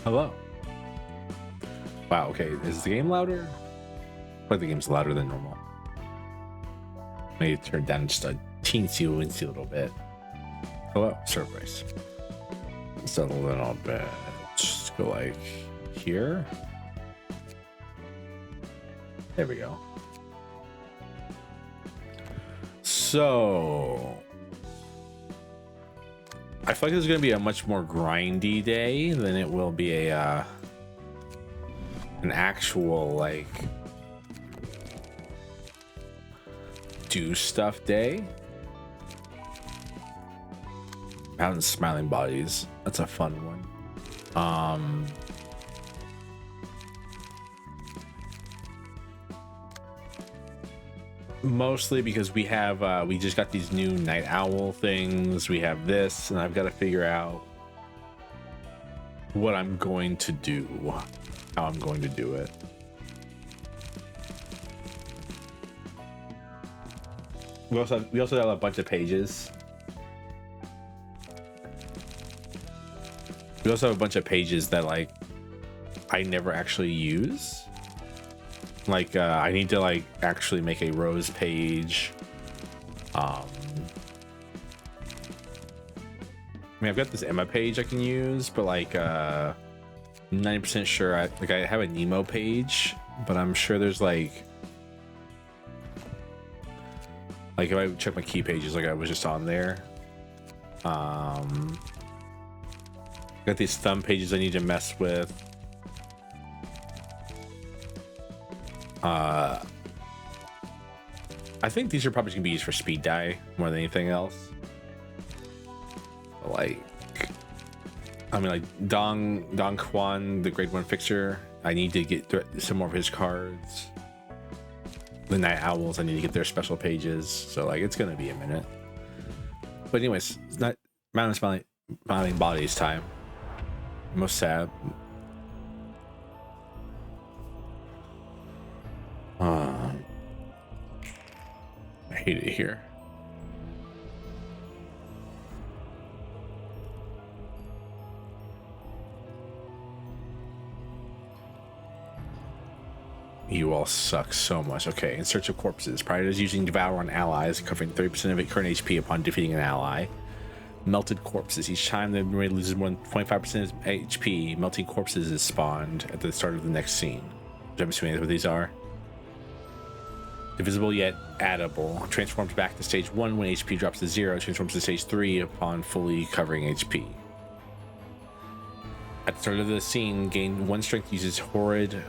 Hello. Wow, okay. Is the game louder? But the game's louder than normal. Maybe turn down just a teensy little bit. Hello, surprise. Just a little bit. Just go like here. There we go. So I feel like this is going to be a much more grindy day than it will be a an actual like do stuff day. Mountain smiling bodies. That's a fun one. Mostly because we have we just got these new night owl things. We have this, and I've got to figure out what I'm going to do, how I'm going to do it. We also have a bunch of pages. We also have a bunch of pages that like I never actually use. Like I need to like actually make a rose page. I mean, I've got this Emma page I can use, but like 90% sure I have a Nemo page, but I'm sure there's like if I check my key pages, like I was just on there. Got these thumb pages I need to mess with. I think these are probably gonna be used for speed die more than anything else. Like, I mean, like Don Quan, the grade 1 fixer, I need to get some more of his cards. The Night Owls, I need to get their special pages. So like, it's gonna be a minute. But anyways, it's not Mountain Smiling Bodies time. Most sad. I hate it here. You all suck so much. Okay, in search of corpses. Prior to using Devour on allies, covering 30% of current HP upon defeating an ally. Melted corpses. Each time the raid loses more than 25% of HP, melting corpses is spawned at the start of the next scene. I'm assuming that's what these are. Divisible yet addable. Transforms back to stage 1 when HP drops to 0. Transforms to stage 3 upon fully covering HP. At the start of the scene, gain 1 strength, uses Horrid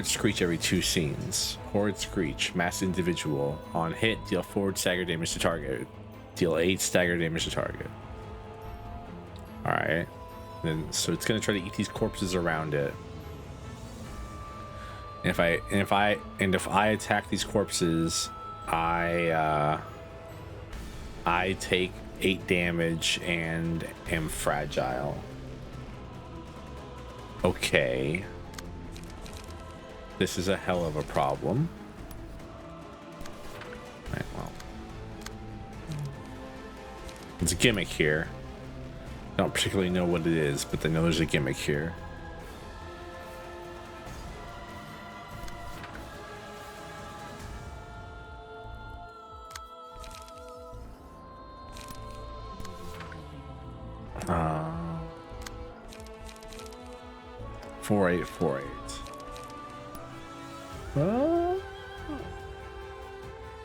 Screech every 2 scenes. Horrid Screech, mass individual. On hit, deal 4 stagger damage to target. Deal 8 stagger damage to target. Alright. Then so it's gonna try to eat these corpses around it. And if I attack these corpses, I take 8 damage and am fragile. Okay. This is a hell of a problem. Right, well. There's a gimmick here. I don't particularly know what it is, but I know there's a gimmick here. Uh, 4848.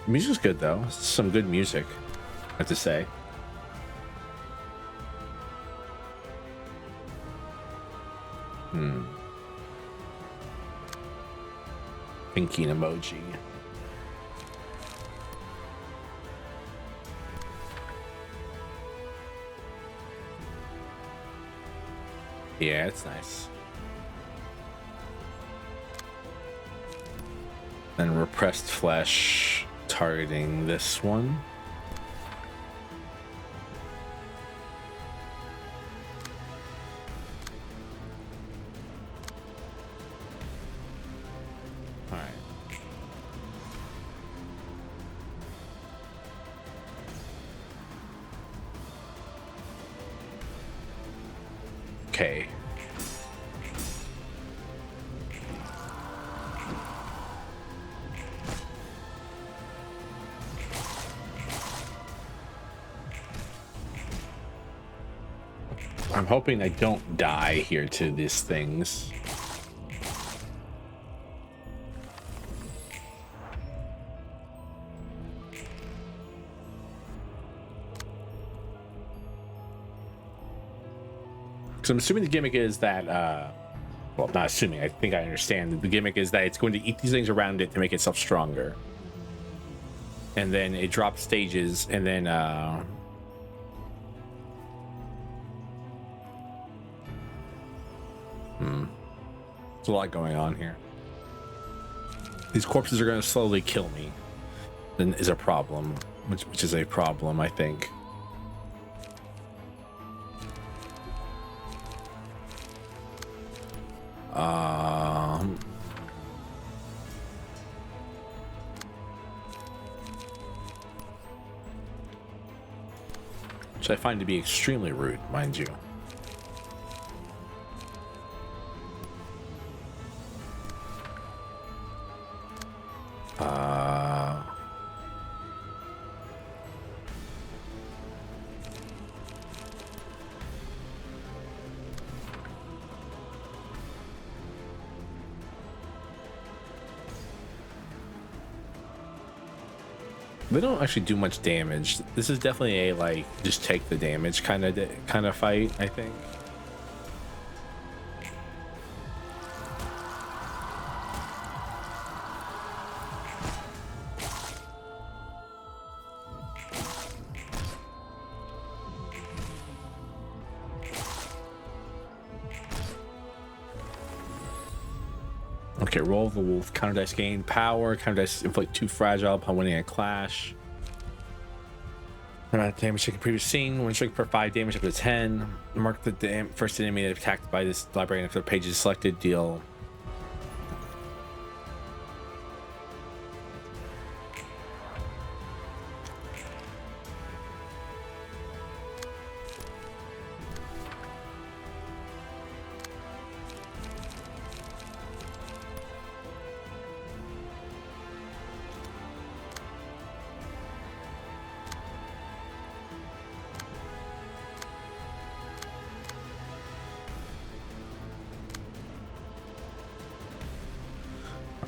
Music's good though. Some good music, I have to say. Thinking emoji. Yeah, it's nice. Then repressed flesh, targeting this one. All right. okay. I'm hoping I don't die here to these things. So I'm assuming the gimmick is that, well, not assuming, I think I understand. The gimmick is that it's going to eat these things around it to make itself stronger. And then it drops stages, and then, there's a lot going on here. These corpses are going to slowly kill me. Then is a problem, which is a problem, I think. Which I find to be extremely rude, mind you. They don't actually do much damage. This is definitely a like just take the damage kind of fight, I think. Okay, roll the wolf. Counter dice gain power. Counter dice inflict 2 fragile upon winning a clash. Amount of damage taken previously seen. One strike per 5 damage up to 10. Mark the first enemy that attacked by this library after the page is selected. Deal.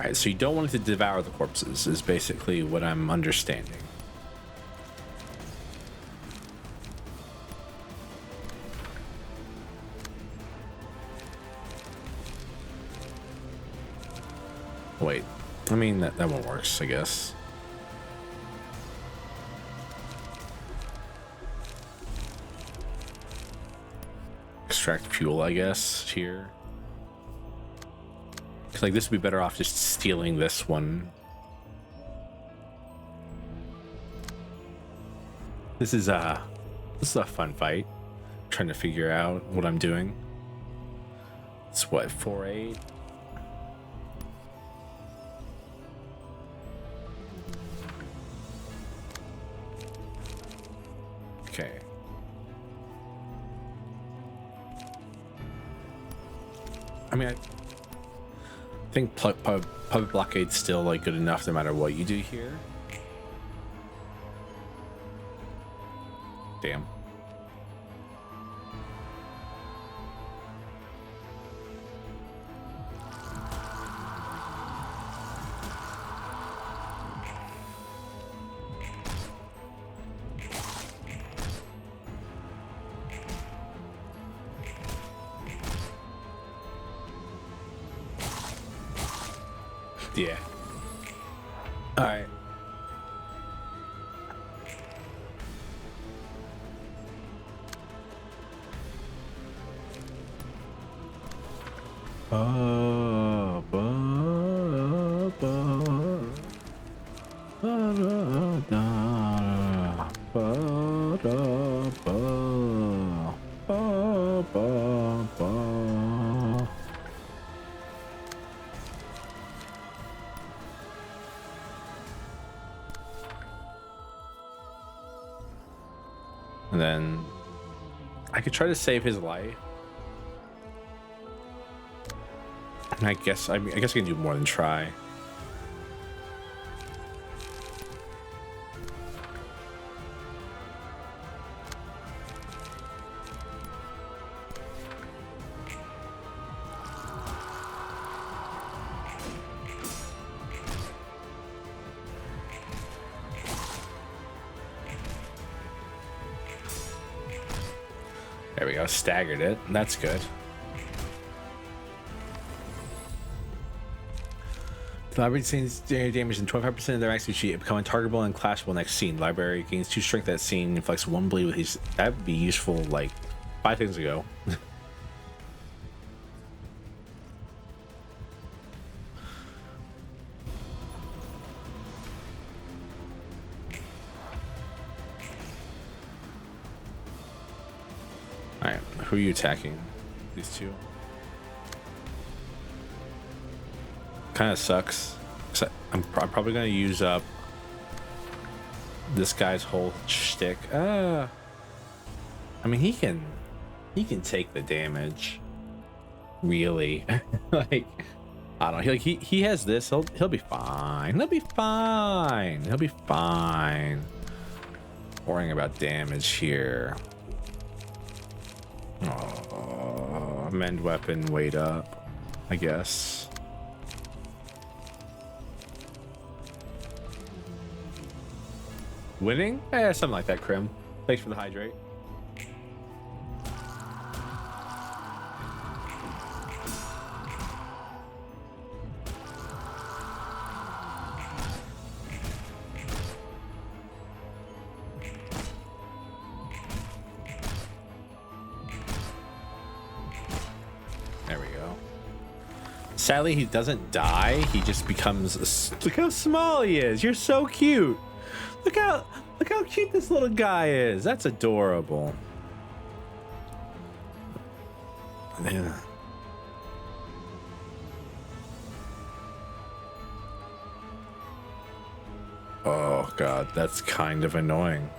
Alright, so you don't want it to devour the corpses, is basically what I'm understanding. Wait, I mean, that one works, I guess. Extract fuel, I guess, here. Like this would be better off just stealing this one. This is a fun fight. I'm trying to figure out what I'm doing. It's what, 4-8? Okay. I mean, I think public blockade's still like good enough no matter what you do here. Damn. Yeah. All right. And then I could try to save his life. I guess I guess I can do more than try. There we go, staggered it. That's good. The library gains damage and 25% of their action sheet, become untargetable and clashable next scene. Library gains 2 strength that scene, inflicts 1 bleed with his. That would be useful like 5 things ago. Alright, who are you attacking? These two. Kind of sucks. I'm probably gonna use up this guy's whole shtick. I mean, he can take the damage. Really, like I don't know. He has this. He'll be fine. He'll be fine. He'll be fine. Worrying about damage here. Oh, amend weapon. Wait up. I guess. Winning? Eh, something like that, Krim. Thanks for the hydrate. There we go. Sadly, he doesn't die. He just becomes... Look how small he is. You're so cute. Look how cute this little guy is. That's adorable. Yeah. Oh god, that's kind of annoying.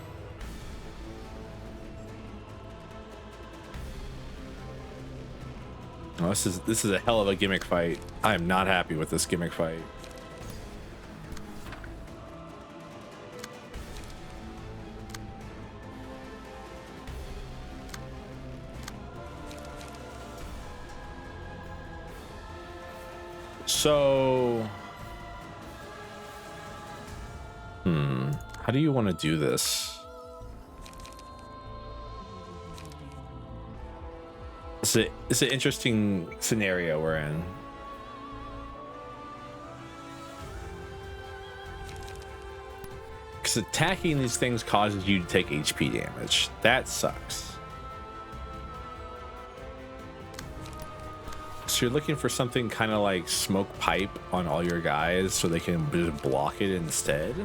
Oh, this is a hell of a gimmick fight. I am not happy with this gimmick fight. So, how do you want to do this? It's an interesting scenario we're in. Because attacking these things causes you to take HP damage. That sucks. So you're looking for something kind of like smoke pipe on all your guys so they can just block it instead.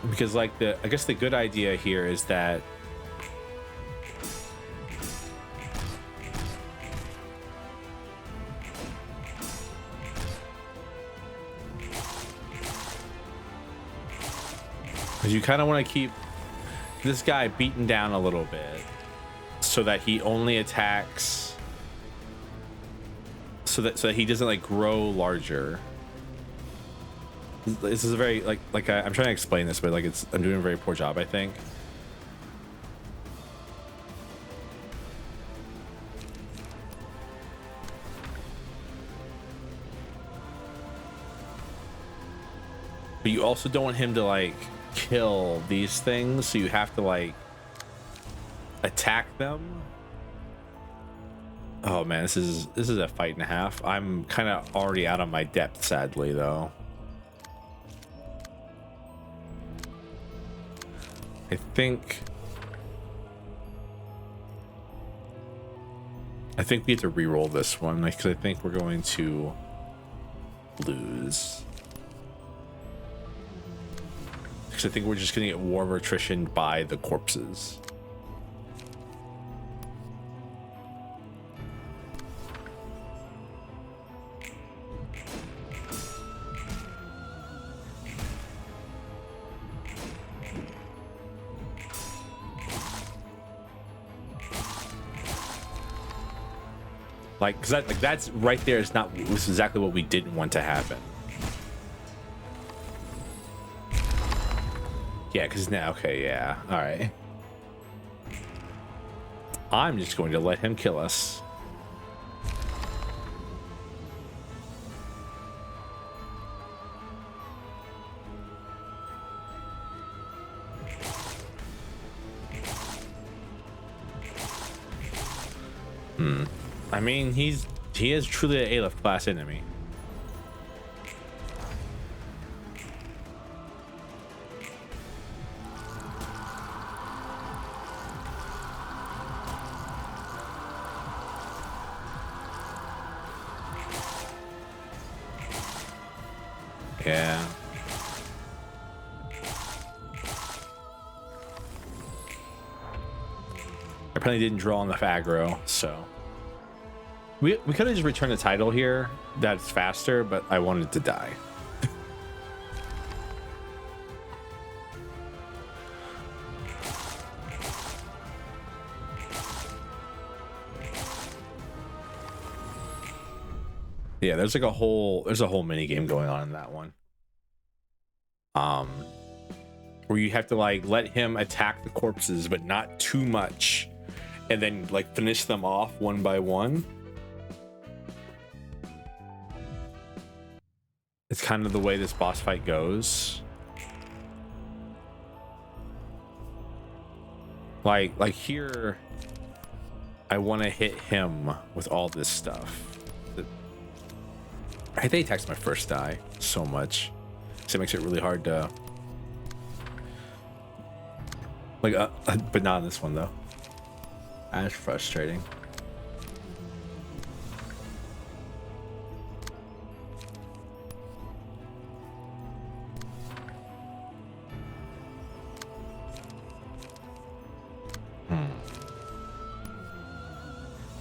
Because like I guess the good idea here is that you kind of want to keep this guy beaten down a little bit so that he only attacks so that he doesn't like grow larger. This is a very I'm trying to explain this, but like I'm doing a very poor job, I think. But you also don't want him to like kill these things, so you have to like attack them. Oh man, this is a fight and a half. I'm kind of already out of my depth, sadly, though. I think we have to re-roll this one because I think we're going to lose. Because I think we're just going to get war of attrition by the corpses. Like, because like that's right there is not, this is exactly what we didn't want to happen. Yeah, because now, okay, yeah, all right. I'm just going to let him kill us. I mean, he is truly an Aleph class enemy. Yeah. Apparently didn't draw on the aggro, so we could have just returned the title here. That's faster, but I wanted to die. Yeah, there's like a whole mini game going on in that one. Where you have to like let him attack the corpses, but not too much, and then like finish them off one by one. It's kind of the way this boss fight goes. Like here, I want to hit him with all this stuff. I hate they attacks my first die so much, so it makes it really hard to like, but not in this one though. That's frustrating.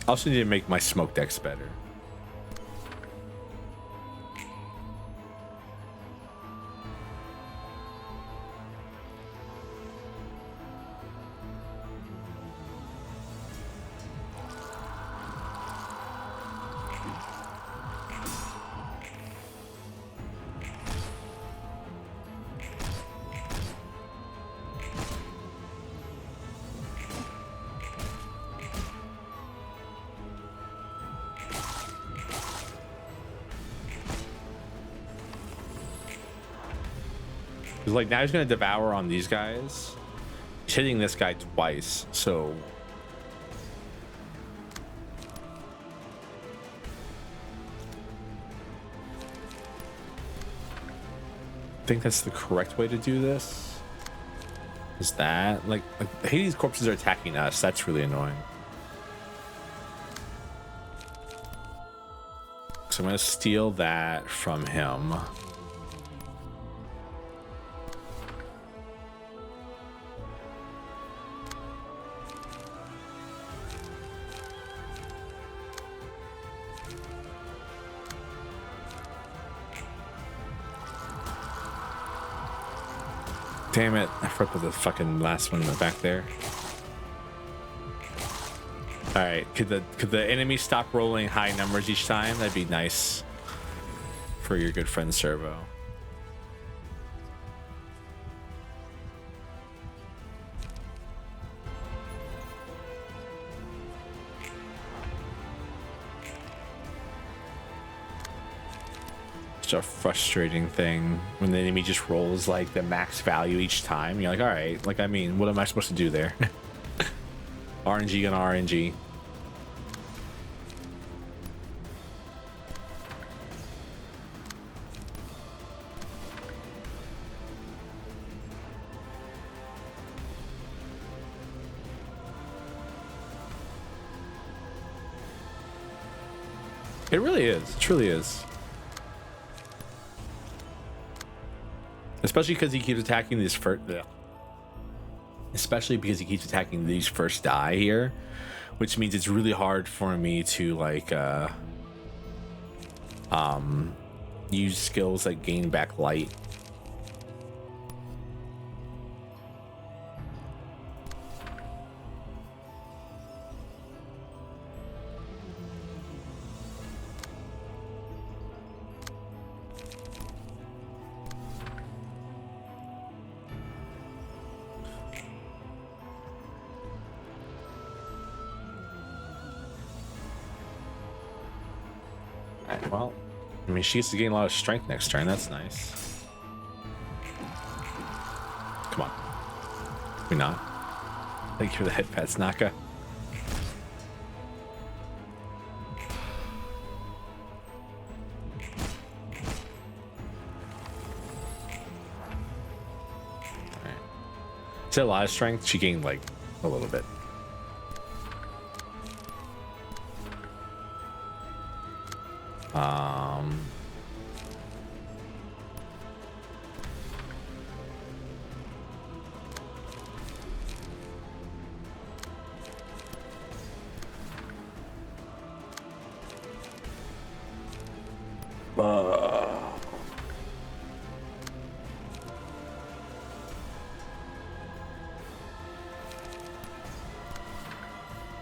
I also need to make my smoke decks better. Like now he's gonna devour on these guys. He's hitting this guy twice, so I think that's the correct way to do this. Is that like Hades' corpses are attacking us? That's really annoying. So I'm gonna steal that from him. Damn it, I forgot with the fucking last one in the back there. Alright, could the enemy stop rolling high numbers each time? That'd be nice for your good friend Servo. Such a frustrating thing when the enemy just rolls like the max value each time. You're like, all right, like, I mean, what am I supposed to do there? RNG on RNG. It really is. It truly is. Especially because he keeps attacking these first. Especially because he keeps attacking these first die here, which means it's really hard for me to like use skills that gain back light. Alright, well, I mean, she gets to gain a lot of strength next turn. That's nice. Come on. Maybe not. Thank you for the head pats, Naka. Alright. Is it a lot of strength? She gained like a little bit.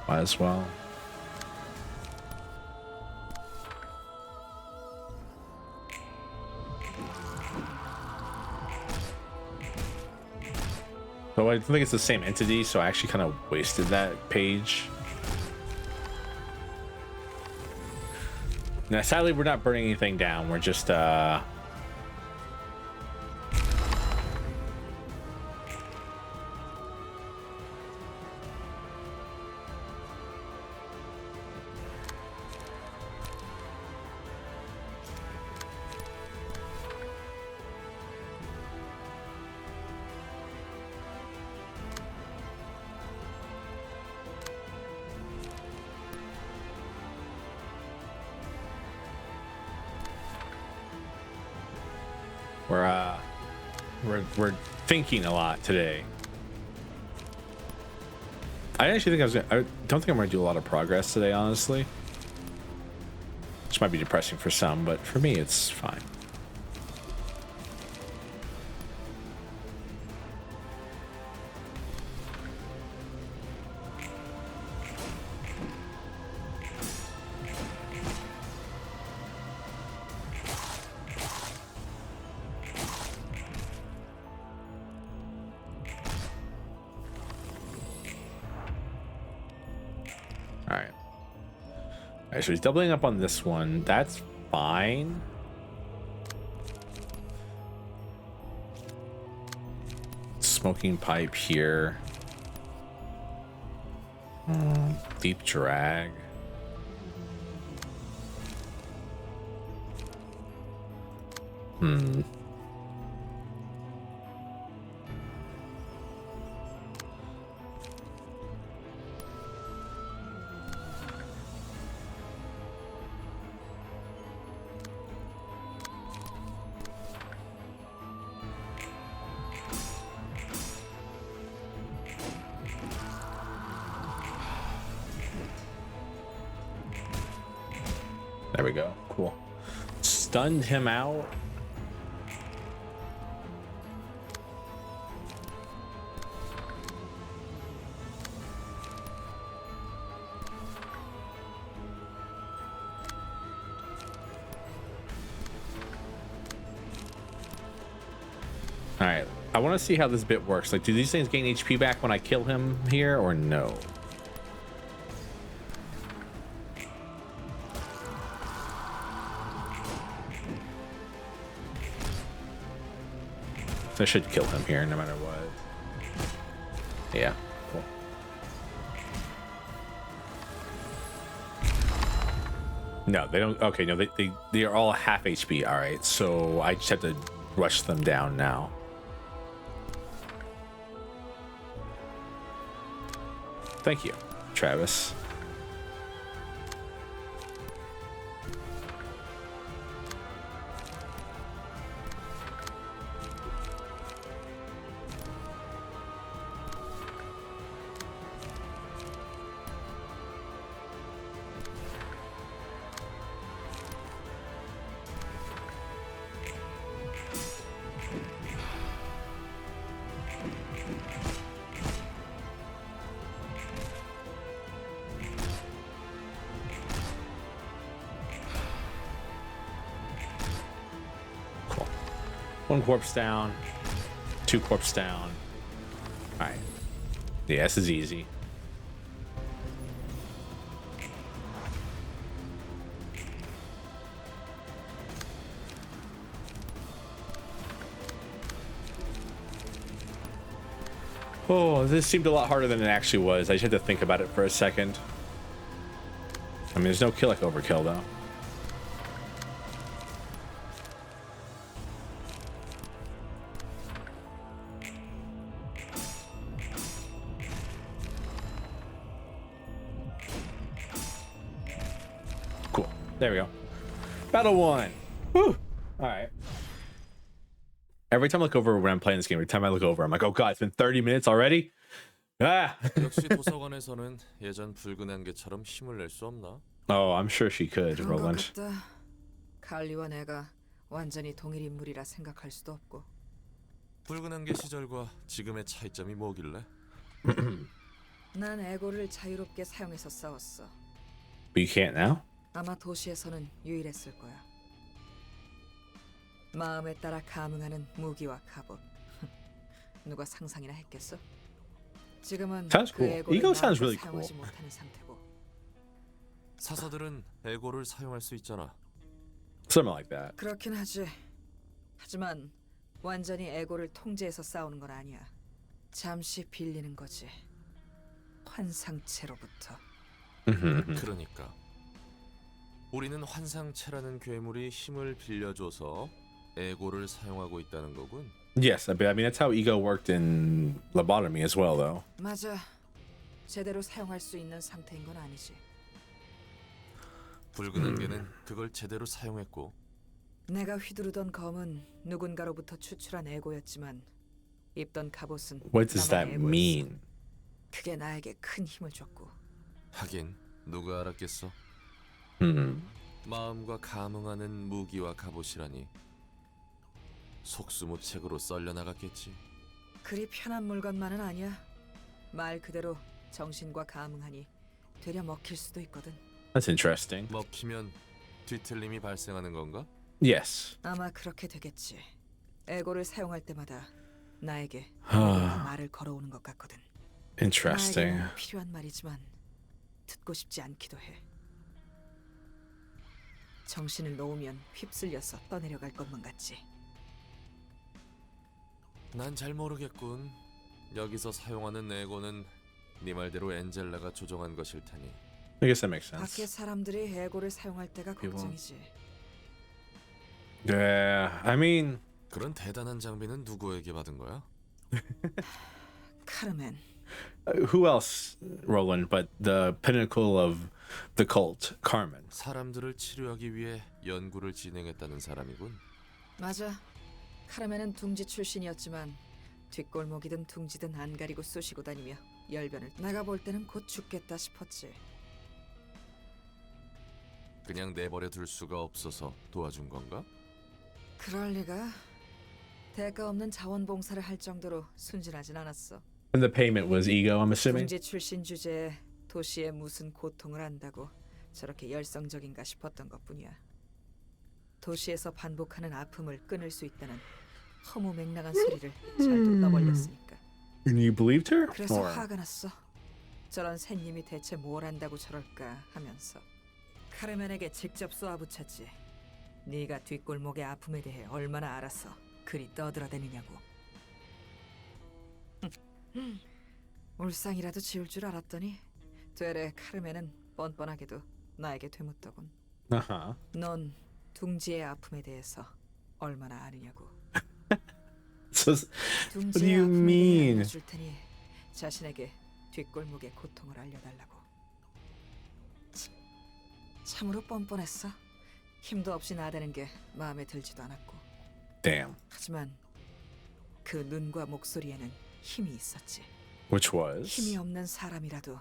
Might as well. So I think it's the same entity, so I actually kind of wasted that page. Now, sadly, we're not burning anything down. We're just we're thinking a lot today. I actually think I don't think I'm gonna do a lot of progress today, honestly. Which might be depressing for some, but for me, it's fine. So he's doubling up on this one. That's fine. Smoking pipe here. Deep drag. There we go. Cool. Stunned him out. All right. I want to see how this bit works. Like, do these things gain HP back when I kill him here or no? I should kill him here no matter what. Yeah, cool. No, they don't. Okay, no, they are all half HP. All right, so I just have to rush them down now. Thank you, Travis. One corpse down, 2 corpse down. All right. Yeah, this is easy. Oh, this seemed a lot harder than it actually was. I just had to think about it for a second. I mean, there's no kill like overkill though. Cool. There we go. Battle 1. Woo! Alright. Every time I look over when I'm playing this game, every time I look over, I'm like, oh god, it's been 30 minutes already? Ah! 역시 도서관에서는 예전 붉은 안개처럼 힘을 낼 수 없나? Oh, I'm sure she could, 그런 것 Roland. 같다. 갈리와 내가 완전히 동일 인물이라 생각할 수도 없고. 붉은 안개 시절과 지금의 차이점이 뭐길래? 난 에고를 자유롭게 사용해서 싸웠어. But you can't now? 아마 도시에서는 유일했을 거야. 마음에 따라 감응하는 무기와 갑옷. 누가 상상이나 했겠어? 지금은 Sounds 그 cool. 에고를 Ego sounds 마음대로 really 사용하지 cool. 못하는 상태고. 사서들은 에고를 사용할 수 있잖아. Something like that. 그렇긴 하지. 하지만 완전히 에고를 통제해서 싸우는 건 아니야. 잠시 빌리는 거지. 환상체로부터. 그러니까 우리는 환상체라는 괴물이 힘을 빌려줘서 에고를 사용하고 있다는 거군. Yes, but I mean that's how ego worked in lobotomy as well, though. 맞아. 제대로 사용할 수 있는 상태인 건 아니지. 붉은 안개는 그걸 제대로 사용했고 내가 휘두르던 검은 누군가로부터 추출한 에고였지만 입던 갑옷은 What does that 나만의 에고였어. mean? 그게 나에게 큰 힘을 줬고. 하긴 누가 알았겠어. 마음과 감응하는 무기와 갑옷이라니 속수무책으로 썰려나갔겠지. 그리 편한 물건만은 아니야. 말 그대로 정신과 감응하니 되려 먹힐 수도 있거든. That's interesting. 먹히면 뒤틀림이 발생하는 건가? Yes. 아마 그렇게 되겠지. 에고를 사용할 때마다 나에게 말을 걸어오는 것 같거든. Interesting. 나에게는 필요한 말이지만 듣고 싶지 않기도 해. 정신을 놓으면 휩쓸려서 떠내려갈 것만 같지. 난 잘 모르겠군. 여기서 사용하는 에고는 네 말대로 엔젤라가 조종한 것일 테니. I guess that makes 밖에 sense. 사람들이 에고를 사용할 때가 이거. 걱정이지. Yeah, I mean, 그런 대단한 장비는 누구에게 받은 거야? 카르멘. who else, Roland, but the pinnacle of the cult, Carmen? 사람들을 치료하기 위해 연구를 진행했다는 사람이군. 맞아. 카르멘은 둥지 출신이었지만 뒷골목이든 둥지든 안 가리고 쑤시고 다니며 열변을. 내가 볼 때는 곧 죽겠다 싶었지. 그냥 내버려 둘 수가 없어서 도와준 건가? 그럴 리가. 대가 없는 자원봉사를 할 정도로 순진하진 않았어. And the payment was ego, I'm assuming? 둥지 출신 주제에 도시에 무슨 고통을 안다고 저렇게 열성적인가 싶었던 것뿐이야. 도시에서 반복하는 아픔을 끊을 수 있다는 허무맹랑한 소리를 잘도 떠벌렸으니까. And you believed her? 그래서 Or- 화가 났어. 저런 샌님이 대체 뭘 안다고 저럴까 하면서 카르멘에게 직접 쏘아붙였지. 네가 뒷골목의 아픔에 대해 얼마나 알아서 그리 떠들어대느냐고. 울상이라도 지울 줄 알았더니 되레 카르멘은 뻔뻔하게도 나에게 되묻더군. Uh-huh. 넌 둥지의 아픔에 대해서 얼마나 아느냐고. So, what do 둥지의 you 아픔에 대해 mean? 알려줄 테니 자신에게 뒷골목의 고통을 알려달라고. 참으로 뻔뻔했어. 힘도 없이 나대는 게 마음에 들지도 않았고. Damn. 하지만 그 눈과 목소리에는 힘이 있었지. Which was? 힘이 없는 사람이라도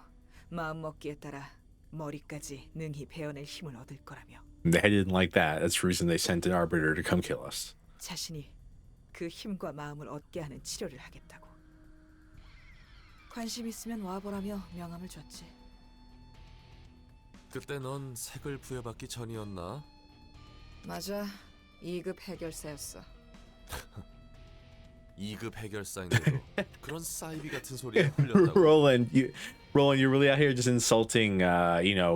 마음 먹기에 따라 머리까지 능히 베어낼 힘을 얻을 거라며. They didn't like that. That's the reason they sent an arbiter to come kill us. 자신이 그 힘과 마음을 얻게 하는 치료를 하겠다고. 관심 있으면 와보라며 명함을 줬지. 그때 넌 색을 부여받기 전이었나? 맞아. 2급 해결사였어. 2급 해결사인데도 그런 사이비 같은 소리에 흘렸다고. Roland, you're really out here just insulting,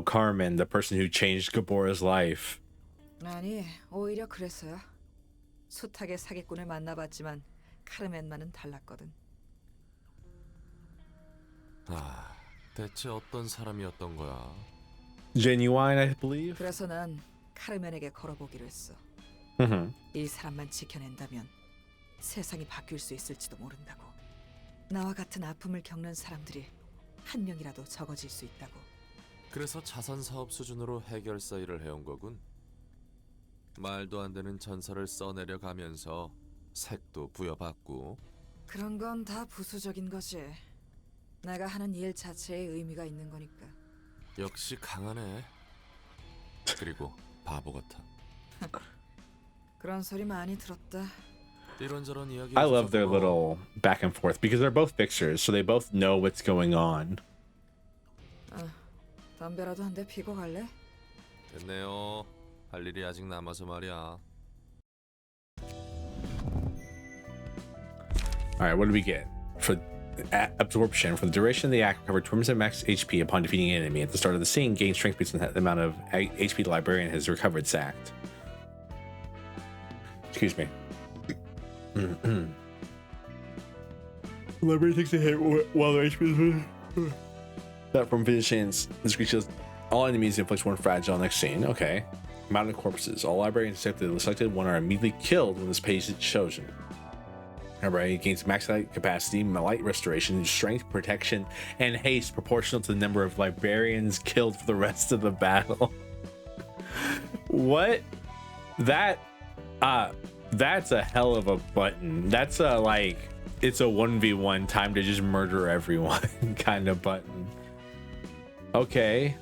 Carmen, the person who changed Gabora's life. 아니, 오히려 그랬어요. 숱하게 사기꾼을 만나봤지만 카르멘만은 달랐거든. 아, 대체 어떤 사람이었던 거야? Genuine, I believe. 그래서 난 카르멘에게 걸어보기로 했어. Mm-hmm. 이 사람만 지켜낸다면 세상이 바뀔 수 있을지도 모른다고. 나와 같은 아픔을 겪는 사람들이 한 명이라도 적어질 수 있다고. 그래서 자선 사업 수준으로 해결사 일을 해온 거군. 말도 안 되는 전설을 써내려 가면서 색도 부여받고. 그런 건 다 부수적인 거지. 내가 하는 일 자체에 의미가 있는 거니까. 역시 강하네. 그리고 바보 같아. 그런 소리 많이 들었다. 이런저런 이야기. I love their little back and forth because they're both fixers, so they both know what's going on. 담배라도 한 대 피고 갈래? 됐네요. 할 일이 아직 남아서 말이야. All right, what do we get for absorption? For the duration of the act, recover 20% max HP upon defeating an enemy. At the start of the scene, gain strength based on the amount of HP the librarian has recovered. Sacked. Excuse me. Librarian takes a hit while their HP is that from finishing this creature. All enemies inflicts one fragile on next scene. Okay. Mountain of corpses. All librarians except the selected one are immediately killed when this page is chosen. Librarian gains max light capacity, light restoration, strength, protection, and haste proportional to the number of librarians killed for the rest of the battle. What? That's a hell of a button. That's a like it's a 1v1 time to just murder everyone kind of button. Okay.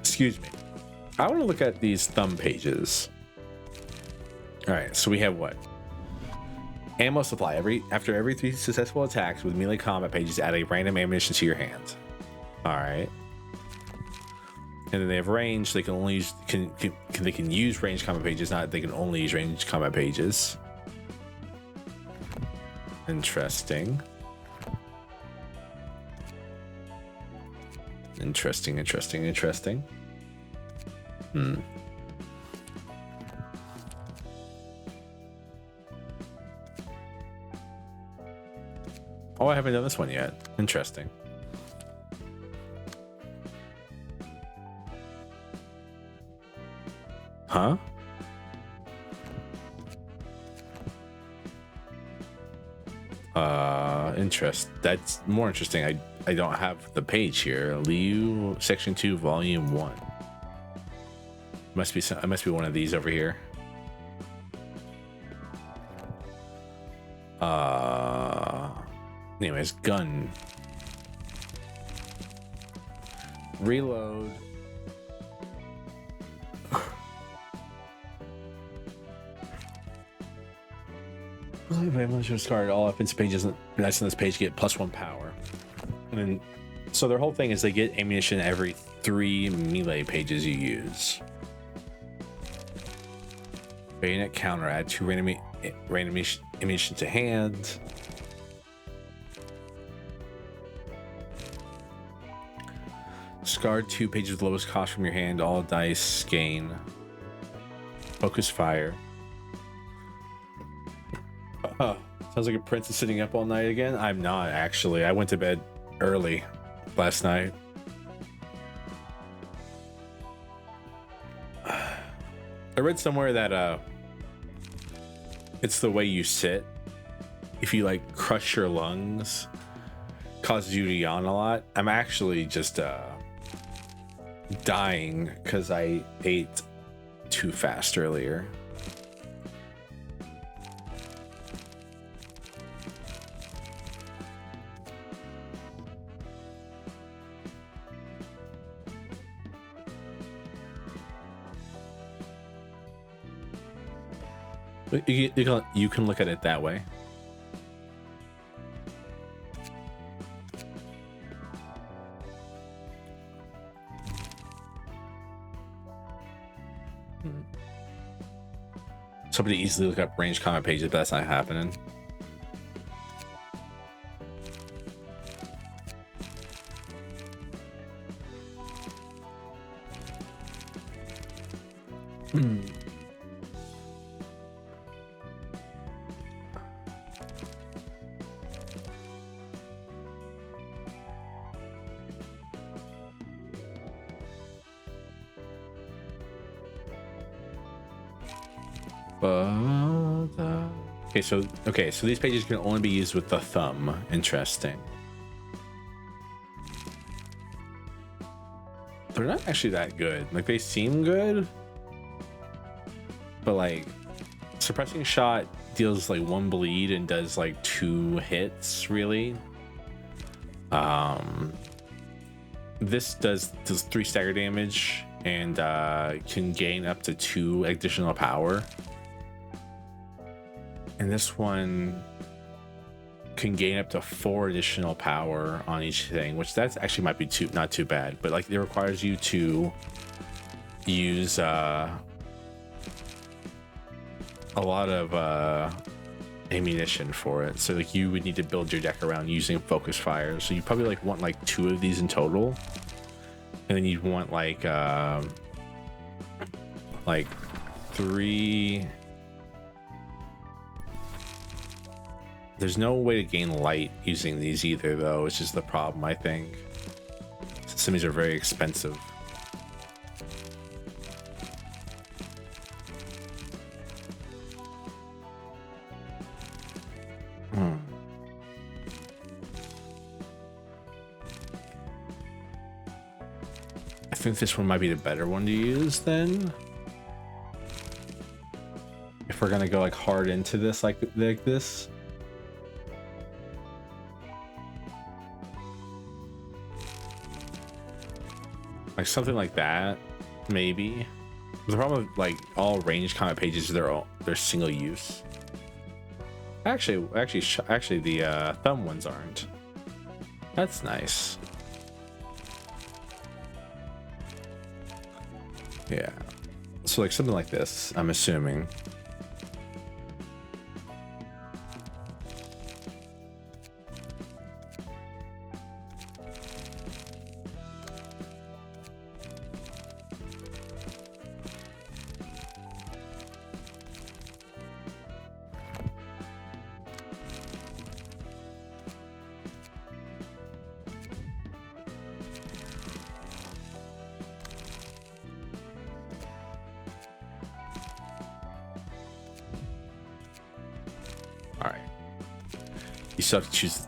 Excuse me. I want to look at these thumb pages. All right, so we have what? Ammo supply. After every 3 successful attacks with melee combat pages, add a random ammunition to your hand. All right. And then they have range. They can only use they can use range combat pages. Not they can only use range combat pages. Interesting. Interesting. Oh, I haven't done this one yet. Interesting. Huh? That's more interesting. I don't have the page here. Liu section 2 volume 1. Must be one of these over here. Anyways, gun. Reload. Discard all offensive pages next on this page get +1 power. And then so their whole thing is they get ammunition every 3 melee pages you use. Bayonet counter, add 2 random ammunition to hand. Discard 2 pages with lowest cost from your hand. All dice gain focus fire. Sounds like a princess sitting up all night again. I'm not actually. I went to bed early last night. I read somewhere that it's the way you sit. If you like crush your lungs, causes you to yawn a lot. I'm actually just dying because I ate too fast earlier. You can look at it that way. Somebody easily look up range combat pages, but that's not happening. Okay, so these pages can only be used with the thumb. Interesting. They're not actually that good. Like, they seem good, but like suppressing shot deals like 1 bleed and does like 2 hits really. This does 3 stagger damage and can gain up to 2 additional power. And this one can gain up to 4 additional power on each thing, which that's actually might be not too bad, but like it requires you to use a lot of ammunition for it. So like you would need to build your deck around using focus fire. So you probably like want like 2 of these in total, and then you'd want like 3. There's no way to gain light using these either, though, which is the problem, I think. Some of these are very expensive. I think this one might be the better one to use then. If we're gonna go like hard into this like this. Like something like that, maybe. The problem with like all ranged combat pages, they're single use. Actually, the thumb ones aren't. That's nice. Yeah. So like something like this, I'm assuming.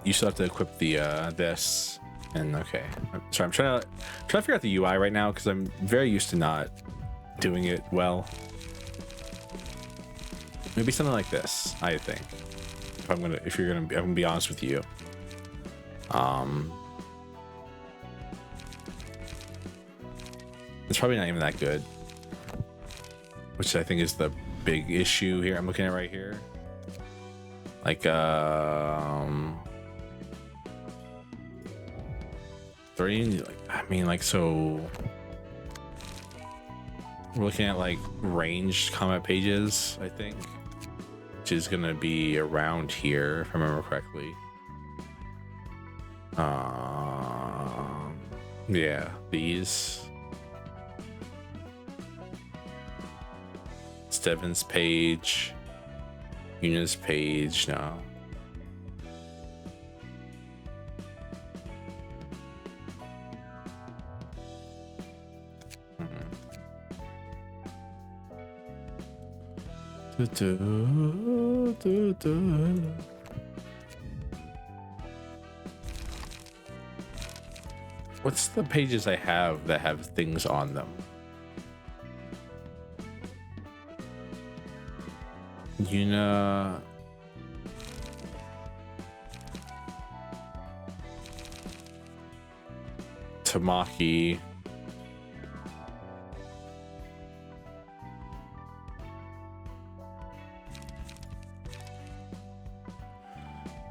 You still have to equip the this, and okay. Sorry, I'm trying to figure out the UI right now because I'm very used to not doing it well. Maybe something like this, I think. I'm gonna be honest with you. It's probably not even that good, which I think is the big issue here. I'm looking at right here. Like 3, like, I mean, like, so we're looking at like ranged combat pages, I think, which is gonna be around here if I remember correctly. Yeah, these. Steven's page. Una's page, no. What's the pages I have that have things on them? Una, Tamaki,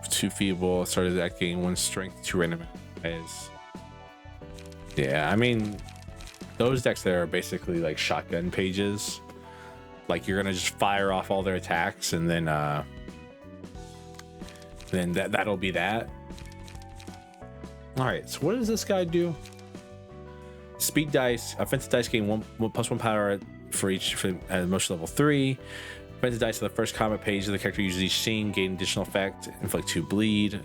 too feeble, started that gain 1 strength, 2 random eyes. Yeah, I mean, those decks there are basically like shotgun pages. Like you're gonna just fire off all their attacks, and then that'll be that. All right, so what does this guy do? Speed dice, offensive dice gain 1+1 power for each at emotion level 3. Offensive dice on the first combat page of the character uses each scene gain additional effect, inflict 2 bleed.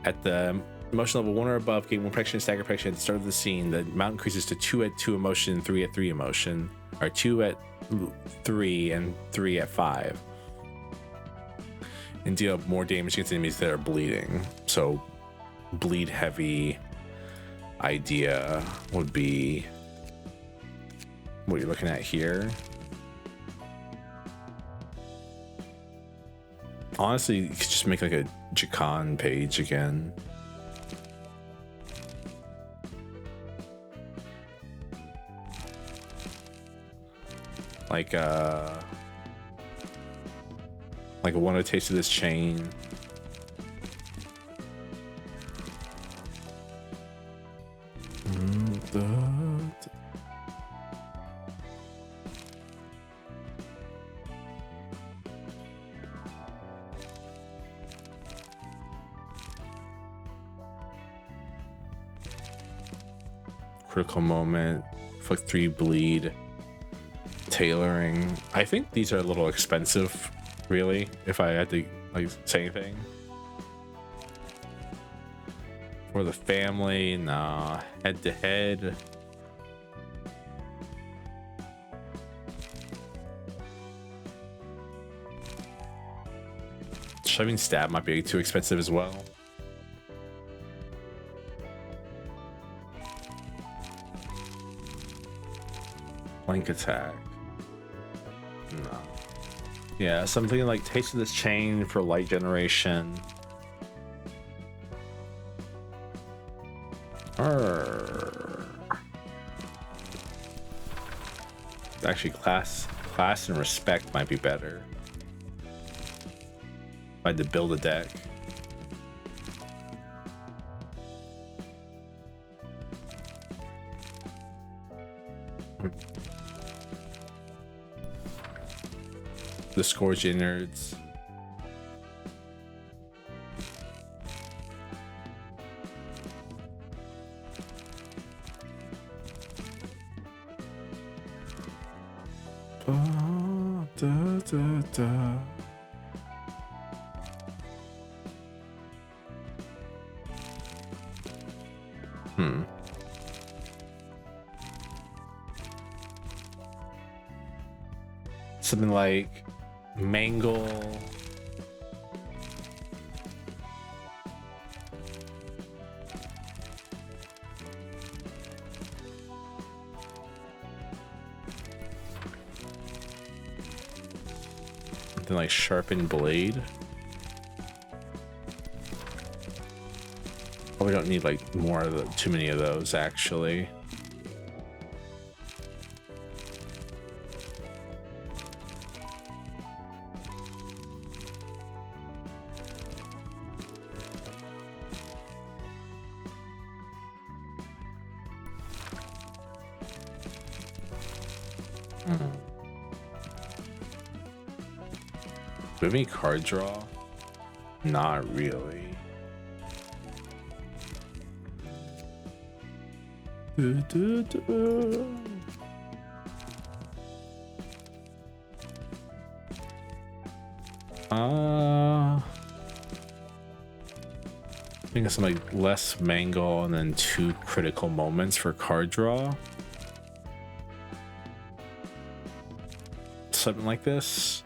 At the emotion level 1 or above, gain 1 protection and stagger protection at the start of the scene. The amount increases to 2 at 2 emotion, 3 at 3 emotion, or 2 at 3 and 3 at 5. And deal more damage against enemies that are bleeding. So bleed heavy idea would be what you're looking at here. Honestly, you could just make like a Jacan page again. Like I want a taste of this chain. Critical moment, inflict 3 bleed, tailoring. I think these are a little expensive, really, if I had to like say anything. For the family, nah. Head to head. Shoving stab might be too expensive as well. Flank attack. No. Yeah, something like Taste of this Chain for light generation. Actually, class and respect might be better. If I had to build a deck. The Scourge Innards. Something like Mangle. Something like Sharpened Blade. Probably don't need like more of the, too many of those actually. Do we have any card draw? Not really. I think it's something like less Mangle and then 2 critical moments for card draw. Something like this.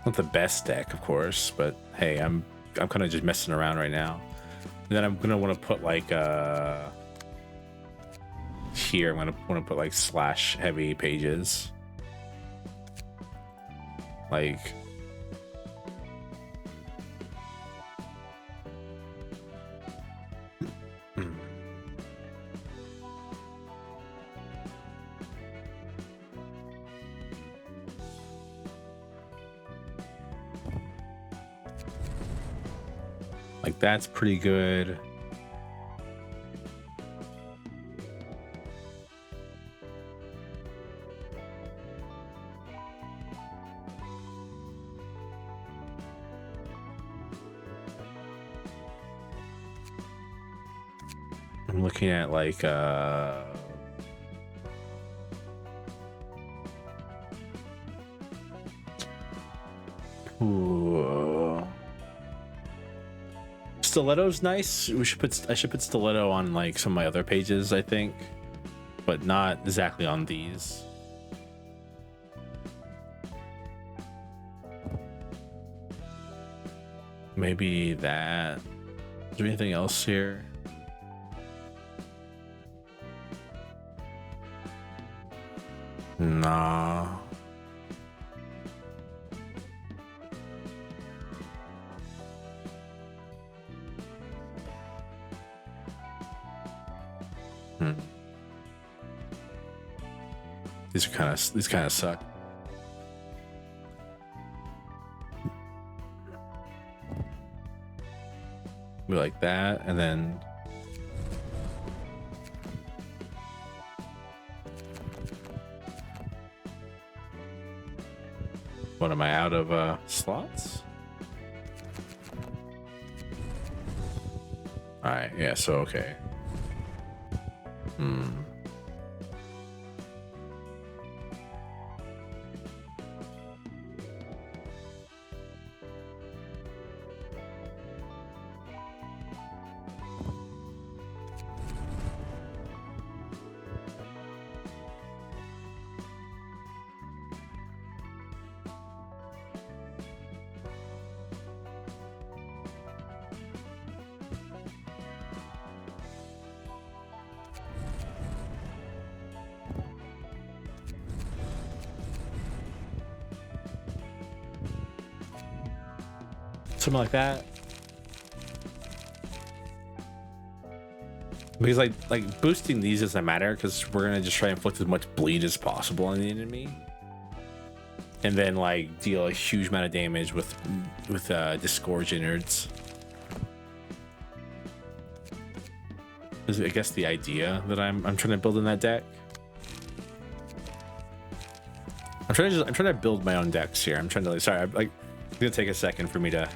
Not the best deck, of course, but hey, I'm kind of just messing around right now. And then I'm gonna want to put like here. I'm gonna want to put like slash heavy pages, like. Like that's pretty good. I'm looking at like Stiletto's nice. I should put stiletto on like some of my other pages, I think, but not exactly on these. Maybe that. Is there anything else here? Nah. These kind of suck. We like that, and then what am I out of slots? All right, yeah, so okay. Something like that. Because like boosting these doesn't matter because we're gonna just try and inflict as much bleed as possible on the enemy, and then like deal a huge amount of damage with disgorge innards. Is I guess the idea that I'm trying to build in that deck. I'm trying to build my own decks here. I'm trying to sorry, it's gonna take a second for me to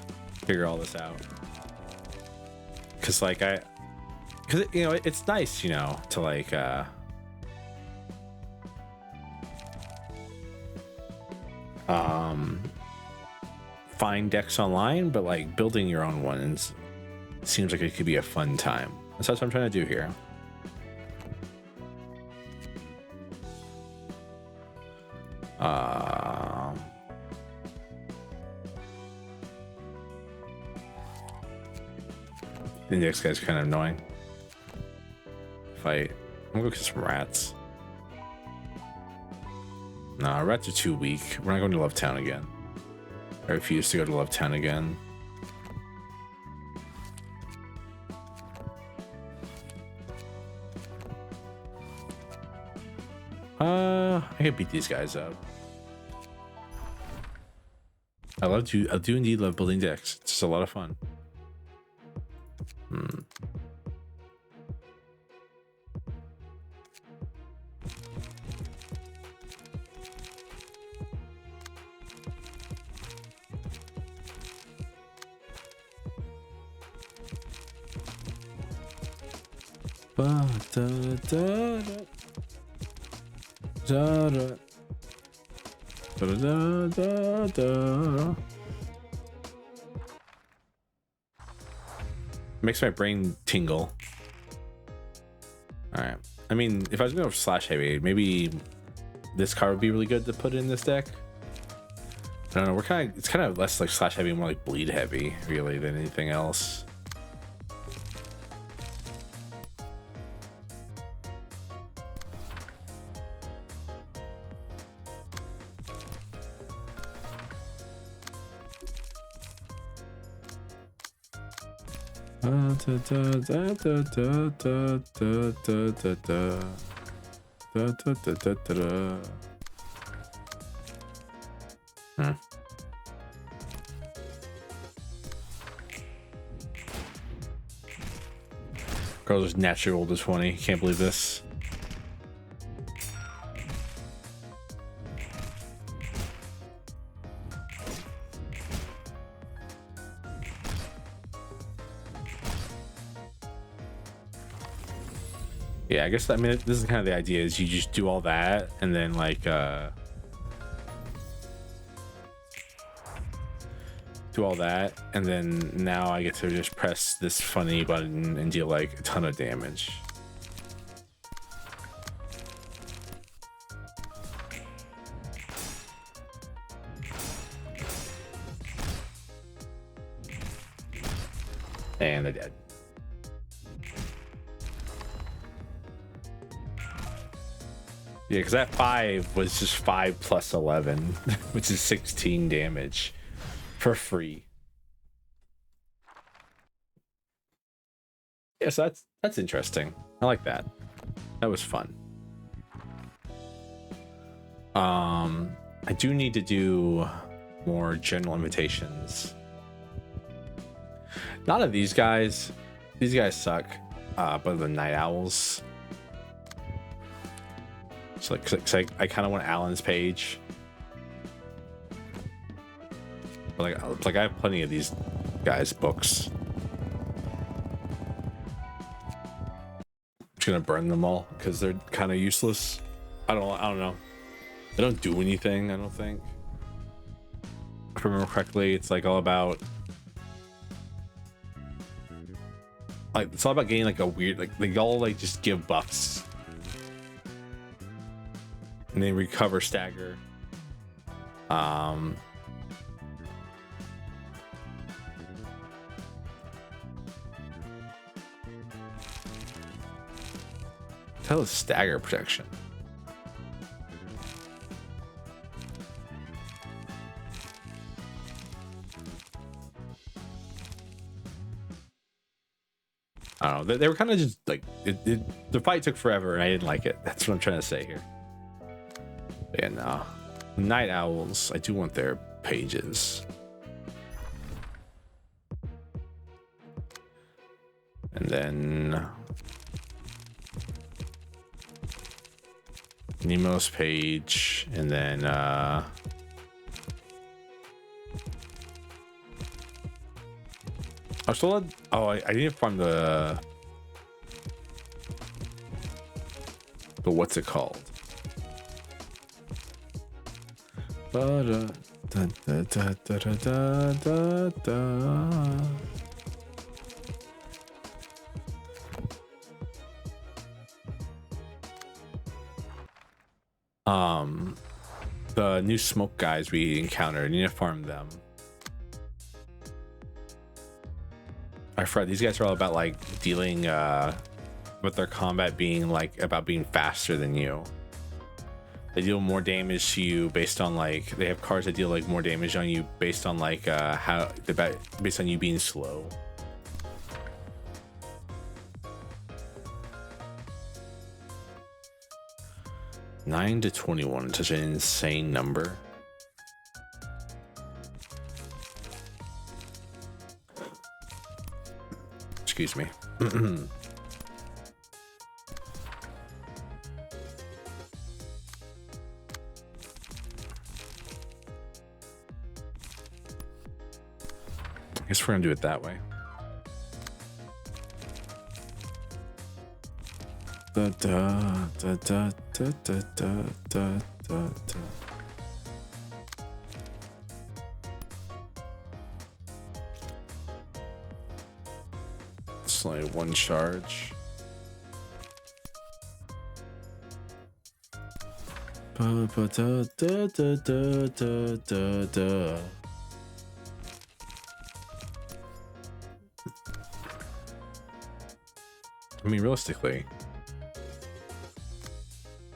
figure all this out, because you know it's nice, you know, to like find decks online, but like building your own ones seems like it could be a fun time. That's what I'm trying to do here. The next guy's kind of annoying. Fight. I'm gonna go get some rats. Nah, rats are too weak. We're not going to Love Town again. I refuse to go to Love Town again. I can beat these guys up. I do indeed love building decks. It's just a lot of fun. Makes my brain tingle. All right. I mean, if I was going to go slash heavy, maybe this card would be really good to put in this deck. I don't know. It's kind of less like slash heavy, more like bleed heavy, really, than anything else. Girl is natural to 20. Can't believe this. Yeah, I guess, I mean, this is kind of the idea, is you just do all that and then like do through all that, and then now I get to just press this funny button and deal like a ton of damage. And they're dead. Yeah, because that 5 was just 5 plus 11, which is 16 damage for free. Yeah, so that's interesting. I like that. That was fun. I do need to do more general invitations. None of these guys suck, but the night owls. So like, I kind of want Alan's page, but like I have plenty of these guys' books. I'm just gonna burn them all because they're kind of useless. I don't know. They don't do anything. I don't think. If I remember correctly, it's like all about. Like it's all about getting like a weird, like they all like just give buffs and then recover stagger. Tell us stagger protection. I don't know. They were kind of just like the fight took forever, and I didn't like it. That's what I'm trying to say here. And night owls, I do want their pages. And then Nemo's page, and then I still had, I need to find the what's it called? The new smoke guys we encountered. I need to farm them. I forgot these guys are all about like dealing with their combat being like about being faster than you. They deal more damage to you based on like they have cards that deal like more damage on you based on like based on you being slow. Nine to 21, such an insane number. Excuse me. I guess we're gonna do it that way. Da da da da da da da da da. It's only one charge. Da da da da da da da da. I mean, realistically,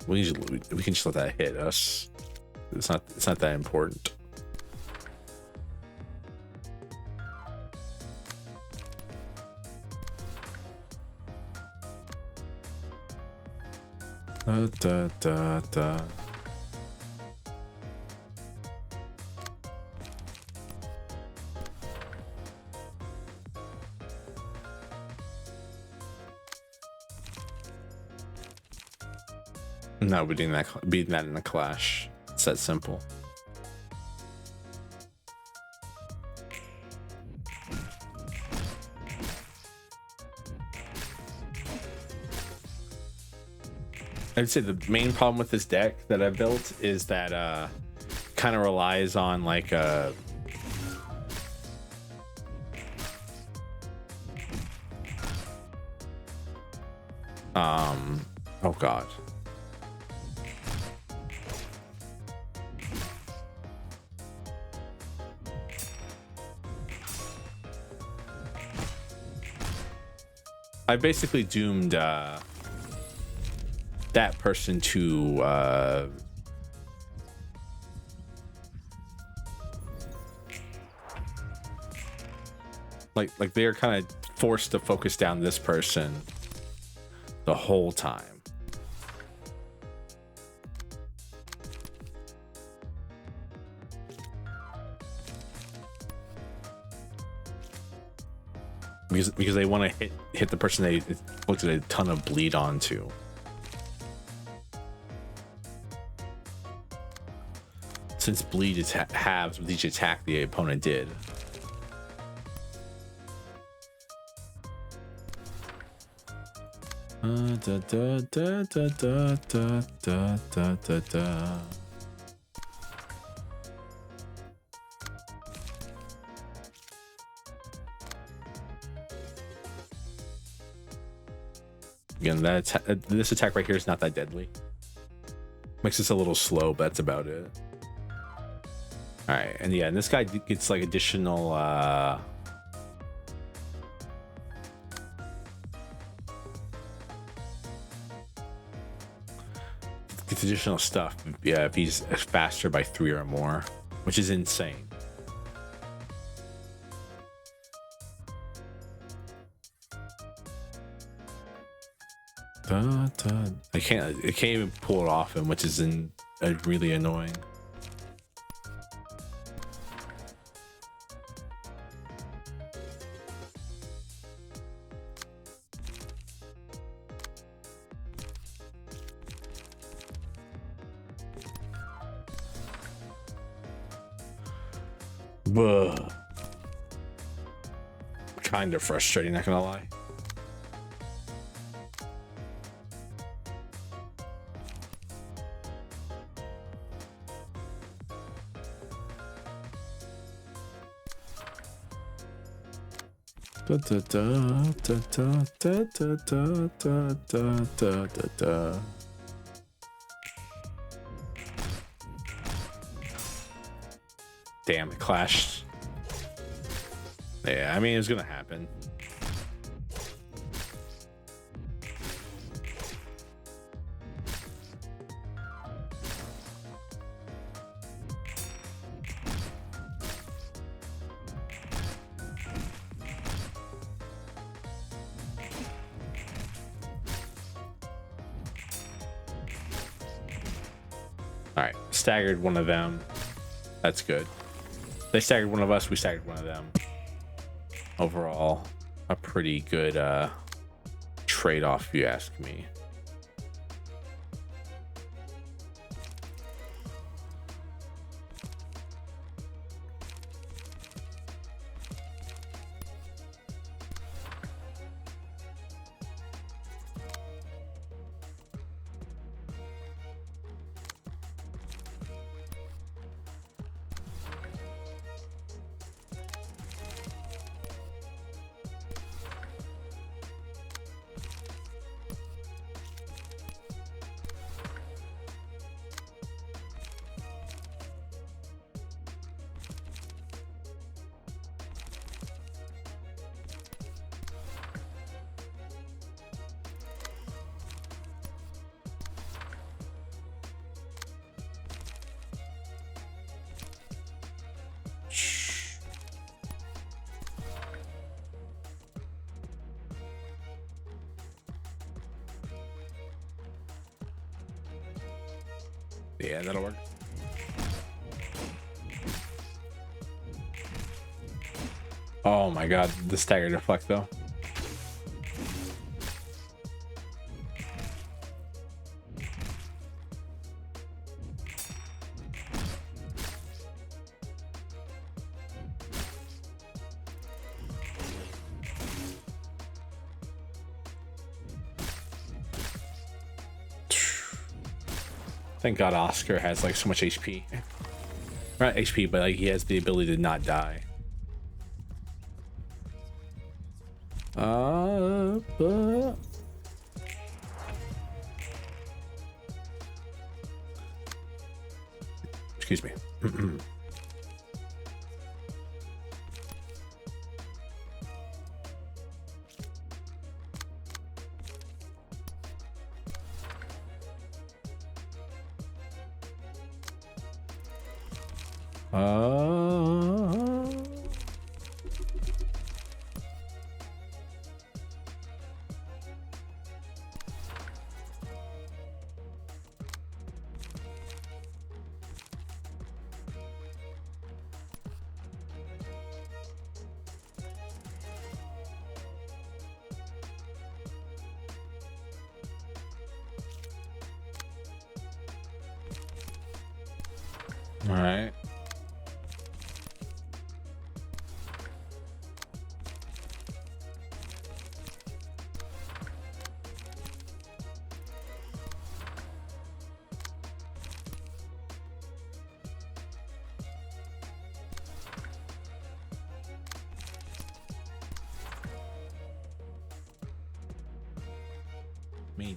we can just let that hit us. It's not that important. Da da da da. No, beating that in a clash. It's that simple. I'd say the main problem with this deck that I've built is that kind of relies on like Oh god. I basically doomed that person to like they're kind of forced to focus down this person the whole time. Because they want to hit the person they inflicted a ton of bleed onto. Since bleed is halves with each attack the opponent did. Da, da, da, da, da, da, da, da, da. Again, this attack right here is not that deadly. Makes this a little slow, but that's about it. All right, and yeah, and this guy gets like additional gets additional stuff. Yeah, if he's faster by 3 or more, which is insane. I can't even pull it off him, which is really annoying. Kind of frustrating, not gonna lie. Da, da, da, da, da, da, da, da, da, da, da, da. Damn, it clashed. Yeah, I mean, it's gonna happen. All right, staggered one of them. That's good. They staggered one of us, we staggered one of them. Overall, a pretty good trade-off, if you ask me. Yeah, that'll work. Oh my god, the stagger deflect though. Thank God Oscar has like so much HP. Not HP, but like he has the ability to not die. Excuse me. All right. Me.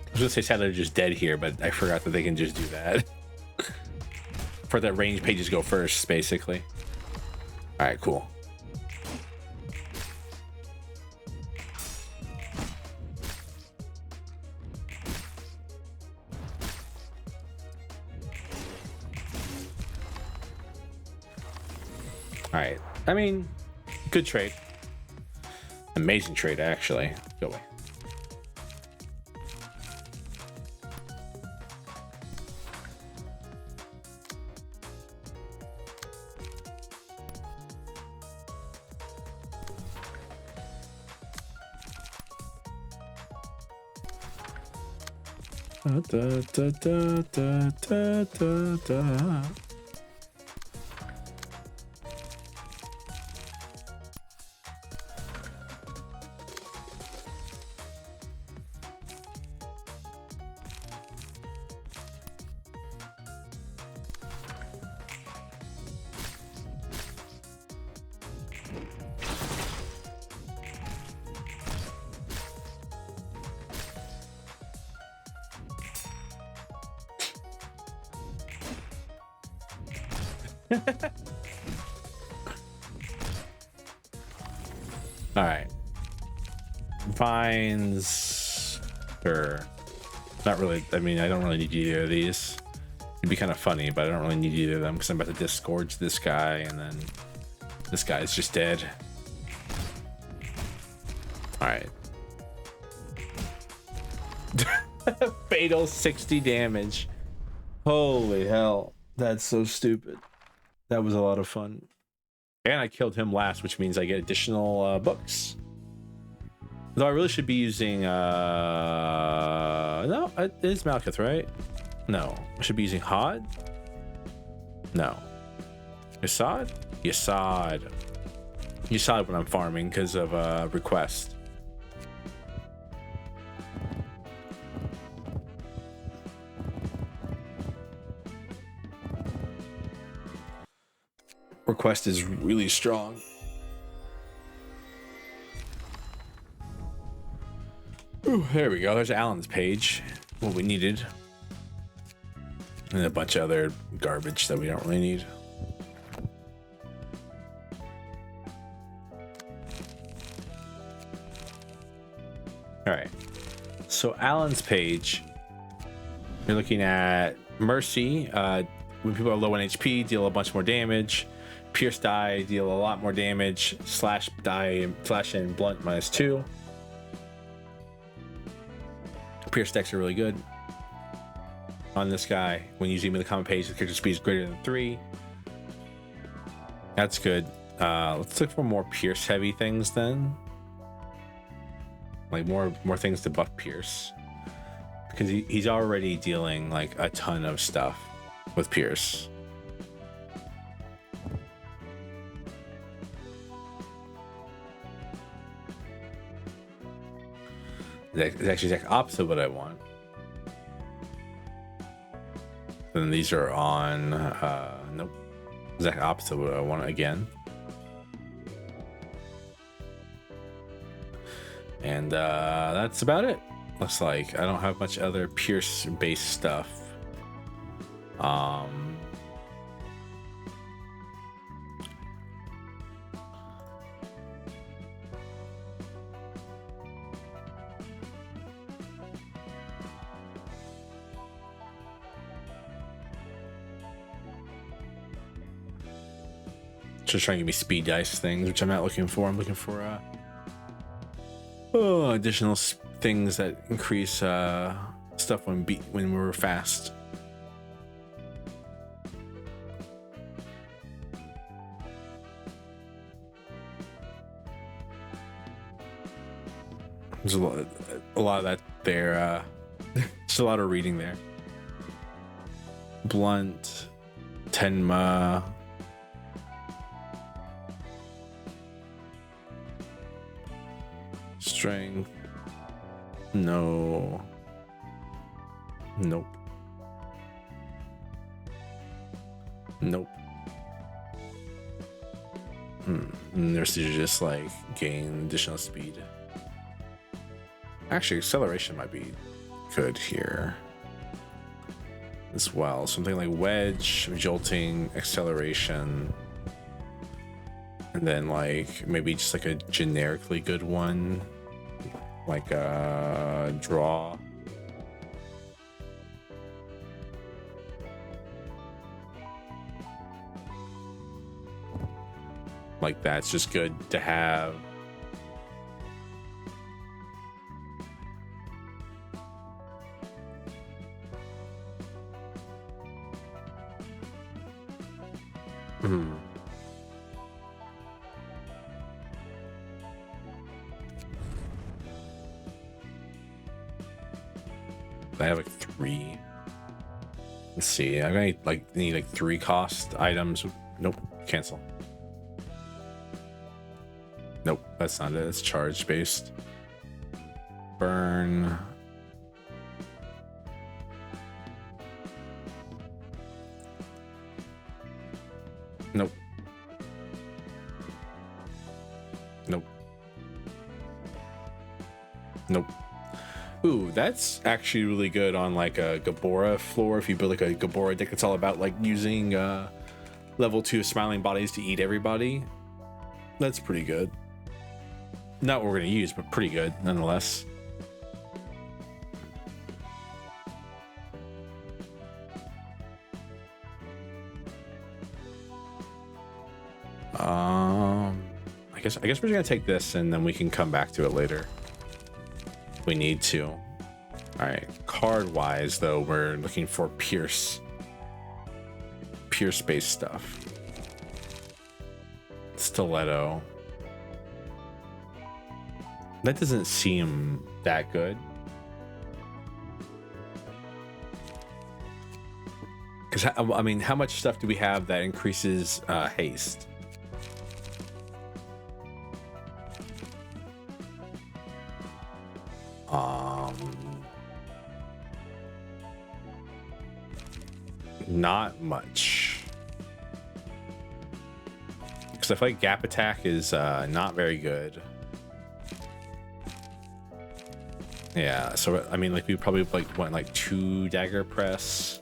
I was gonna say sadly they're just dead here, but I forgot that they can just do that. For that range pages go first, basically. All right, cool. All right. I mean, good trade. Amazing trade, actually. Go away. Da, da, da, da, da, da, da. All right. Vines. Sure. Not really. I mean, I don't really need either of these. It'd be kind of funny, but I don't really need either of them because I'm about to disgorge this guy, and then this guy's just dead. All right. Fatal 60 damage. Holy hell. That's so stupid. That was a lot of fun. And I killed him last, which means I get additional books. Though I really should be using... No, it is Malkuth, right? No. I should be using Hod? No. Yasad? Yasad. Yasad when I'm farming because of request. Request is really strong. Ooh, there we go. There's Alan's page. What we needed. And a bunch of other garbage that we don't really need. Alright. So Alan's page, you're looking at Mercy. When people are low on HP, deal a bunch more damage. Pierce die, deal a lot more damage. Slash die, slash and blunt -2. Pierce decks are really good on this guy. When using him in the common page, the character speed is greater than 3. That's good. Let's look for more Pierce heavy things then. Like more things to buff Pierce. Because he's already dealing like a ton of stuff with Pierce. It's actually the opposite of what I want. And these are on nope. Exact opposite of what I want again. And that's about it. Looks like I don't have much other Pierce based stuff. Just trying to give me speed dice things, which I'm not looking for. I'm looking for additional things that increase stuff when we're fast. There's a lot of that there. Just a lot of reading there. Blunt, Tenma. Strength. No. Nope. Nope. And there's just like gain additional speed. Actually, acceleration might be good here as well. Something like wedge, jolting, acceleration, and then like maybe just like a generically good one, like a draw. Like that's just good to have. I have like 3. Let's see. I'm gonna need like 3 cost items. Nope. Cancel. Nope. That's not it. It's charge based. Burn. Nope. Nope. Nope. Ooh, that's actually really good on like a Gabora floor. If you build like a Gabora deck, it's all about like using level 2 smiling bodies to eat everybody. That's pretty good. Not what we're gonna use, but pretty good nonetheless. I guess we're just gonna take this and then we can come back to it later. We need to. All right, card wise though, we're looking for Pierce based stuff. Stiletto. That doesn't seem that good. Because I mean, how much stuff do we have that increases haste? Not much. Because I feel like gap attack is not very good. Yeah, so I mean, like we probably like want like 2 dagger press.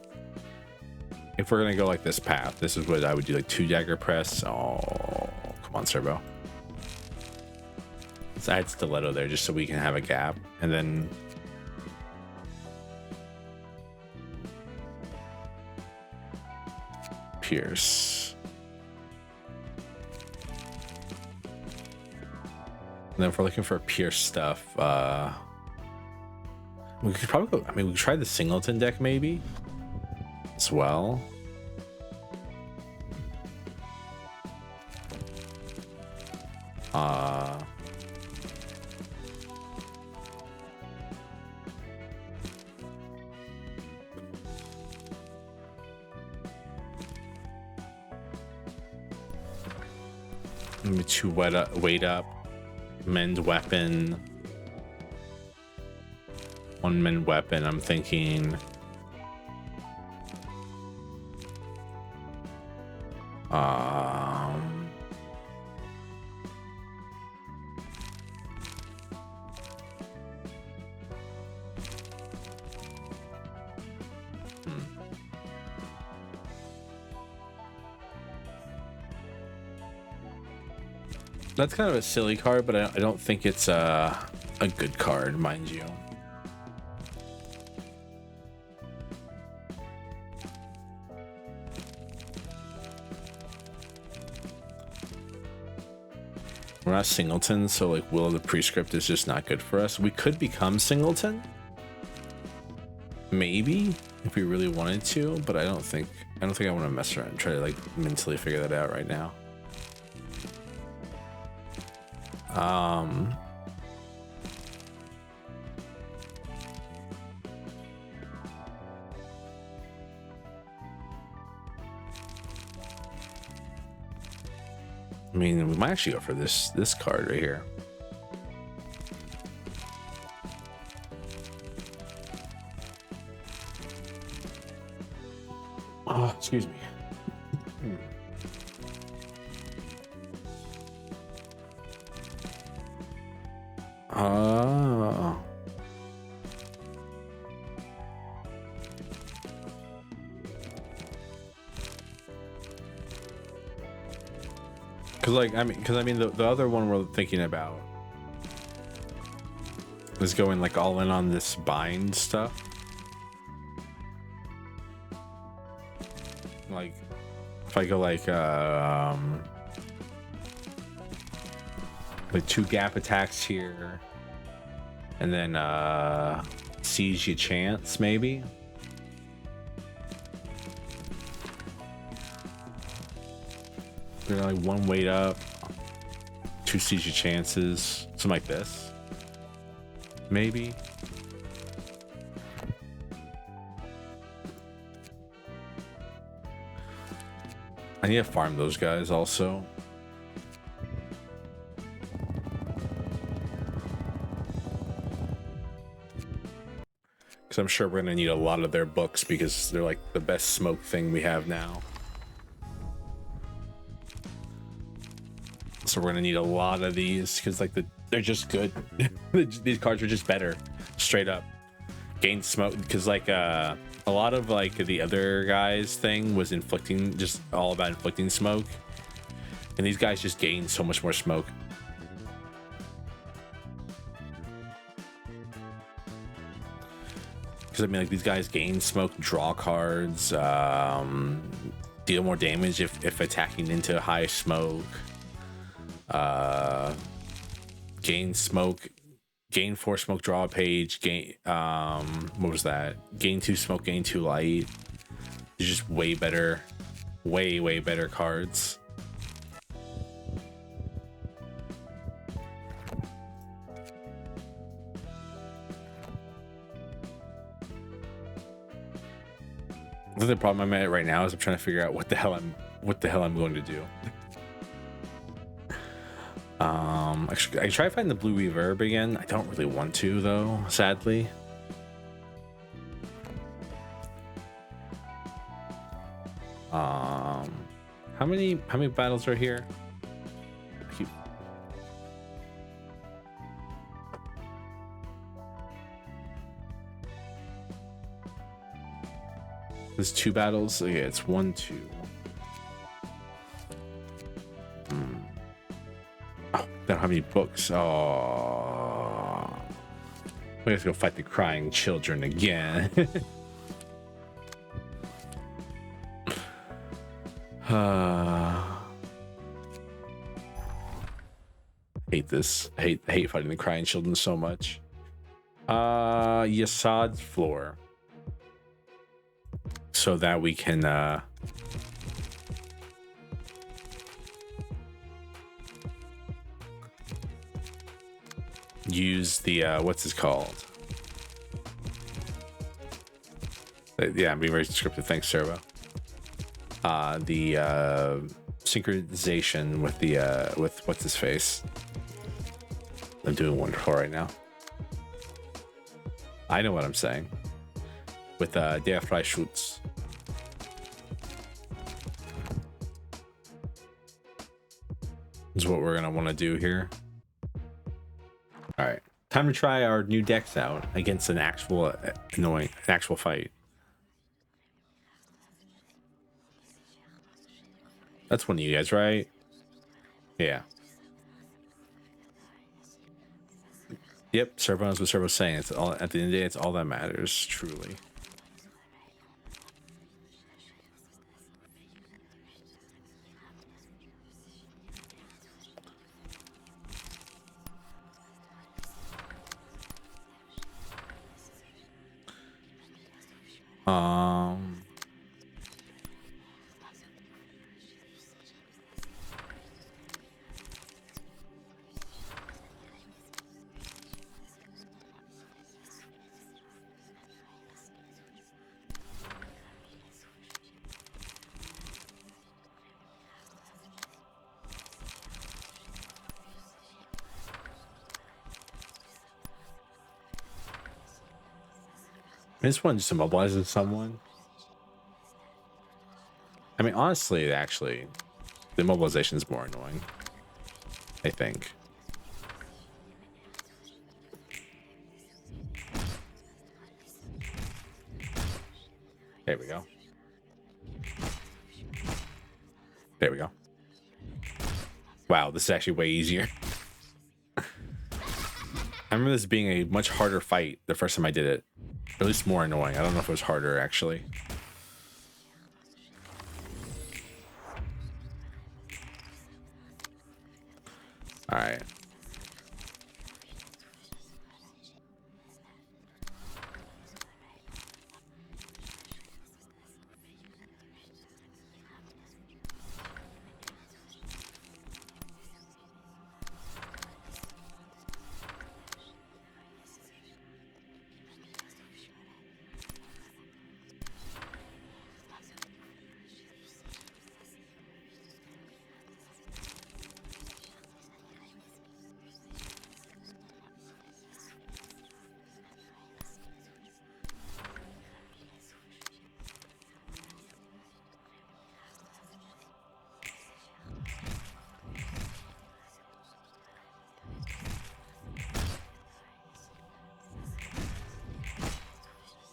If we're gonna go like this path, this is what I would do, like 2 dagger press. Oh, come on, Servo. Let's add stiletto there just so we can have a gap, and then Pierce. And then if we're looking for Pierce stuff, we could probably go, I mean, we could try the Singleton deck maybe as well. Maybe 2 weight up, mend weapon, 1 mend weapon. I'm thinking That's kind of a silly card, but I don't think it's a good card, mind you. We're not singleton, so like Will of the Prescript is just not good for us. We could become singleton, maybe, if we really wanted to, but I don't think I want to mess around and try to like mentally figure that out right now. I mean, we might actually go for this card right here. Oh, excuse me. Oh. Because I mean, the other one we're thinking about is going like all in on this bind stuff. Like, if I go like 2 gap attacks here, and then seize your chance maybe. They're like 1 weight up, 2 seize your chances, something like this. Maybe. I need to farm those guys also. Because I'm sure we're going to need a lot of their books because they're like the best smoke thing we have now. So we're gonna need a lot of these because like they're just good. These cards are just better, straight up. Gain smoke because like a lot of like the other guys thing was inflicting, just all about inflicting smoke, and these guys just gain so much more smoke. Because I mean, like these guys gain smoke, draw cards, deal more damage if attacking into high smoke. Gain smoke, gain 4 smoke, draw a page, gain what was that, gain 2 smoke, gain 2 light. They're just way better, way better cards. The problem I'm at right now is I'm trying to figure out what the hell I'm going to do. Actually, I can try to find the blue reverb again. I don't really want to though, sadly. How many battles are here? There's 2 battles. Okay, it's 1, 2. I don't have any books. Oh, we have to go fight the crying children again. Hate this. I hate fighting the crying children so much. Yassad's floor, so that we can use the what's this called? Yeah, I'm being very descriptive. Thanks, Servo. The synchronization with the with what's his face. I'm doing wonderful right now. I know what I'm saying. With Der Freischutz. Is what we're gonna want to do here. All right, time to try our new decks out against an actual fight. That's one of you guys, right? Yeah. Yep, Servo knows what Servo's saying. It's all at the end of the day, it's all that matters, truly. Um, this one just immobilizes someone. I mean, honestly, actually, the immobilization is more annoying, I think. There we go. There we go. Wow, this is actually way easier. I remember this being a much harder fight the first time I did it. Or at least more annoying. I don't know if it was harder, actually. All right.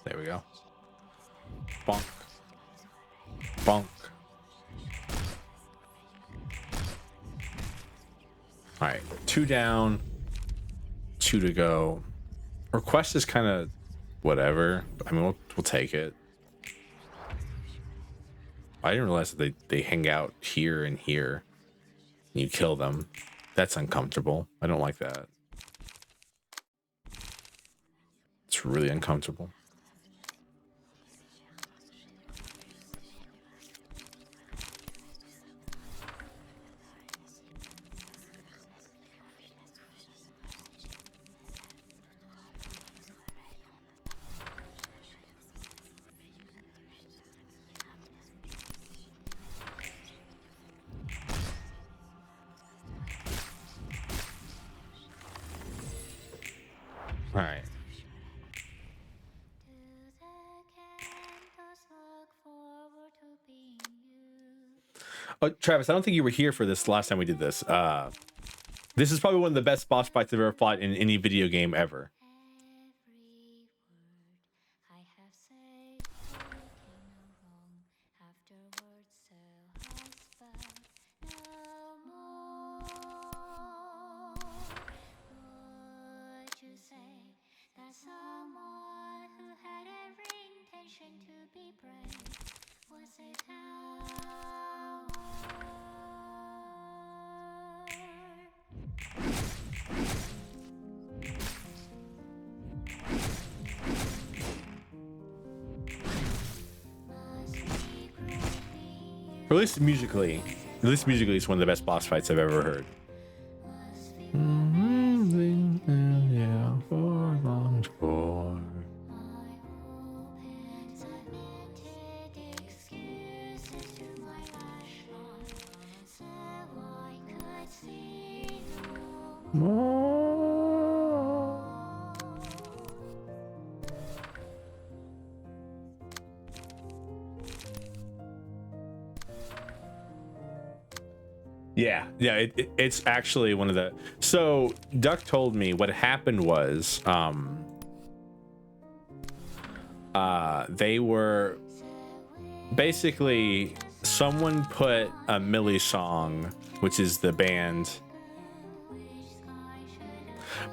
There we go. Bonk. Bonk. All right, 2 down, 2 to go. Request is kind of whatever. I mean, we'll take it. I didn't realize that they hang out here and here. And you kill them. That's uncomfortable. I don't like that. It's really uncomfortable. All right. Oh, Travis, I don't think you were here for this last time we did this. This is probably one of the best boss fights I've ever fought in any video game ever. Or at least musically. At least musically, it's one of the best boss fights I've ever heard. Yeah, for long for. Yeah, it's actually one of the. So Duck told me what happened was they were basically someone put a Millie song, which is the band.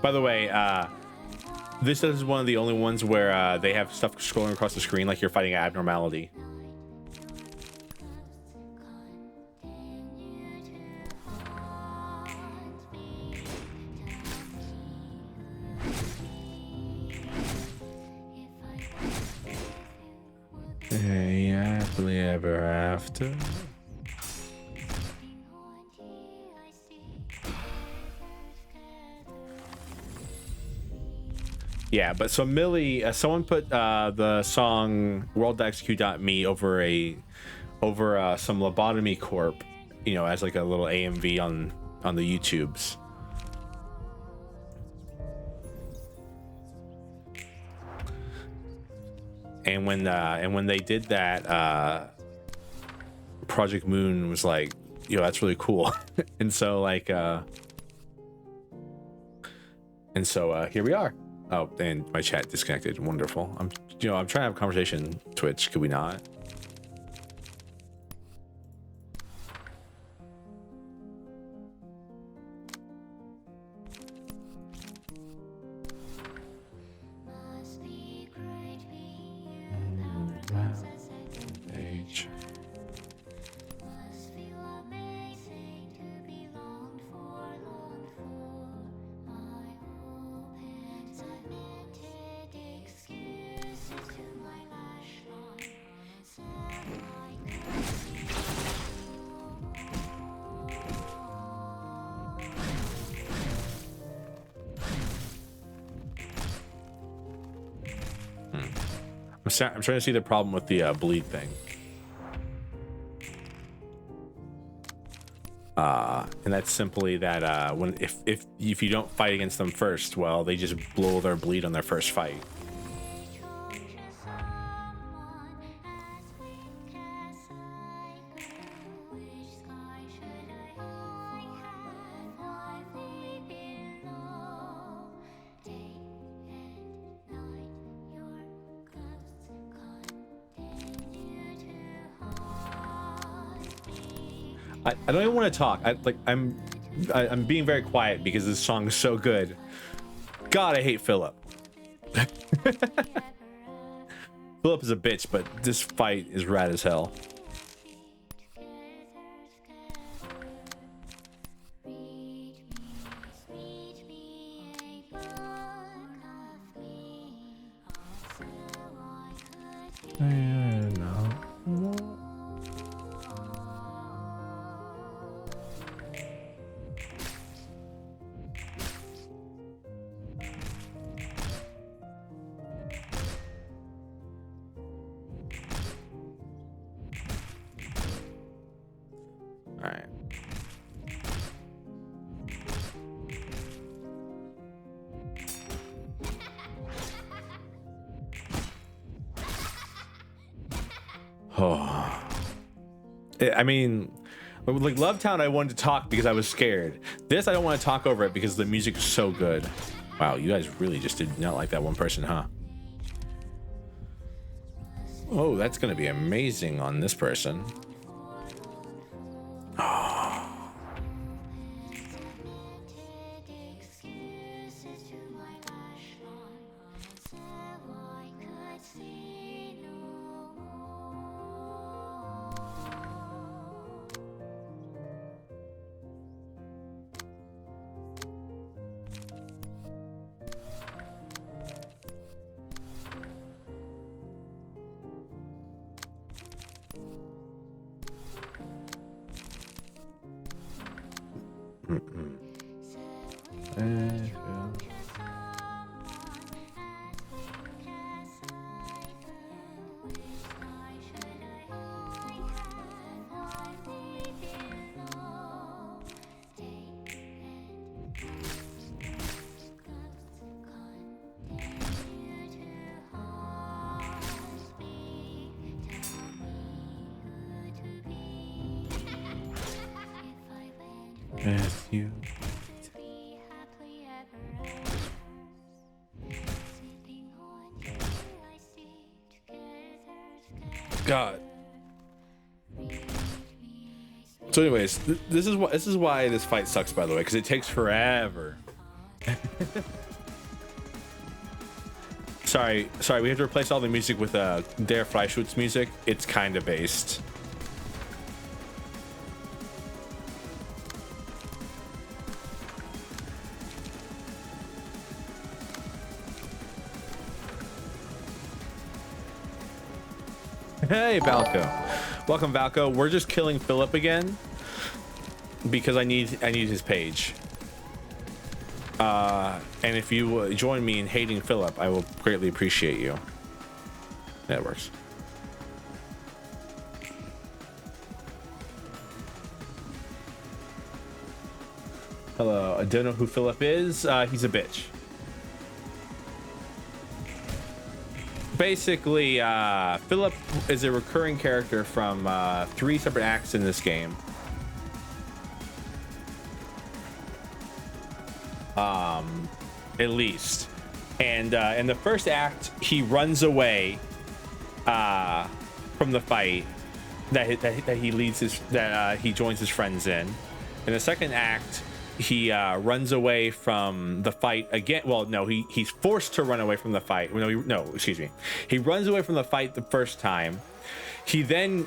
By the way, this is one of the only ones where they have stuff scrolling across the screen like you're fighting an abnormality. Hey, happily ever after. Yeah, but so Millie, someone put the song world.xq.me over some lobotomy corp, you know, as like a little AMV on the YouTubes. And when they did that, Project Moon was like, yo, that's really cool. And so here we are. Oh, and my chat disconnected. Wonderful. I'm trying to have a conversation. Twitch, could we not? Page. I'm trying to see the problem with the bleed thing. And that's simply that when if you don't fight against them first, well, they just blow their bleed on their first fight. I don't even want to talk. I'm being very quiet because this song is so good. God, I hate Philip. Philip is a bitch, but this fight is rad as hell. I mean, like Love Town, I wanted to talk because I was scared. This, I don't want to talk over it because the music is so good. Wow, you guys really just did not like that one person, huh? Oh, that's gonna be amazing on this person. With you. God. So, anyways, this is why this fight sucks, by the way, because it takes forever. sorry, we have to replace all the music with Der Freischutz music. It's kind of based. Hey, Valko. Welcome, Valko. We're just killing Philip again because I need his page. And if you join me in hating Philip, I will greatly appreciate you. That works. Hello. I don't know who Philip is. He's a bitch. Basically, Philip is a recurring character from 3 separate acts in this game. At least. And in the first act, he runs away from the fight that he leads he joins his friends in. In the second act, he runs away from the fight again. Well, no, he's forced to run away from the fight. Excuse me. He runs away from the fight the first time. He then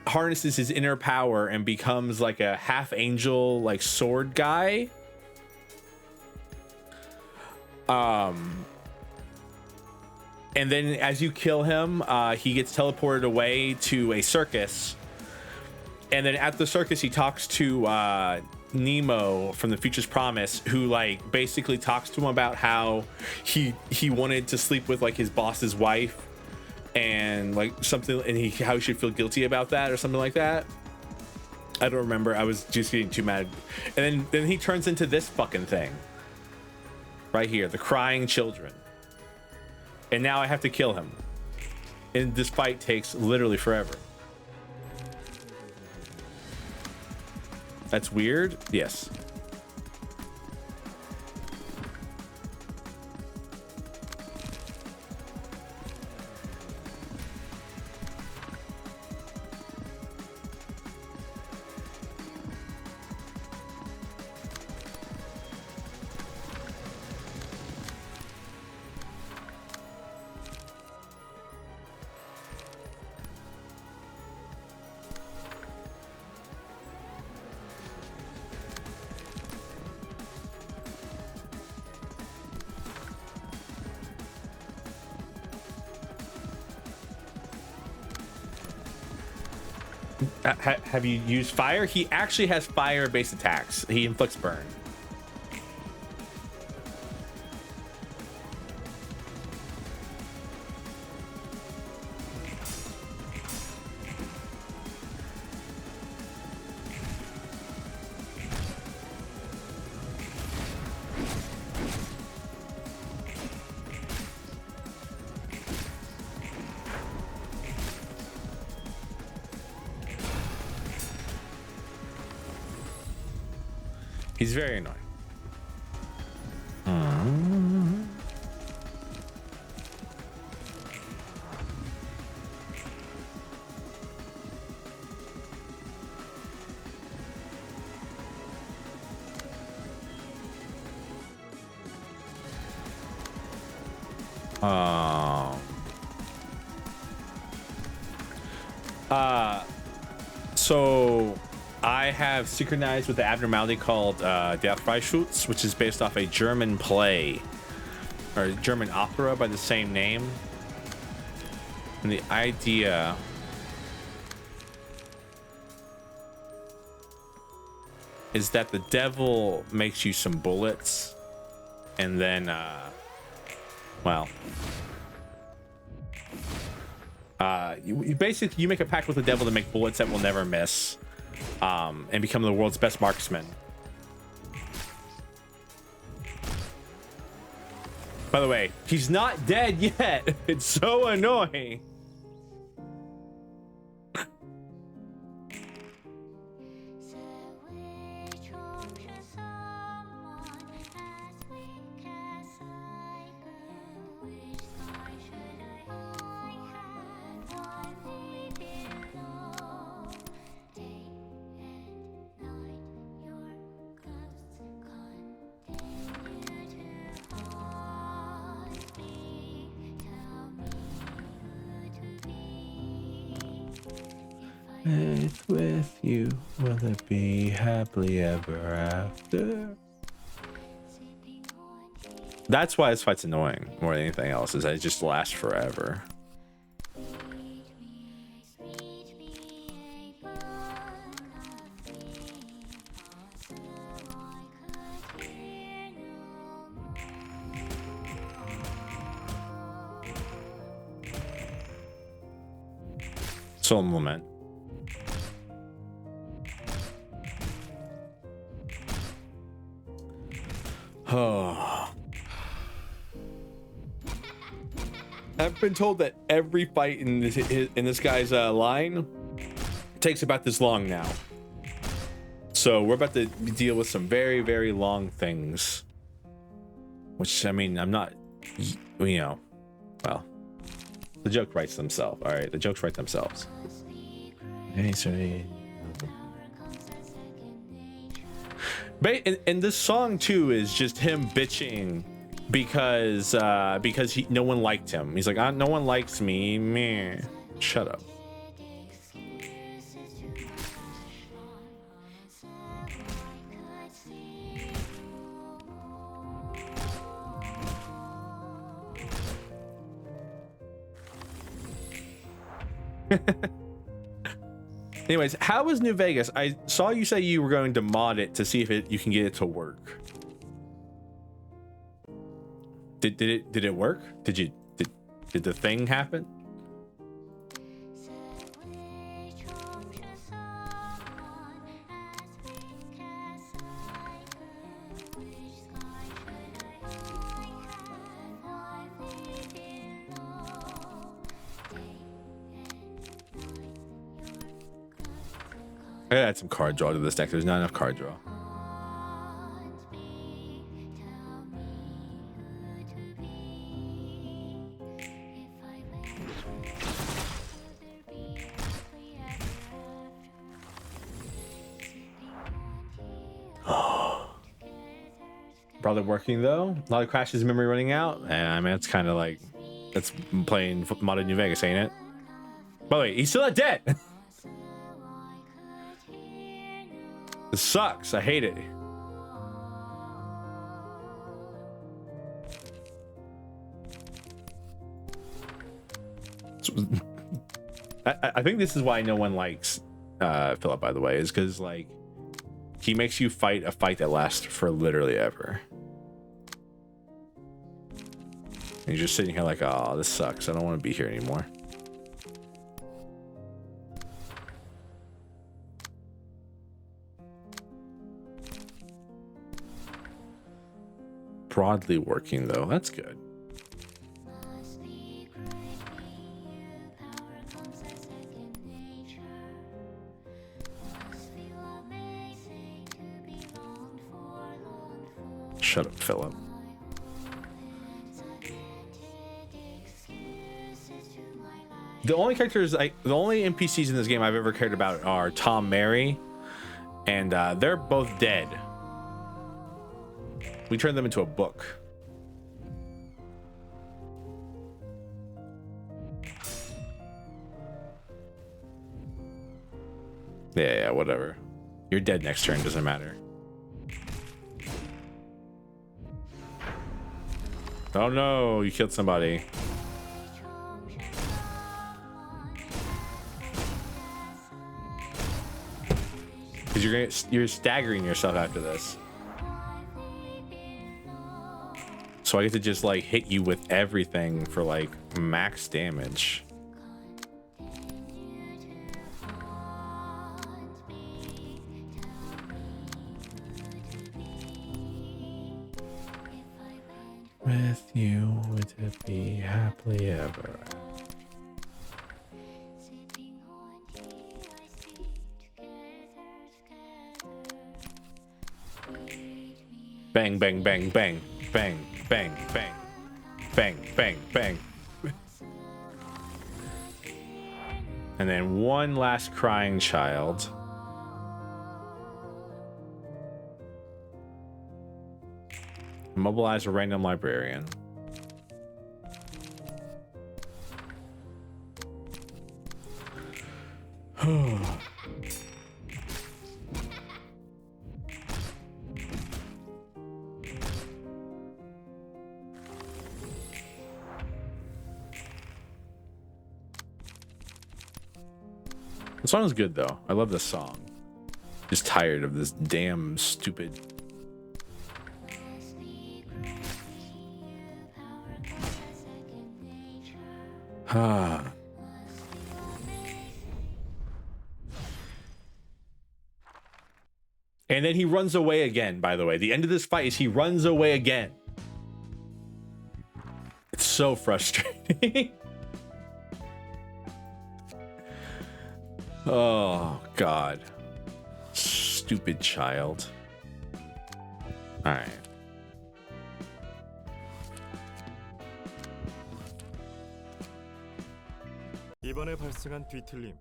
harnesses his inner power and becomes like a half angel, like sword guy. And then as you kill him, he gets teleported away to a circus. And then at the circus, he talks to Nemo from the Future's Promise, who like basically talks to him about how he wanted to sleep with like his boss's wife and like something, and how he should feel guilty about that or something like that. I don't remember. I was just getting too mad. And then he turns into this fucking thing right here, the crying children. And now I have to kill him. And this fight takes literally forever. That's weird. Yes. Have you used fire? He actually has fire-based attacks. He inflicts burn. He's very annoying. So I have synchronized with the abnormality called Der Freischutz, which is based off a German play or German opera by the same name. And the idea is that the devil makes you some bullets, and then you basically you make a pact with the devil to make bullets that will never miss, and become the world's best marksman. By the way, he's not dead yet. It's so annoying. It's with you. Will it be happily ever after? That's why this fight's annoying more than anything else, is that it just lasts forever. Solemn lament. Oh. I've been told that every fight in this guy's line takes about this long now. So we're about to deal with some very, very long things. Which, I mean, I'm not, you know, well, the joke writes themselves. All right, the jokes write themselves. Hey, sorry. And this song too is just him bitching because no one liked him. He's like, no one likes me. Meh. Shut up. Anyways, how was New Vegas? I saw you say you were going to mod it to see if you can get it to work. Did it work? Did the thing happen? I gotta add some card draw to this deck. There's not enough card draw. Probably working though. A lot of crashes, memory running out. And I mean, it's kind of like, that's playing modded New Vegas, ain't it? By the way, he's still not dead. This sucks. I hate it. I think this is why no one likes Philip, by the way, is because like he makes you fight a fight that lasts for literally ever. And you're just sitting here like, oh, this sucks. I don't want to be here anymore. Broadly working though, that's good. Shut up, Philip. The only characters, the only NPCs in this game I've ever cared about are Tom, Mary, and they're both dead. We turned them into a book. Yeah, whatever. You're dead next turn, doesn't matter. Oh no, you killed somebody. Because you're staggering yourself after this. So I get to just like hit you with everything for like max damage. With you, would it be happily ever? Bang, bang, bang, bang, bang, bang, bang, bang, bang, bang. And then one last crying child. Mobilize a random librarian. The song is good though. I love this song. Just tired of this damn stupid. Ah. And then he runs away again, by the way. The end of this fight is he runs away again. It's so frustrating. Oh, God. Stupid child. All right. 이번에 발생한 뒤틀림.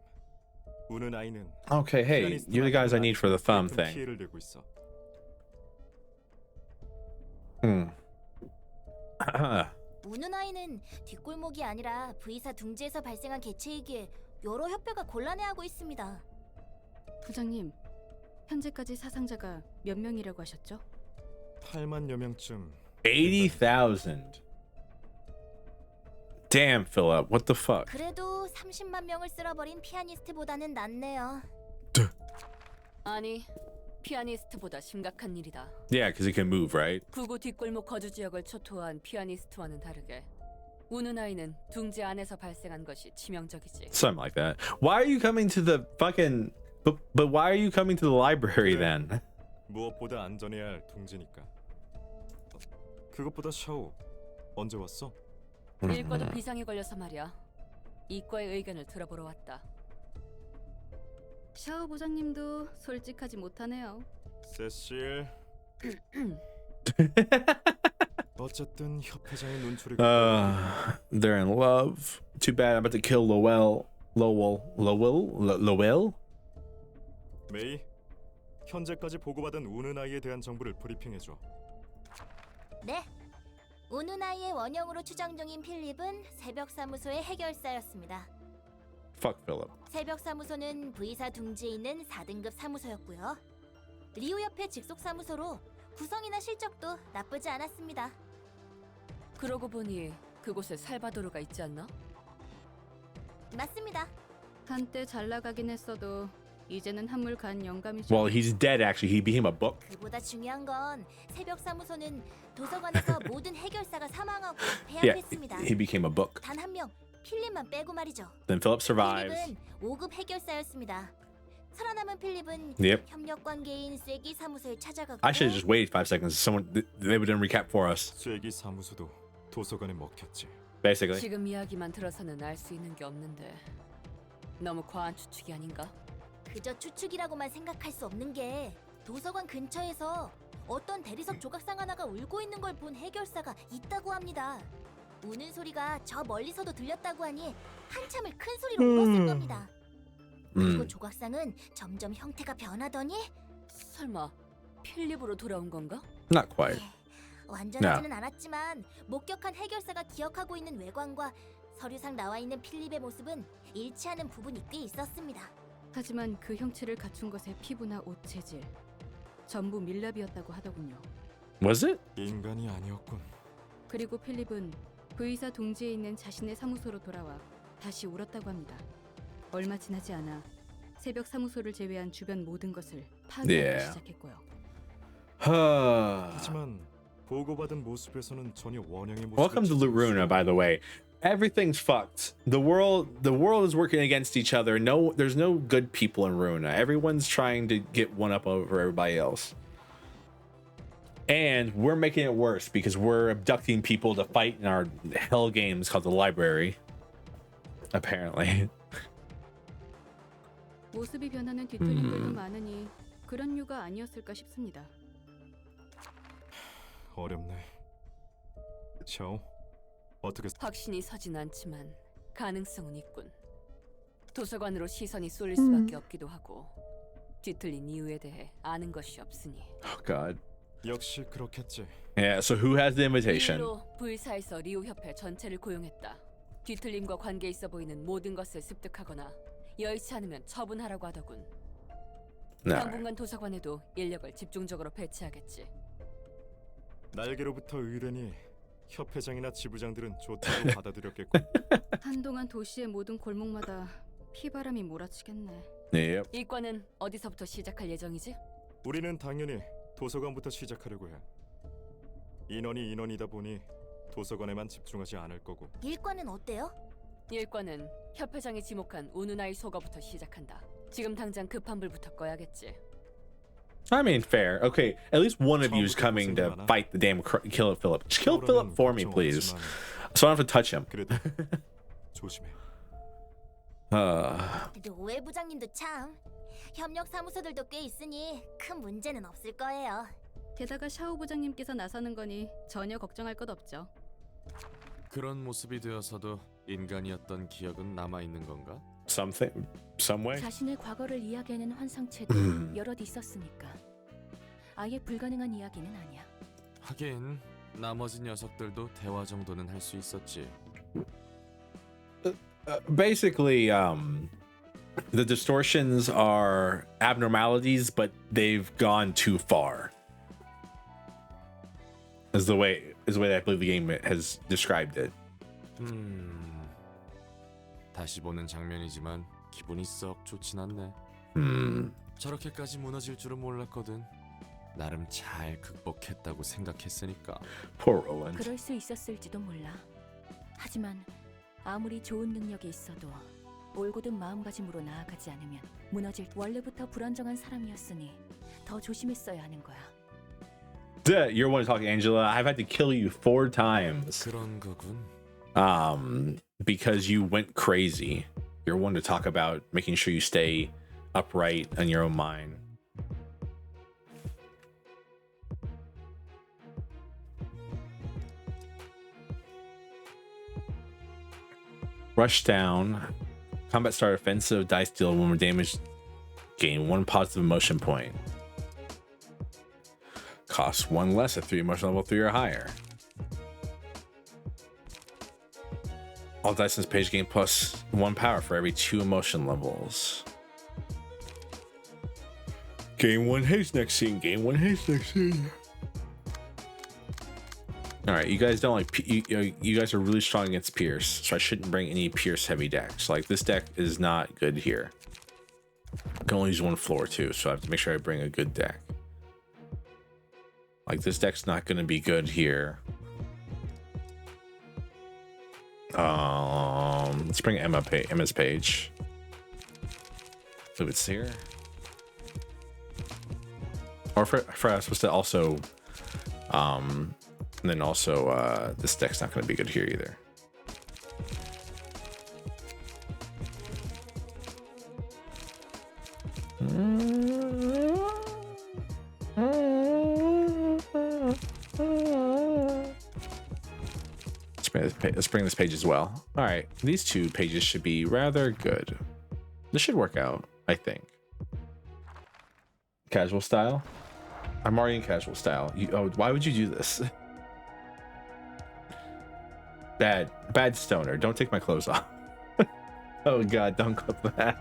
우는 아이는 Okay, hey, you're the guys I need for the thumb thing. 피해를 들고 있어. 우는 아이는 뒷골목이 아니라 V사 둥지에서 발생한 개체이기에 여러 협회가 곤란해하고 있습니다. 부장님, 현재까지 사상자가 몇 명이라고 하셨죠? 8만여 명쯤. 80,000. Damn, Philip, what the fuck? 그래도 30만 명을 쓸어버린 피아니스트보다는 낫네요. 아니, 피아니스트보다 심각한 일이다. Yeah, because it can move, right? 구구 뒷골목 거주 지역을 초토화한 피아니스트와는 다르게 우는 아이는 둥지 안에서 발생한 것이 치명적이지. Something like that. Why are you coming to the fucking... But why are you coming to the library then? 무엇보다 안전해야 할 둥지니까. 그것보다 샤오, 언제 왔어? 일과도 비상이 걸려서 말이야. 이과의 의견을 들어보러 왔다. 샤오 부장님도 솔직하지 못하네요. 세실. 어쨌든 협회장의 눈초리가 They're in love. Too bad I'm about to kill Lowell? 메이, 현재까지 보고받은 우는 아이에 대한 정보를 브리핑해줘. 네. 우는 아이의 원형으로 추정 중인 필립은 새벽 사무소의 해결사였습니다. Fuck Philip. 새벽 사무소는 V사 둥지에 있는 4등급 사무소였고요. 리우 협회 직속 사무소로 구성이나 실적도 나쁘지 않았습니다. 그러고 보니 그곳에 살바도르가 있지 않나? 맞습니다. 한때 잘 나가긴 했어도 이제는 한물 간 영감이죠. Well, he's dead actually. He became a book. 그보다 중요한 건 새벽 사무소는 도서관에서 모든 해결사가 사망하고 Yeah, 폐업했습니다. he became a book. 단 한 명, 필립만 빼고 말이죠. Then Philip survives. 필립은 5급 해결사였습니다. 살아남은 필립은 Yep. 협력 관계인 쐐기 사무소에 찾아가고 I should have just waited 5 seconds. They would recap for us. 쐐기 사무소도 도서관에 먹혔지. Basically. 지금 이야기만 들어서는 알 수 있는 게 없는데 너무 과한 추측이 아닌가? 그저 추측이라고만 생각할 수 없는 게 도서관 근처에서 어떤 대리석 조각상 하나가 울고 있는 걸 본 해결사가 있다고 합니다. 우는 소리가 저 멀리서도 들렸다고 하니 한참을 큰 소리로 울었을 겁니다. 그리고 조각상은 점점 형태가 변하더니 설마 필립으로 돌아온 건가? Not quite. 완전하지는 않았지만 목격한 해결사가 기억하고 있는 외관과 서류상 나와 있는 필립의 모습은 일치하는 부분이 꽤 있었습니다. 하지만 그 형체를 갖춘 것의 피부나 옷 재질 전부 밀랍이었다고 하더군요. Was it? 인간이 아니었군. 그리고 필립은 V사 둥지에 있는 자신의 사무소로 돌아와 다시 울었다고 합니다. 얼마 지나지 않아 새벽 사무소를 제외한 주변 모든 것을 파괴하기 Yeah. 시작했고요. 하지만 보고받은 모습에서는 전혀 원형의 모습. Welcome to Ruina, by the way. Everything's fucked. The world is working against each other. There's no good people in Ruina. Everyone's trying to get one up over everybody else. And we're making it worse because we're abducting people to fight in our hell games called the library. Apparently. 모습이 변하는 뒤틀림들도 많으니 그런 이유가 아니었을까 싶습니다. 어렵네. 샤오, 어떻게? 확신이 서진 않지만 가능성은 있군. 도서관으로 시선이 쏠릴 수밖에 없기도 하고 뒤틀린 이유에 대해 아는 것이 없으니. Oh God. 역시 그렇겠지. Yeah. So who has the invitation? 이로 V사에서 리우 협회 전체를 고용했다. 뒤틀림과 관계 있어 보이는 모든 것을 습득하거나 여의치 않으면 처분하라고 하더군. No. 당분간 도서관에도 인력을 집중적으로 배치하겠지. 날개로부터 의뢰니 협회장이나 지부장들은 좋다고 받아들였겠고. 한동안 도시의 모든 골목마다 피바람이 몰아치겠네. Yep. 이과는 어디서부터 시작할 예정이지? 우리는 당연히 도서관부터 시작하려고 해. 인원이 인원이다 보니 도서관에만 집중하지 않을 거고. 일과는 어때요? 일과는 협회장이 지목한 우누나이 소가부터 시작한다. 지금 당장 급한 불부터 꺼야겠지. I mean, fair. Okay, at least one of you is coming to fight the damn kill Philip. Just kill Philip for me, please. So I don't have to touch him. 그래도 조심해. 노예 부장님도 참 협력 사무소들도 꽤 있으니 큰 문제는 없을 거예요. 게다가 샤오 부장님께서 나서는 거니 전혀 걱정할 것 없죠. 그런 모습이 되어서도 인간이었던 기억은 남아 있는 건가? Something, some way. 자신의 과거를 이야기하는 환상체도 여럿 있었으니까 아예 불가능한 이야기는 아니야. 하긴 나머지 녀석들도 대화 정도는 할 수 있었지. Basically, the distortions are abnormalities, but they've gone too far. Is the way that I believe the game has described it. 다시 보는 장면이지만 기분이 썩 좋진 않네. 저렇게까지 무너질 줄은 몰랐거든. 나름 잘 극복했다고 생각했으니까. Poor Roland. 그럴 수 있었을지도 몰라. 하지만 아무리 좋은 능력이 있어도 올곧은 마음가짐으로 나아가지 않으면 무너질. 원래부터 불안정한 사람이었으니 더 조심했어야 하는 거야. Duh, you're one talking, Angela. I've had to kill you 4 times. 그런 거군. Because you went crazy. You're one to talk about making sure you stay upright in your own mind. Rush down. Combat start offensive. Dice deal 1 more damage. Gain 1 positive emotion point. Costs 1 less at 3 emotion level 3 or higher. All dice in this page gain plus 1 power for every 2 emotion levels. Gain 1 haste next scene. Gain 1 haste next scene. All right, you guys don't like you guys are really strong against Pierce, so I shouldn't bring any Pierce heavy decks. Like this deck is not good here. I can only use 1 floor too, so I have to make sure I bring a good deck. Like this deck's not going to be good here. Let's bring Emma's page. If it's here, or for I was supposed to also, and then also this deck's not going to be good here either. Let's bring this page as well. All right, these 2 pages should be rather good. This should work out, I think. Casual style. I'm already in casual style. Why would you do this? Bad stoner. Don't take my clothes off. Oh god, don't clip that.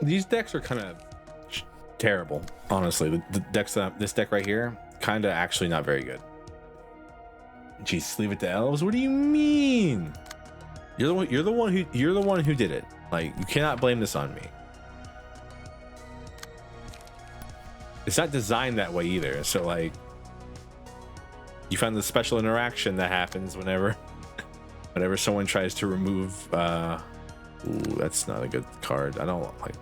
These decks are kind of terrible, honestly. The decks this deck right here, kind of actually not very good. Jeez, leave it to elves. What do you mean? You're the one who did it. Like, you cannot blame this on me. It's not designed that way either. So like, you find the special interaction that happens whenever someone tries to remove. Ooh, that's not a good card. I don't like.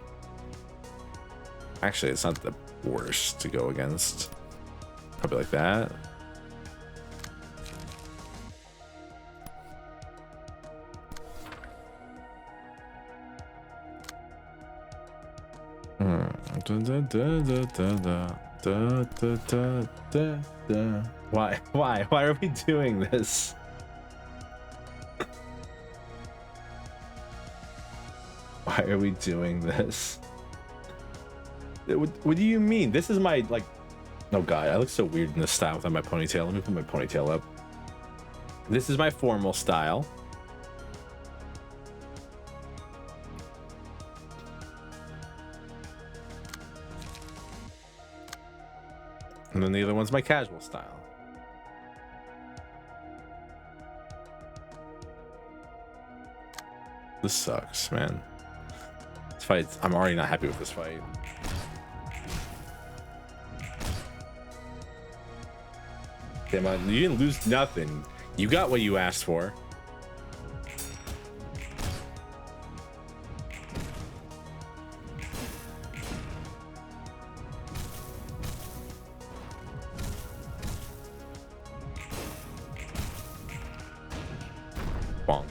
Actually, it's not the worst to go against. Probably like that. Why are we doing this? Why are we doing this? What do you mean? This is my, like, oh god, I look so weird in this style without my ponytail. Let me put my ponytail up. This is my formal style. And then the other one's my casual style. This sucks, man. This fight, I'm already not happy with this fight. Damn, you didn't lose nothing. You got what you asked for. Bonk.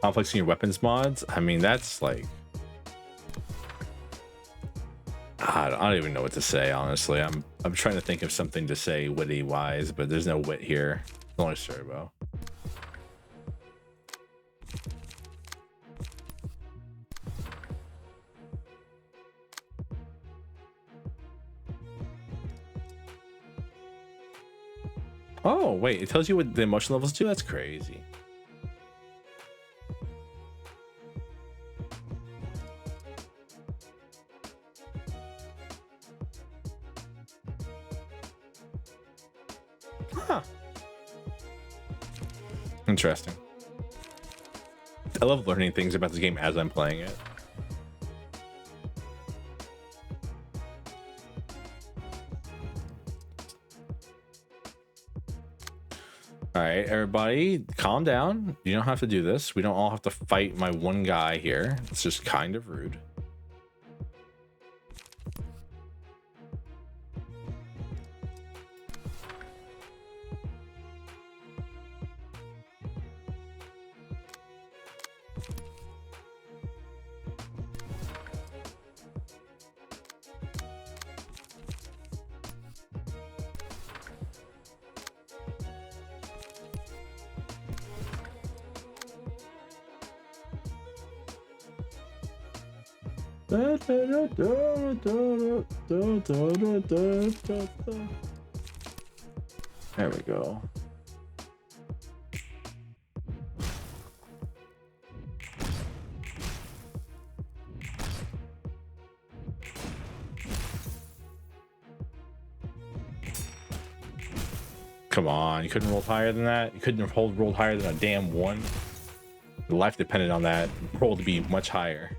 Conflicts in your weapons mods. I mean, that's like, I don't even know what to say, honestly. I'm trying to think of something to say witty wise, but there's no wit here. It's only Servo. Oh wait, it tells you what the emotion levels do. That's crazy. Huh. Interesting. I love learning things about this game as I'm playing it. All right, everybody, calm down. You don't have to do this. We don't all have to fight my one guy here. It's just kind of rude. There we go. Come on, you couldn't roll higher than that? You couldn't have rolled higher than a damn one? Your life depended on that roll to be much higher.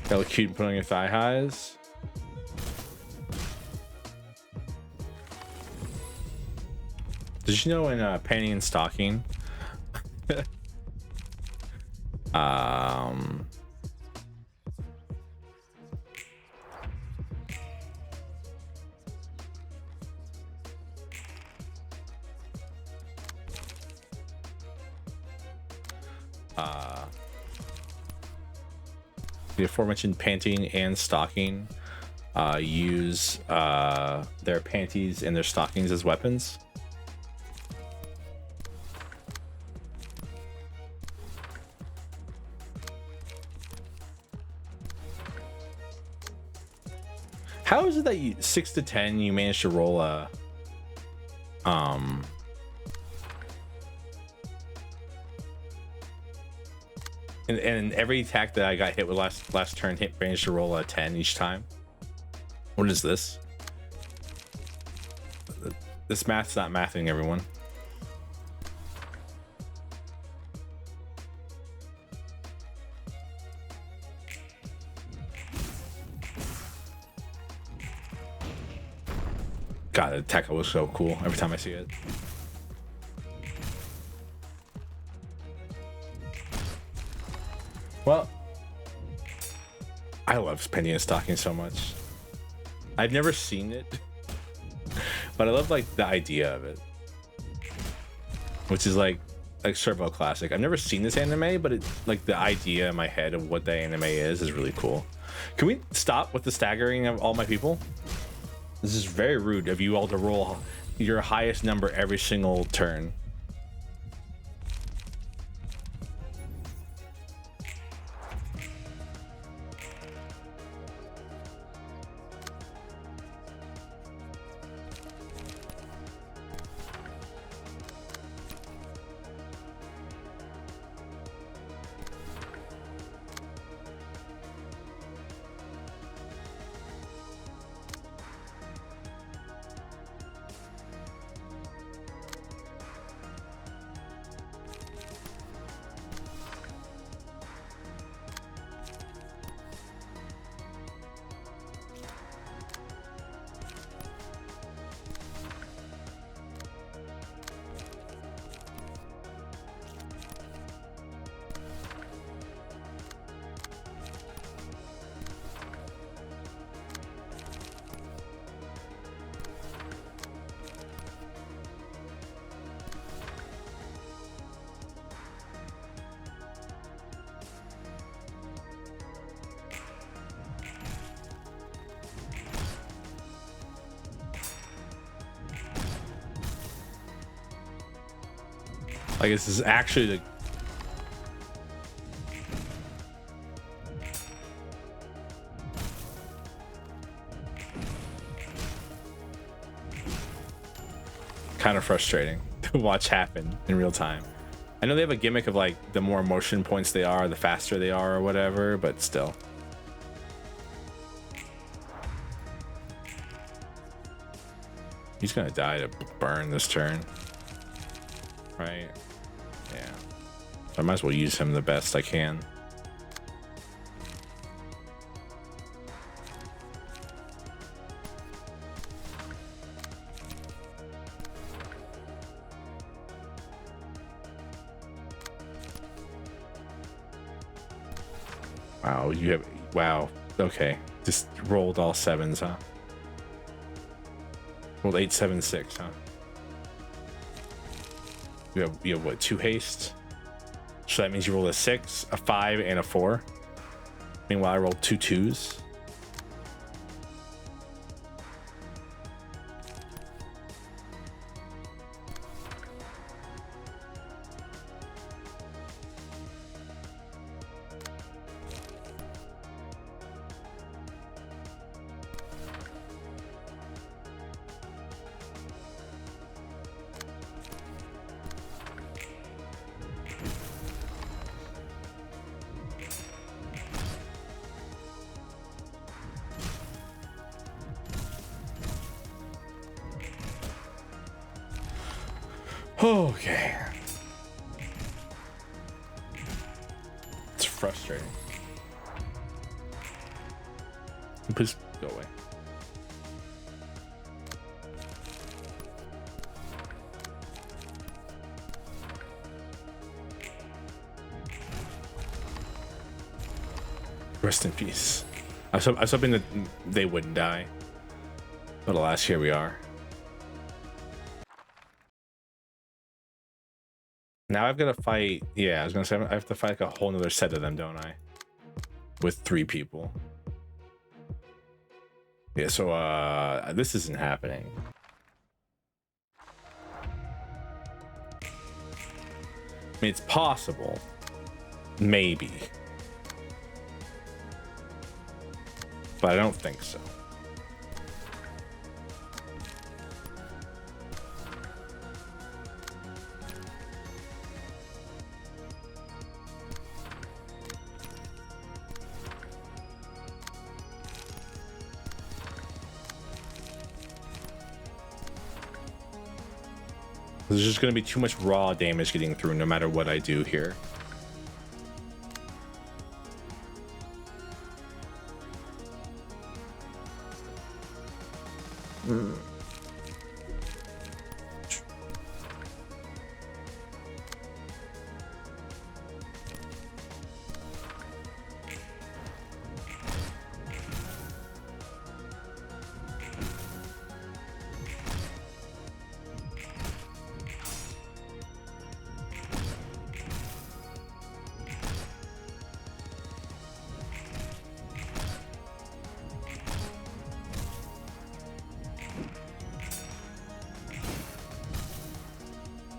That look cute putting your thigh highs. Did you know in panty and stocking, the aforementioned panting and stocking use their panties and their stockings as weapons? How is it that you 6 to 10 you managed to roll a And every attack that I got hit with last turn managed to roll a 10 each time. What is this? This math's not mathing, everyone. God, the attack was so cool every time I see it. Well, I love Penny and Stocking so much. I've never seen it, but I love like the idea of it, which is like Servo classic. I've never seen this anime, but it like the idea in my head of what the anime is really cool. Can we stop with the staggering of all my people? This is very rude of you all to roll your highest number every single turn. Like this is actually the kind of frustrating to watch happen in real time. I know they have a gimmick of like the more emotion points they are, the faster they are or whatever, but still. He's gonna die to burn this turn. Right? Yeah. So I might as well use him the best I can. Wow, you have wow. Okay. Just rolled all sevens, huh? Rolled 8, 7, 6, huh? You have what, 2 haste? So that means you roll a 6, a 5, and a 4. Meanwhile, I rolled 2 2s. Okay. It's frustrating. Please go away. Rest in peace. I was hoping that they wouldn't die. But alas, here we are. Now I've got to fight. Yeah, I was gonna say I have to fight like a whole nother set of them, don't I? With 3 people. Yeah, so this isn't happening. I mean, it's possible. Maybe. But I don't think so. There's just going to be too much raw damage getting through no matter what I do here.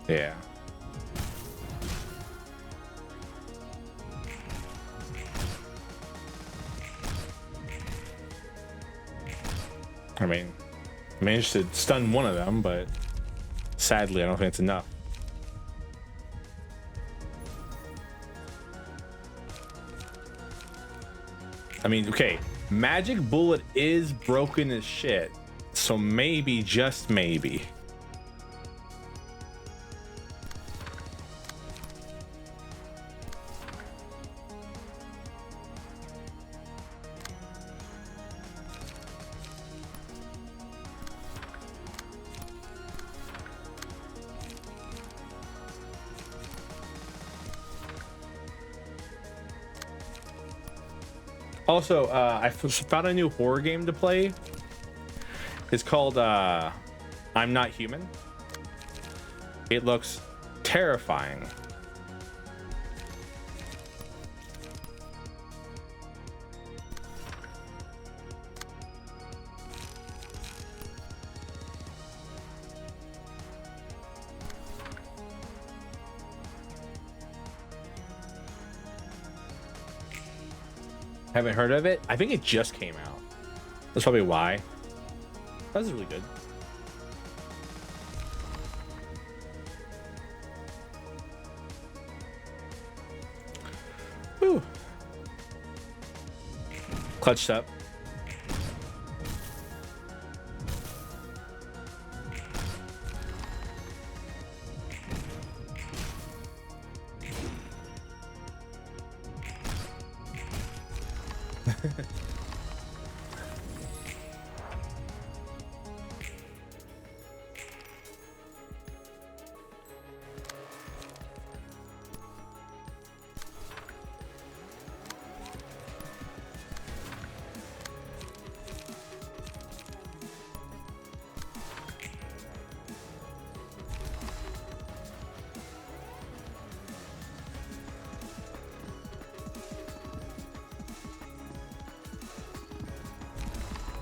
Yeah. I mean, I managed to stun one of them, but sadly, I don't think it's enough. I mean, okay, Magic Bullet is broken as shit, so maybe, just maybe. Also, I found a new horror game to play. It's called I'm Not Human. It looks terrifying. Haven't heard of it? I think it just came out. That's probably why. That was really good. Whew. Clutched up.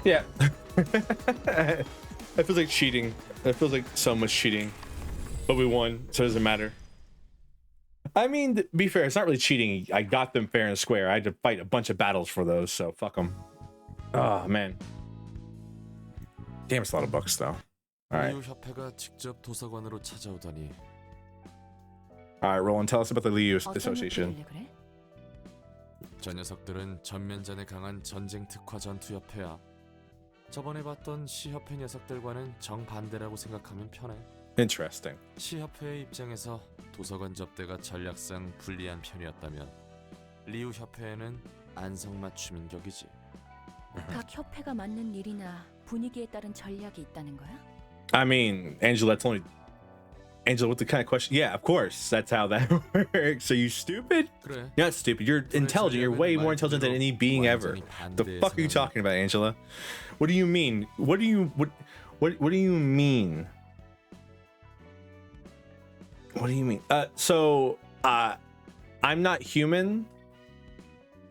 Yeah. That feels like cheating. That feels like so much cheating. But we won, so it doesn't matter. I mean, to be fair, it's not really cheating. I got them fair and square. I had to fight a bunch of battles for those, so fuck them. Oh, man. Damn, it's a lot of bucks, though. Alright. 리우 협회가 직접 도서관으로 찾아오다니. Alright, Roland, tell us about the Liu 어떤 Association. 협회길래 그래? 저 녀석들은 전면전에 강한 전쟁 특화 전투 협회야. 저번에 봤던 시협회 녀석들과는 정반대라고 생각하면 편해. Interesting. 시협회의 입장에서 도서관 접대가 전략상 불리한 편이었다면 리우 협회에는 안성맞춤인 격이지. 각 협회가 맞는 일이나 분위기에 따른 전략이 있다는 거야? I mean, Angela, that's only... Angela, what the kind of question? Yeah, of course. That's how that works. Are you stupid? 그래. You're not stupid. You're intelligent. You're way more intelligent than any being ever. The fuck are you talking about, Angela? What do you mean? What do you mean? What do you mean? I'm Not Human.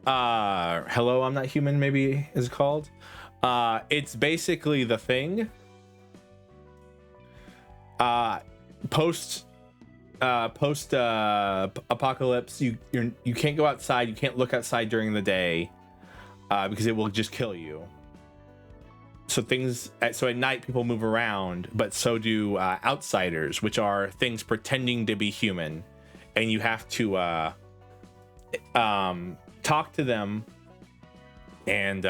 Hello, I'm Not Human, maybe is called. It's basically the thing. Post apocalypse, you can't go outside, you can't look outside during the day because it will just kill you. So at night people move around, but so do outsiders, which are things pretending to be human, and you have to talk to them and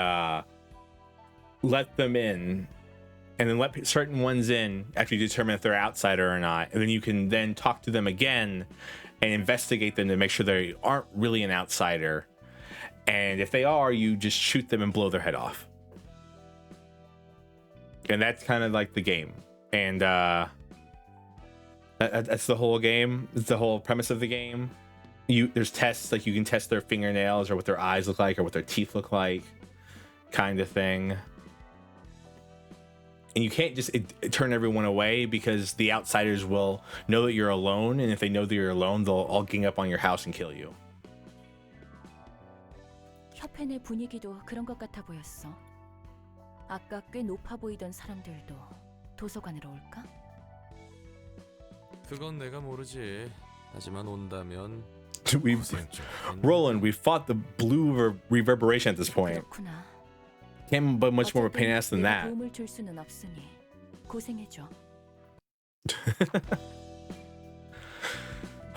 let them in and then let certain ones in after you determine if they're outsider or not, and then you can then talk to them again and investigate them to make sure they aren't really an outsider. And if they are, you just shoot them and blow their head off. And that's kind of like the game. And that's the whole game. It's the whole premise of the game. There's tests, like you can test their fingernails or what their eyes look like or what their teeth look like, kind of thing. And you can't just turn everyone away, because the outsiders will know that you're alone, and if they know that you're alone, they'll all gang up on your house and kill you. 협회 내 분위기도 그런 것 같아 보였어. 아까 꽤 높아 보이던 사람들도 도서관으로 올까? 그건 내가 모르지. 하지만 온다면 Roland, we fought the blue reverberation at this point. 그렇구나. Can't but much more of a pain in the ass than 내가 that. 도움을 줄 수는 없으니 고생해줘.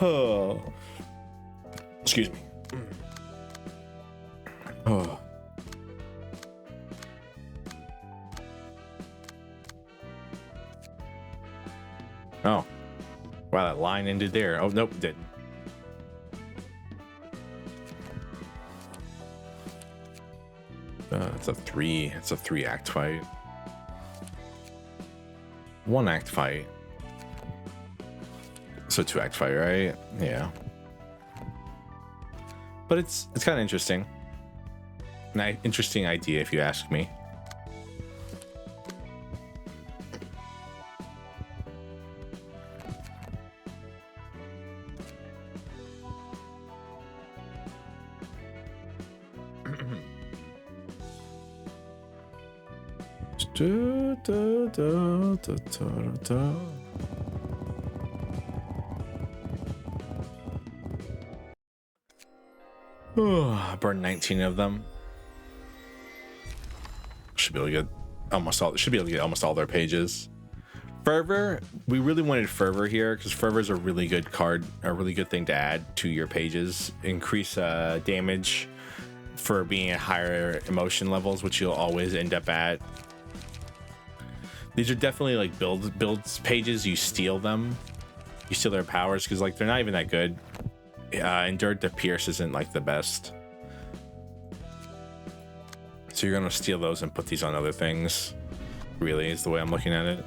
Oh. Excuse me. Oh. Oh. Wow, that line ended there. Oh, nope, it didn't. It's a three act fight. 1 act fight. So 2 act fight, right? Yeah. But it's kind of interesting. An interesting idea, if you ask me. I burned 19 of them. Should be able to get almost all their pages. Fervor, we really wanted Fervor here because Fervor is a really good card, a really good thing to add to your pages. Increase damage for being at higher emotion levels, which you'll always end up at. These are definitely like builds pages. You steal them, you steal their powers because like they're not even that good. Endured to Pierce isn't like the best, so you're gonna steal those and put these on other things. Really, is the way I'm looking at it.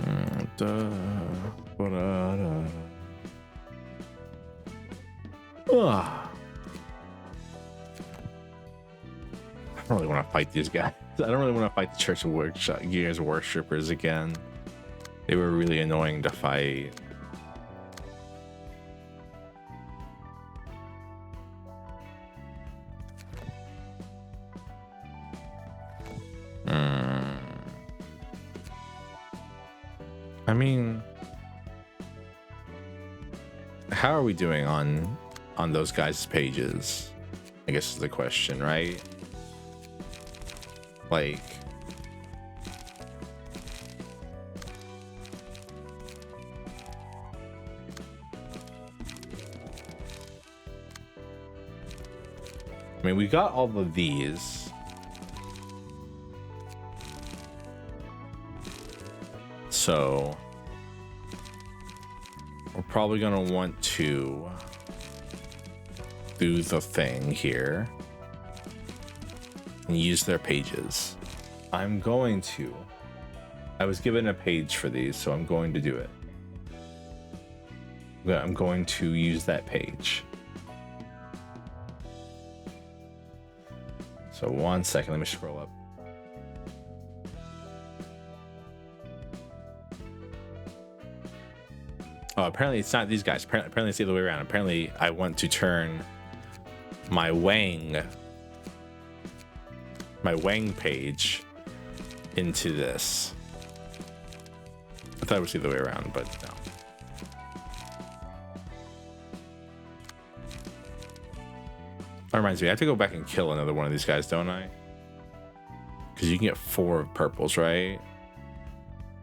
I don't really want to fight these guys. I don't really want to fight the Church of Gears worshippers again. They were really annoying to fight. I mean, how are we doing on those guys' pages? I guess is the question, right? Like, I mean, we got all of these. So we're probably going to want to do the thing here and use their pages. I was given a page for these, so I'm going to do it. I'm going to use that page. So 1 second, let me scroll up. Oh, apparently it's not these guys. Apparently it's the other way around. Apparently I want to turn my Wang page into this. I thought it was the other way around, but no. That reminds me, I have to go back and kill another one of these guys, don't I? Because you can get 4 purples, right?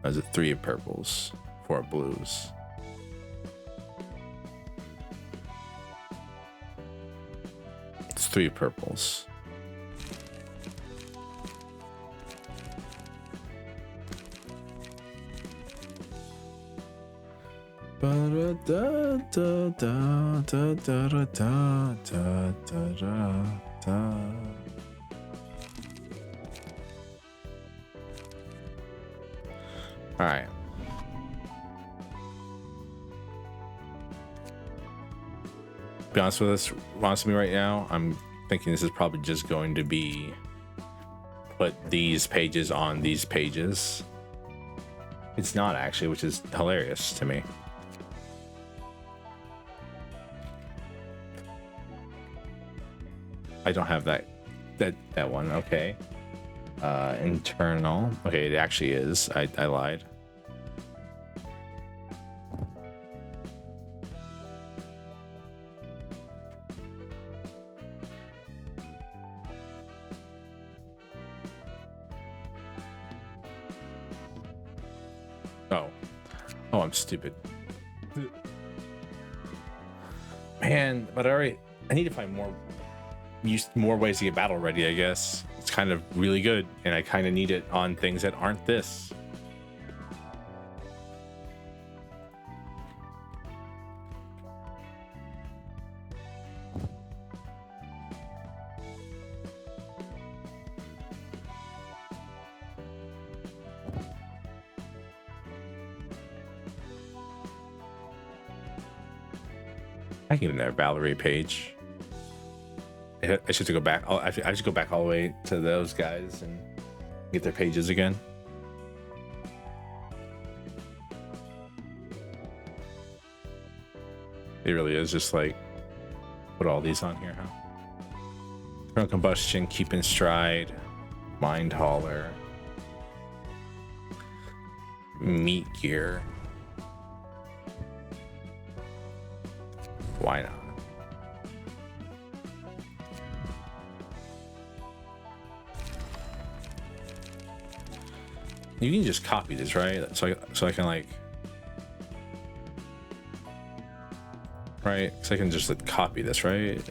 Or is it 3 purples, 4 blues? It's 3 purples. All right. Be honest with me right now, I'm thinking this is probably just going to be put these pages on these pages. It's not actually, which is hilarious to me. I don't have that one. Okay. Internal. Okay, it actually is. I lied. Oh, I'm stupid. Man, but I need to find more ways to get battle ready, I guess. It's kind of really good, and I kind of need it on things that aren't this. I can get another Valerie page. I should go back. I should go back all the way to those guys and get their pages again. It really is just like put all these on here, huh? Internal combustion, keep in stride, mind hauler, meat gear. Why not? You can just copy this, right? So I can like, right? So I can just like copy this, right?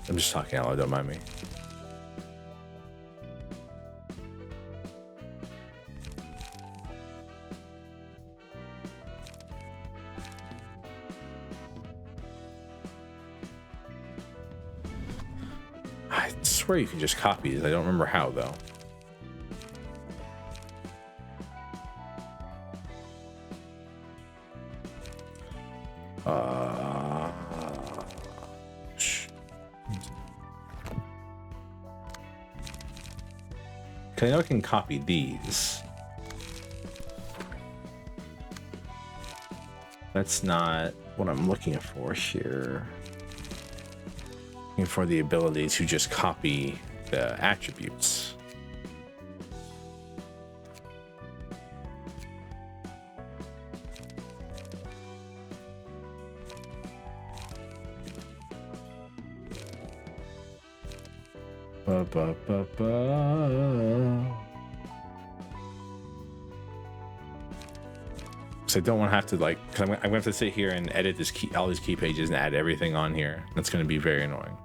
I'm just talking out loud, don't mind me. I swear you can just copy this. I don't remember how though. I know I can copy these. That's not what I'm looking for here. Looking for the ability to just copy the attributes. So I don't want to have to like, because I'm going to have to sit here and edit this all these key pages and add everything on here. That's going to be very annoying.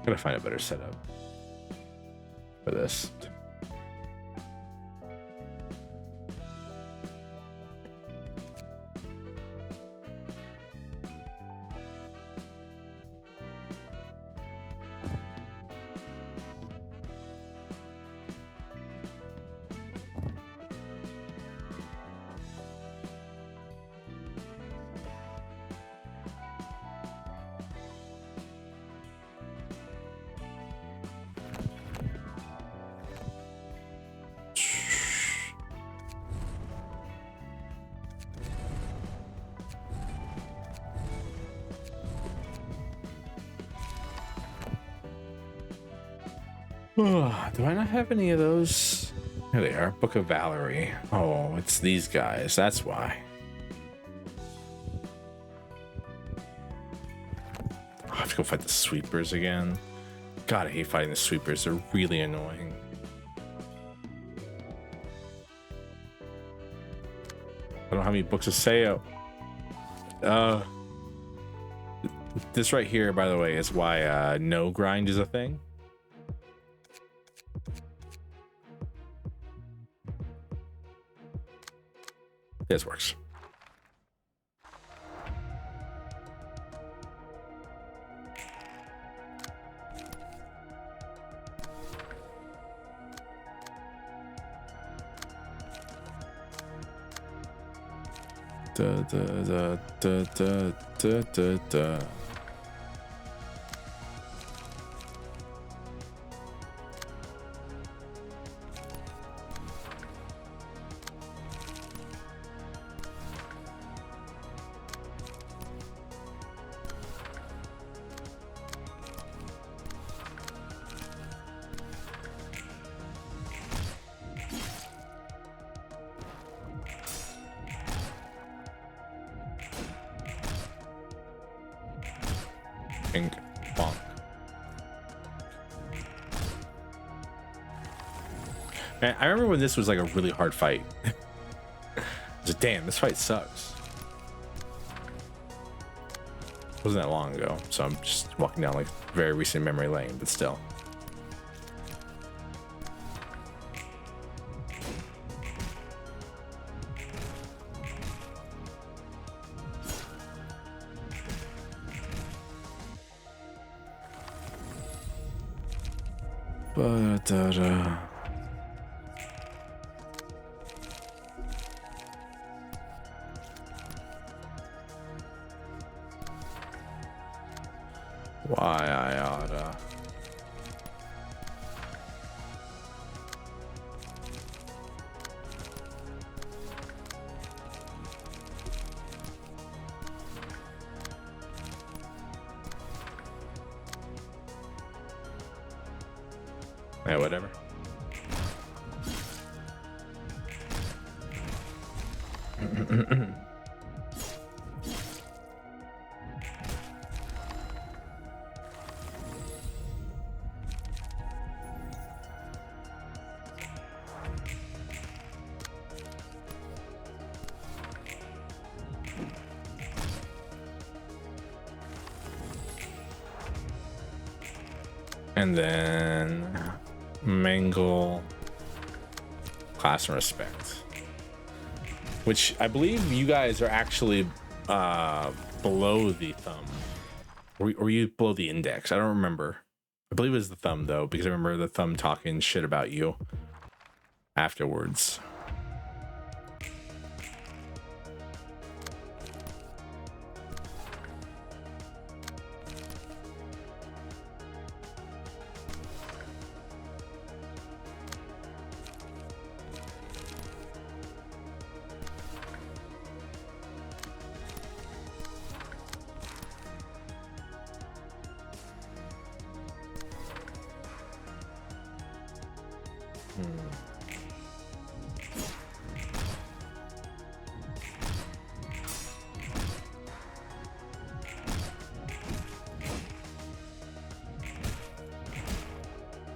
Gotta find a better setup for this. Do I not have any of those? Here they are. Book of Valerie. Oh, it's these guys. That's why. I have to go fight the sweepers again. God, I hate fighting the sweepers. They're really annoying. I don't have any books of Seo. This right here, by the way, is why no grind is a thing. This works. Da, da, da, da, da, da, da. Ping pong. Man, I remember when this was like a really hard fight. I was like, damn, this fight sucks. Wasn't that long ago, so I'm just walking down like very recent memory lane, but still. Ba-da-da. Why I oughta. Yeah, whatever. And then mangle class and respect, which I believe you guys are actually below the thumb, or you below the index. I don't remember. I believe it was the thumb though, because I remember the thumb talking shit about you afterwards.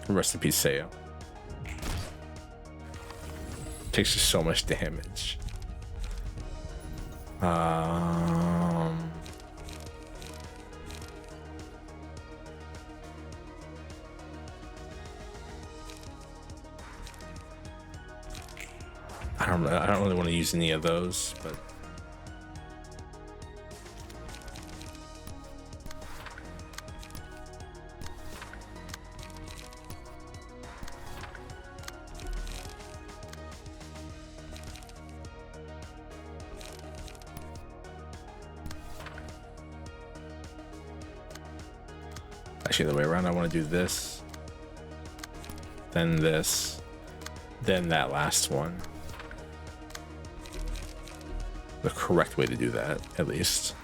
Rest in peace, Seo. Takes just so much damage. I don't really want to use any of those, but actually the way around, I want to do this, then this, then that last one. The correct way to do that, at least.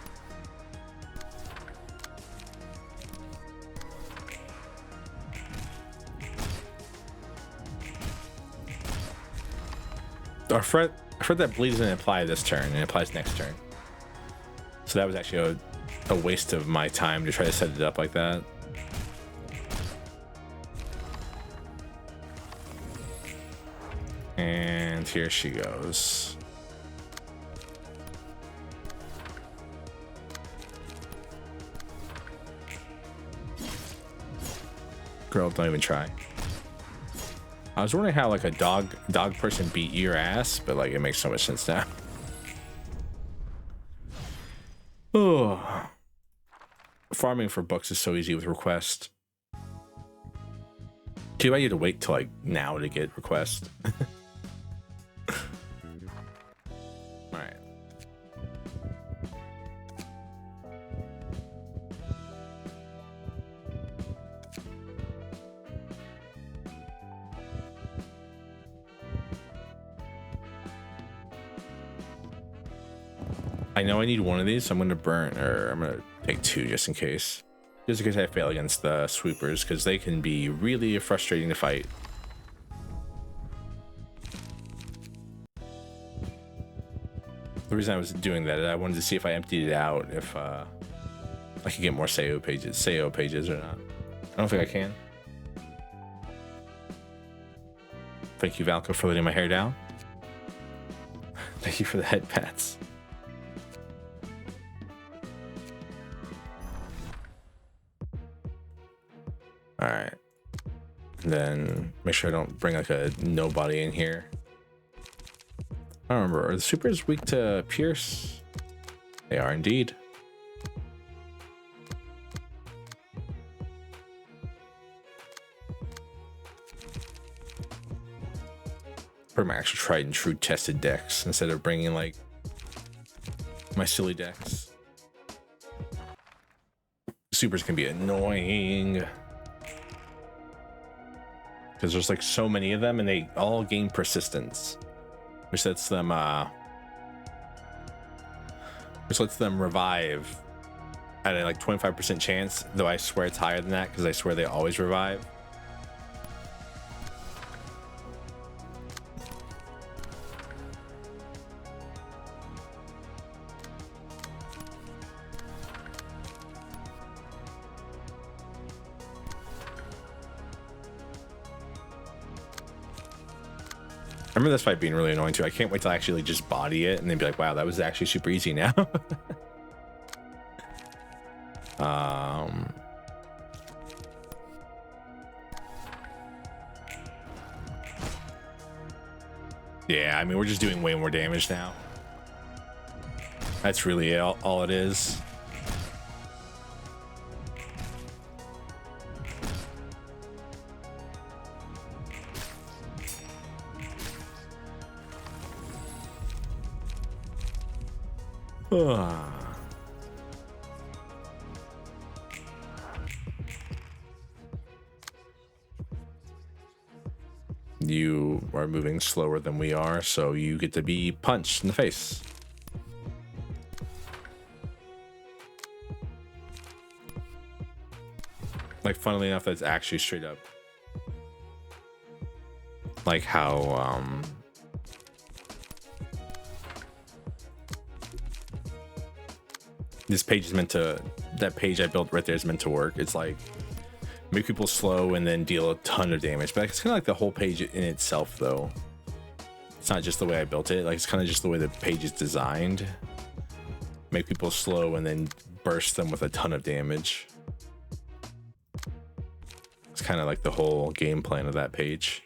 Our friend that bleeds didn't apply this turn, and it applies next turn. So that was actually a waste of my time to try to set it up like that. And here she goes. Girl, don't even try. I was wondering how like a dog person beat your ass, but like it makes so much sense now. Oh, farming for books is so easy with request. Too bad you had to wait till like now to get request. All right. I know I need one of these, so I'm gonna burn, or I'm gonna take two just in case. Just in case I fail against the sweepers, because they can be really frustrating to fight. The reason I was doing that, I wanted to see if I emptied it out, if I could get more SEO pages or not. I don't think I can. Thank you, Valko, for letting my hair down. Thank you for the head pats. All right, and then make sure I don't bring like a nobody in here. I don't remember, are the supers weak to Pierce? They are indeed. For my actual tried and true tested decks instead of bringing like my silly decks. Supers can be annoying because there's like so many of them and they all gain persistence, which lets them revive at a like 25% chance, though I swear it's higher than that because I swear they always revive. I remember this fight being really annoying too. I can't wait till I actually just body it and then be like, wow, that was actually super easy now. Yeah, I mean, we're just doing way more damage now. That's really all it is. You are moving slower than we are, so you get to be punched in the face. Like, funnily enough, that's actually straight up like how this page is meant to, that page I built right there is meant to work. It's like make people slow and then deal a ton of damage, but it's kind of like the whole page in itself though. It's not just the way I built it, like it's kind of just the way the page is designed. Make people slow and then burst them with a ton of damage. It's kind of like the whole game plan of that page.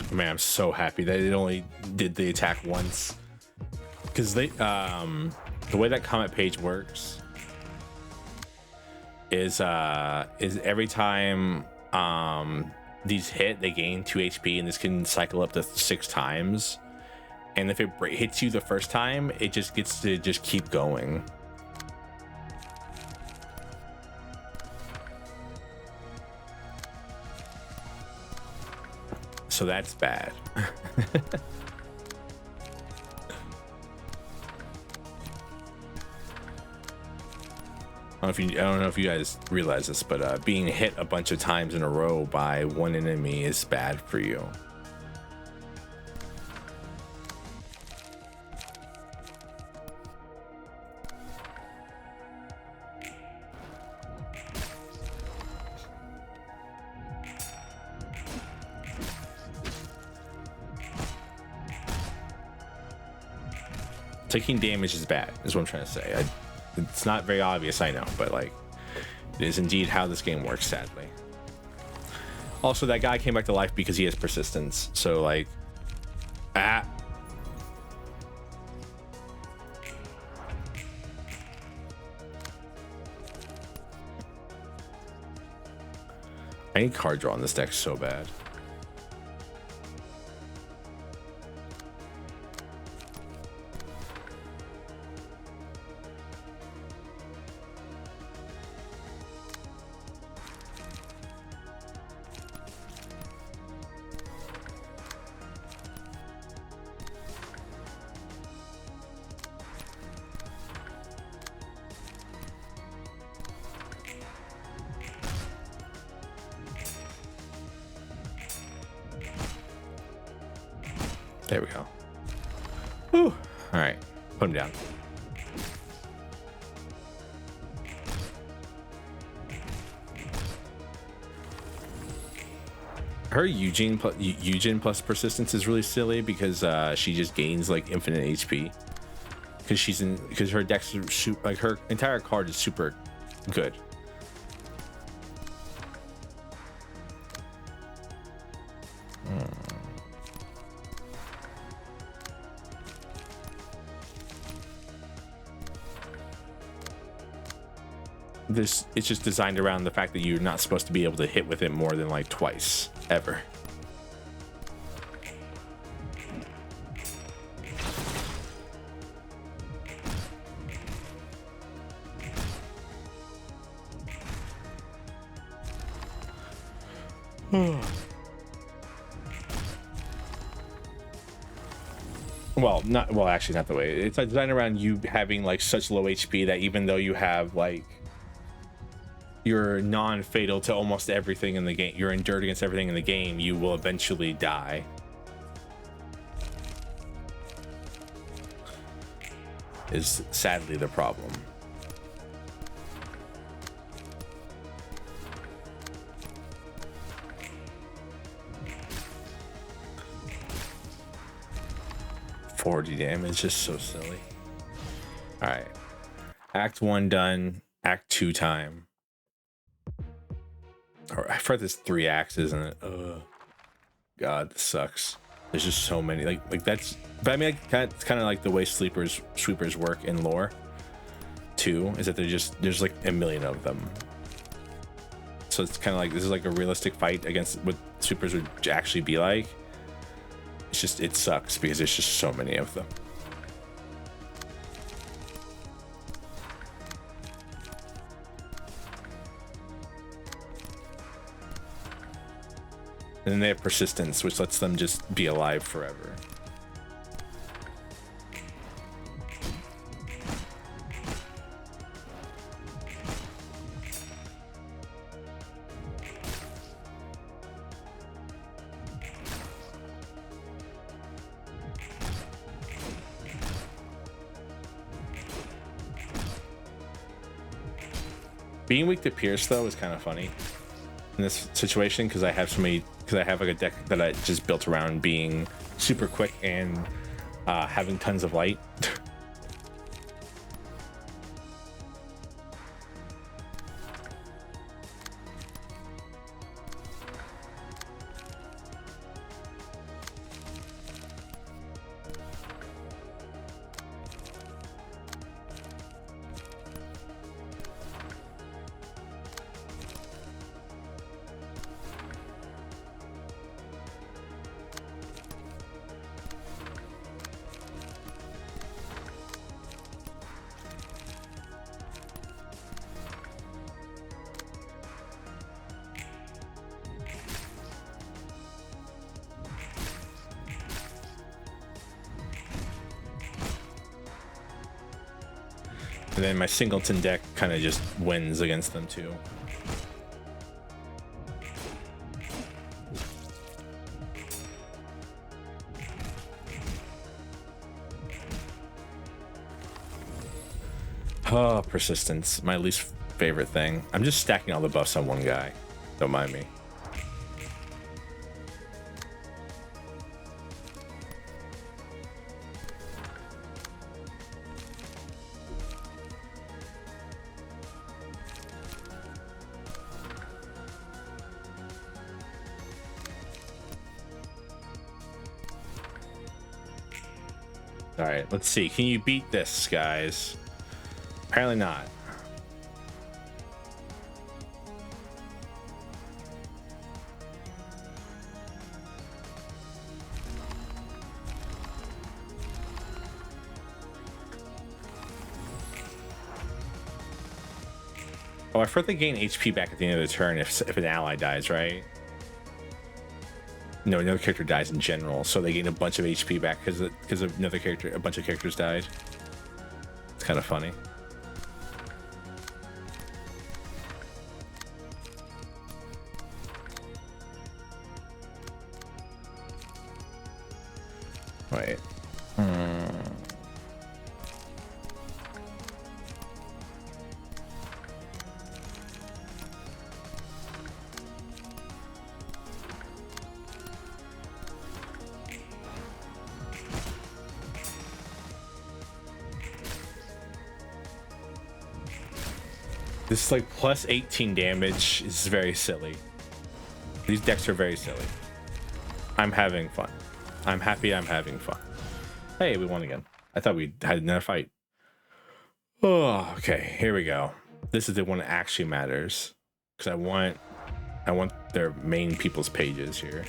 Man, I'm so happy that it only did the attack once, because they the way that comment page works is every time these hit, they gain 2 HP, and this can cycle up to 6 times, and if it hits you the first time, it just gets to just keep going. So that's bad. I don't know if you guys realize this, but being hit a bunch of times in a row by one enemy is bad for you. Taking damage is bad, is what I'm trying to say. It's not very obvious, I know, but like, it is indeed how this game works, sadly. Also, that guy came back to life because he has persistence. So like, I need card draw on this deck so bad. There we go. Whew. All right, put him down. Her Eugene plus persistence is really silly because she just gains like infinite HP because her deck's like her entire card is super good. It's just designed around the fact that you're not supposed to be able to hit with it more than like twice ever. Well, actually not the way. It's like designed around you having like such low HP that even though you have like you're non-fatal to almost everything in the game, you're endured against everything in the game, you will eventually die. Is sadly the problem. $40 damage is so silly. All right, Act 1 done. Act 2 time. Or I forgot there's 3 acts, isn't it? God, this sucks. There's just so many. Like that's. But I mean, it's kind of like the way sweepers work in lore, too. Is that there's like a million of them. So it's kind of like this is like a realistic fight against what sweepers would actually be like. It's just it sucks because there's just so many of them. And then they have persistence, which lets them just be alive forever. Being weak to Pierce though is kind of funny in this situation because I have like a deck that I just built around being super quick and having tons of light. And then my singleton deck kind of just wins against them too. Oh, persistence, my least favorite thing. I'm just stacking all the buffs on one guy. Don't mind me. All right, let's see. Can you beat this, guys? Apparently not. Oh, I forgot they gain HP back at the end of the turn if an ally dies, right? No, another character dies in general, so they gain a bunch of HP back because of another character. A bunch of characters died. It's kind of funny. Wait. This is like plus 18 damage. Is very silly. These decks are very silly. I'm having fun. I'm happy I'm having fun. Hey, we won again. I thought we had another fight. Oh, okay. Here we go. This is the one that actually matters. Because I want their main people's pages here.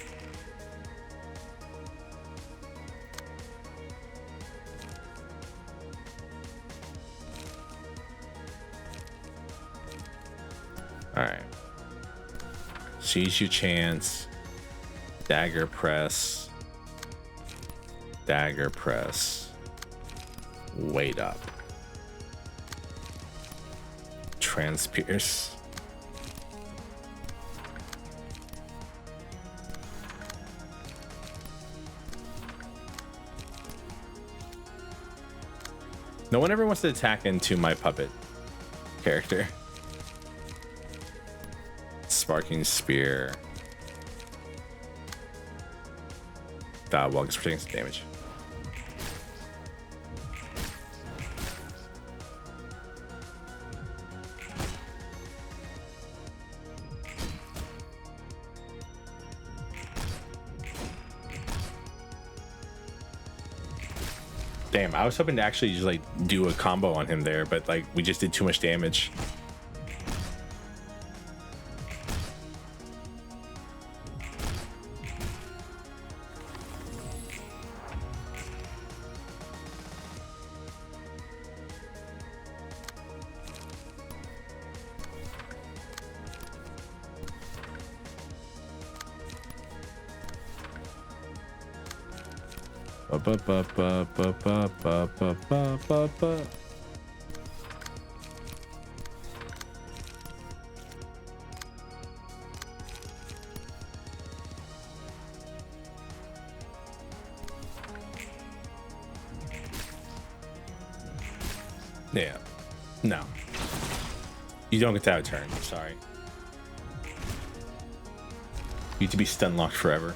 Alright. Seize your chance. Dagger press. Dagger press. Wait up. Transpierce. No one ever wants to attack into my puppet character. Sparking Spear. Well, I guess we're taking some damage. Damn, I was hoping to actually just like do a combo on him there, but like we just did too much damage. Yeah. No. You don't get to have a turn. I'm sorry. You need to be stun locked forever.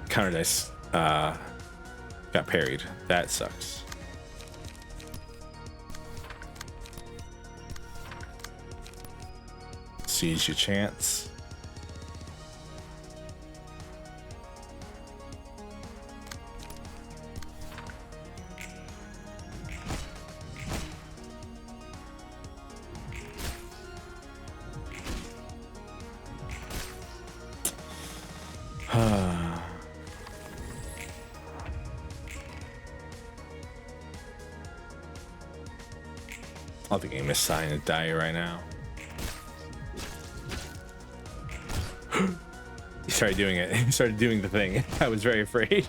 Counter dice got parried. That sucks. Seize your chance. I'll have the game assign to die right now. He started doing it. He started doing the thing. I was very afraid.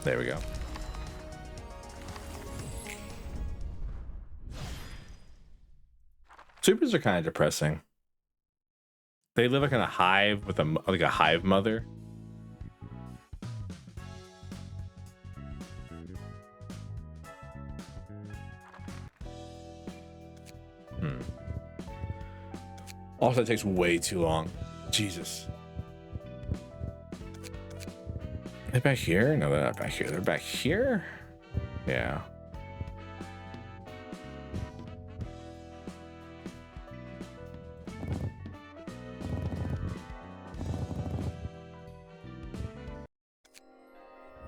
There we go. Supers are kind of depressing. They live like in a hive with a hive mother. Also, it takes way too long. Jesus. They're back here? No, they're not back here. They're back here? Yeah.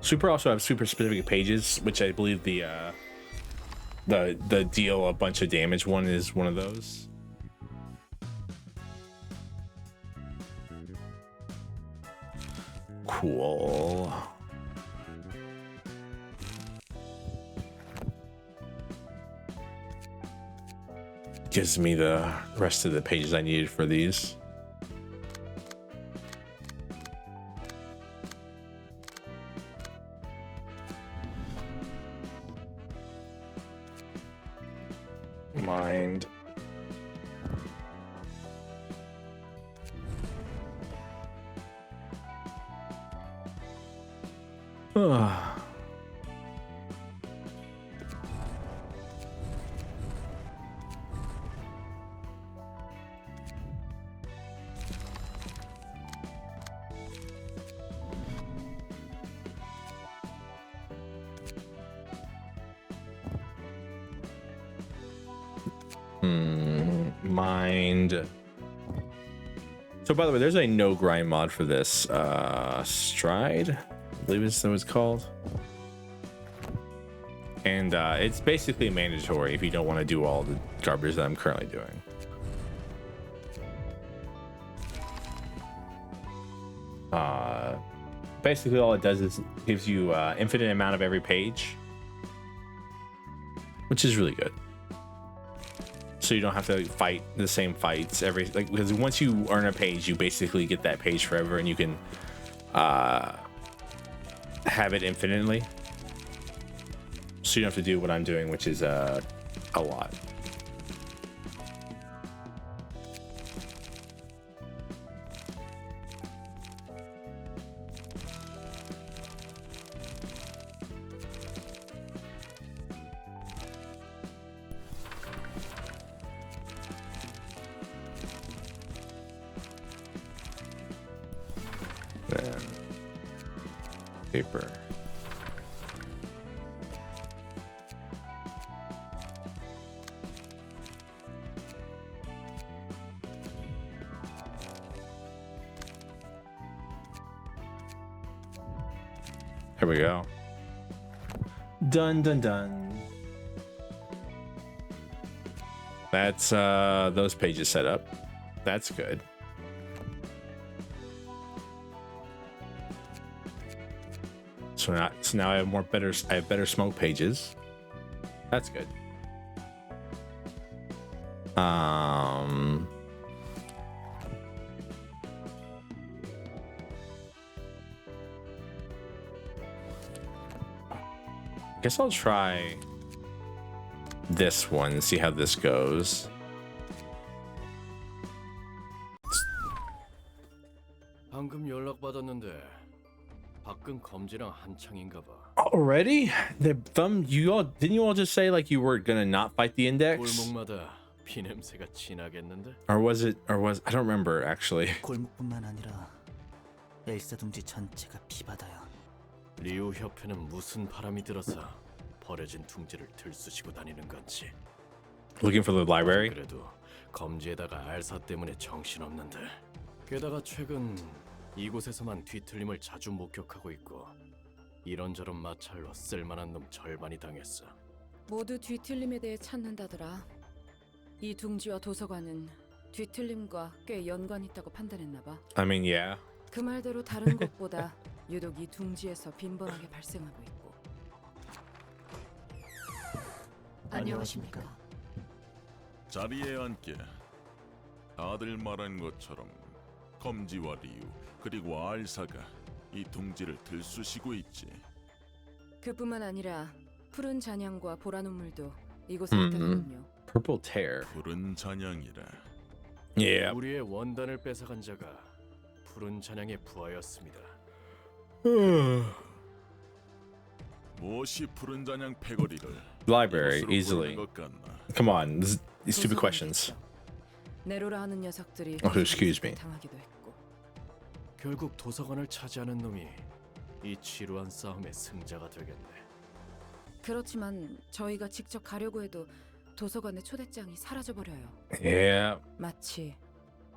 Super also have super specific pages, which I believe the deal a bunch of damage one is one of those. Cool. Gives me the rest of the pages I needed for these. Mind. Mind. So by the way, there's a no grind mod for this. Stride, I believe is what it's called. And it's basically mandatory if you don't want to do all the garbage that I'm currently doing. Basically all it does is gives you infinite amount of every page, which is really good. So you don't have to fight the same fights every, like, because once you earn a page, you basically get that page forever, and you can have it infinitely. So you don't have to do what I'm doing, which is a lot. Then paper. Here we go. Done, done, done. That's those pages set up. That's good. So now I have better smoke pages. That's good. Guess I'll try this one and see how this goes. 방금 연락받았는데 밖은 검지랑 한창인가 봐. Already? The thumb, didn't you all just say like you were gonna not fight the index? 골목마다 피냄새가 진하겠는데? Or was I don't remember actually. 골목뿐만 아니라 엘사둥지 전체가 피바다야. 리우 협회는 무슨 바람이 들어서 버려진 둥지를 들쑤시고 다니는 건지. Looking for the library? 그래도 검지에다가 알사 때문에 정신없는데. 게다가 최근 이곳에서만 뒤틀림을 자주 목격하고 있고 이런저런 마찰로 쓸만한 놈 절반이 당했어. 모두 뒤틀림에 대해 찾는다더라. 이 둥지와 도서관은 뒤틀림과 꽤 연관이 있다고 판단했나 봐. I mean, yeah. 그 말대로 다른 곳보다 유독 이 둥지에서 빈번하게 발생하고 있고. 안녕하십니까. 자리에 앉게. 다들 말한 것처럼 검지와 리우 그리고 알사가 이 둥지를 들쑤시고 있지. 그뿐만 아니라 푸른 잔향과 보라 눈물도 이곳에 있다는군요. Purple tear. 푸른 잔향이라. Yeah. 우리의 원단을 뺏어간 자가 푸른 잔향의 부하였습니다. 무엇이 푸른 잔향 패거리를 Library 이곳으로 easily. 보낸 것 같나? Come on, these stupid questions. 네로라 하는 녀석들이 Oh, excuse me. 당하기도 했고. 결국 도서관을 차지하는 놈이 이 지루한 싸움의 승자가 되겠네. 그렇지만 저희가 직접 가려고 해도 도서관의 초대장이 사라져 버려요. Yeah, 마치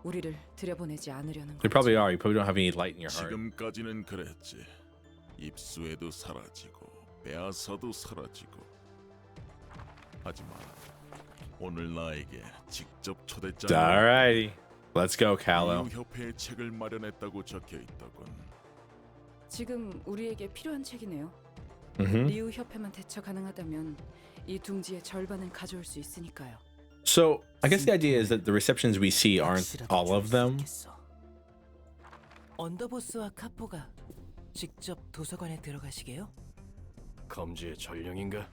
우리를 들여보내지 않으려는 you probably are. You probably don't have any light in your heart. 지금까지는 그랬지. 입수에도 사라지고 빼앗아도 사라지고. 하지만 오늘 나에게 직접 초대장을 Alrighty, let's go, Callow. 리우 협회의 책을 마련했다고 적혀 있더군. 지금 우리에게 필요한 책이네요. Mm-hmm. 리우 협회만 대처 가능하다면 이 둥지의 절반은 가져올 수 있으니까요. So I guess the idea is that the receptions we see aren't all of them. 언더보스와 카포가 직접 도서관에 들어가시게요? 검지의 전령인가?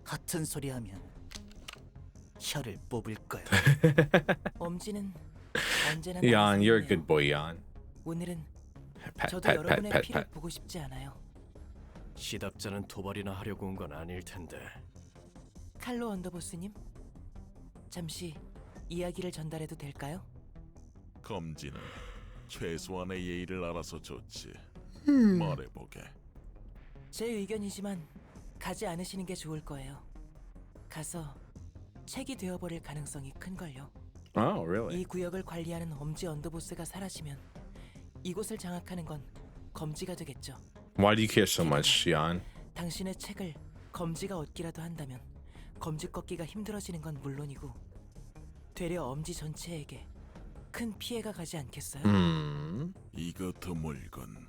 같은 소리 하면 혀를 뽑을 거야. 엄지는 언제나 Jan, you're a 나를 good boy, Jan. 오늘은 Pat, 저도 pat, pat, 여러분의 pat, 피를 pat. 보고 싶지 않아요. 시답자는 도발이나 하려고 온 건 아닐 텐데. 칼로 언더보스님, 잠시 이야기를 전달해도 될까요? 검지는 최소한의 예의를 알아서 좋지. 말해보게. 제 의견이지만 가지 않으시는 게 좋을 거예요. 가서 책이 되어버릴 가능성이 큰걸요. Oh, really? 이 구역을 관리하는 엄지 언더보스가 사라지면 이곳을 장악하는 건 검지가 되겠죠. Why do you care so much, Jan? 당신의 책을 검지가 얻기라도 한다면 검지 꺾기가 힘들어지는 건 물론이고 되려 엄지 전체에게 큰 피해가 가지 않겠어요? 이거 드물군.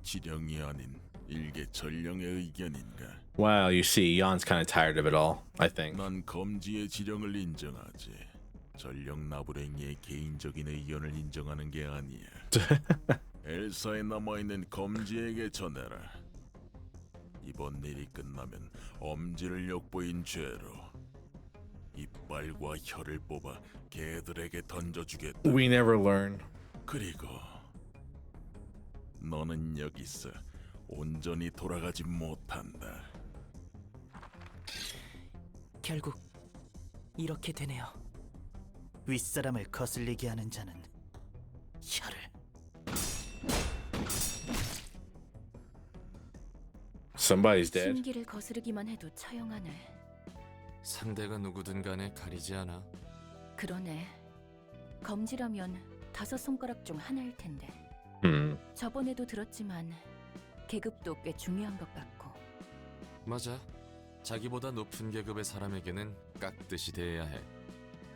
지령이 아닌 일개 전령의 의견인가? Well, you see, Jan's kind of tired of it all, I think. 난 검지의 지령을 인정하지. 전령 나부랭이의 개인적인 의견을 인정하는 게 아니야. 엘사에 남아있는 검지에게 전해라. 이번 일이 끝나면 엄지를 역보인 죄로 이빨과 혀를 뽑아 개들에게 던져주겠다. We never learn. 그리고 너는 여기서 온전히 돌아가지 못한다. 결국 이렇게 되네요. 윗사람을 거슬리게 하는 자는 혀를. Somebody's dead. 심기를 거스르기만 해도 처형하네. 상대가 누구든 간에 가리지 않아. 그러네. 검지라면 5손가락 중 하나일 텐데. 저번에도 들었지만 계급도 꽤 중요한 것 같고. 맞아. 자기보다 높은 계급의 사람에게는 깍듯이 대해야 해.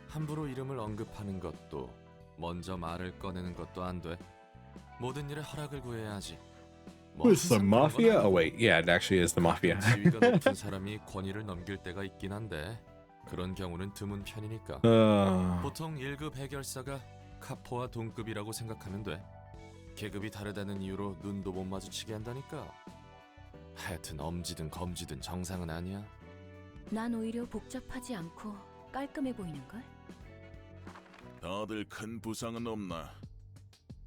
함부로 이름을 언급하는 것도 먼저 말을 꺼내는 것도 안 돼. 모든 일에 허락을 구해야 하지. 뭐 Who's the 항상 mafia? 그런 건 Oh wait, yeah, it actually is the mafia. 지위가 높은 사람이 권위를 넘길 때가 있긴 한데 그런 경우는 드문 편이니까. 보통 1급 해결사가 카포와 동급이라고 생각하면 돼. 계급이 다르다는 이유로 눈도 못 마주치게 한다니까. 하여튼 엄지든 검지든 정상은 아니야. 난 오히려 복잡하지 않고 깔끔해 보이는걸? 다들 큰 부상은 없나?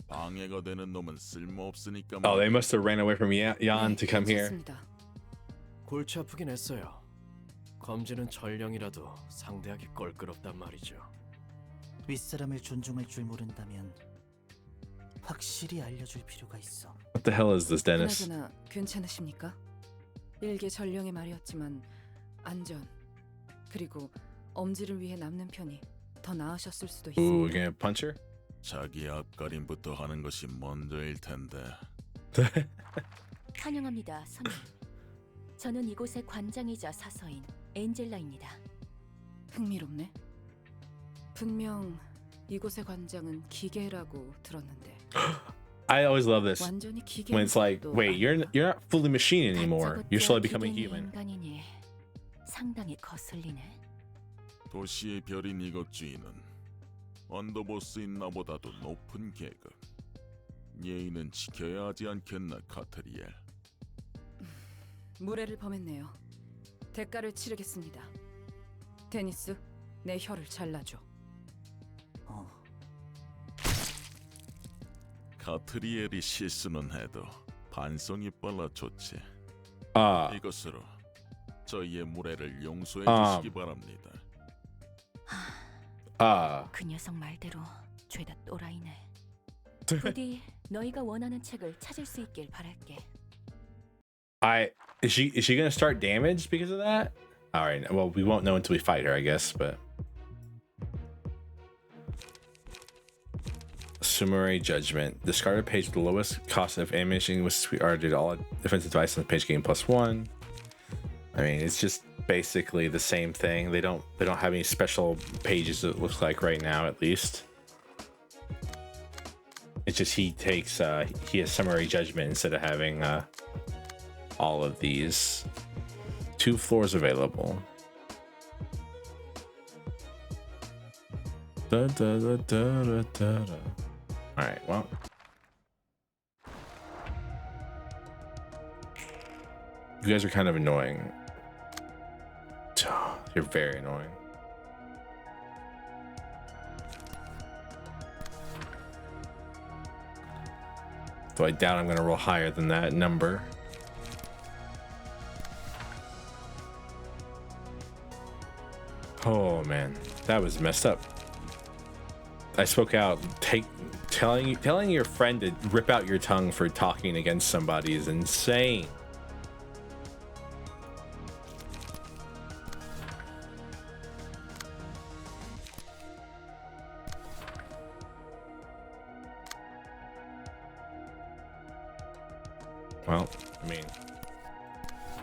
방해가 되는 놈은 쓸모없으니까. Oh, they must have ran away from Jan to come here. 괜찮습니다. 골치 아프긴 했어요. 검지는 전령이라도 상대하기 껄끄럽단 말이죠. 윗사람을 존중할 줄 모른다면 확실히 알려줄 필요가 있어. What the hell is this, Dennis? 그나저나 괜찮으십니까? 일개 전령의 말이었지만 안전 그리고 엄지를 위해 남는 편이 더 나으셨을 수도 Ooh, we're 있습니다. gonna punch her? 자기 앞가림부터 하는 것이 먼저일 텐데. 환영합니다, 손님. 저는 이곳의 관장이자 사서인 엔젤라입니다. 흥미롭네. 분명 이곳의 관장은 기계라고 들었는데 I always love this 완전히 기계. when it's like, wait, you're not fully machine anymore. You're slowly becoming human. 인간이니 상당히 거슬리네. 도시의 별인 이것 주인은 언더보스인 나보다도 높은 계급. 예의는 지켜야 하지 않겠나, 카트리엘? 무례를 범했네요. 대가를 치르겠습니다. 데니스, 내 혀를 잘라줘. 카트리엘이 실수는 해도 반성이 빨라 좋지. 이것으로 저희의 무례를 용서해 주시기 바랍니다. 그 녀석 말대로 죄다 또라이네. 부디 너희가 원하는 책을 찾을 수 있길 바랄게. Is she gonna start damage because of that? All right. Well, we won't know until we fight her, I guess. But summary judgment. Discard a page with the lowest cost of ammunition with sweethearted all defensive device on the page gain +1. I mean, it's just basically the same thing. They don't have any special pages, it looks like right now, at least. It's just he has summary judgment instead of having all of these. 2 floors available. Da, da, da, da, da, da, da. All right, well. You guys are kind of annoying. You're very annoying. Though I doubt I'm going to roll higher than that number. Oh man, that was messed up. I spoke out. Telling your friend to rip out your tongue for talking against somebody is insane. Well, I mean,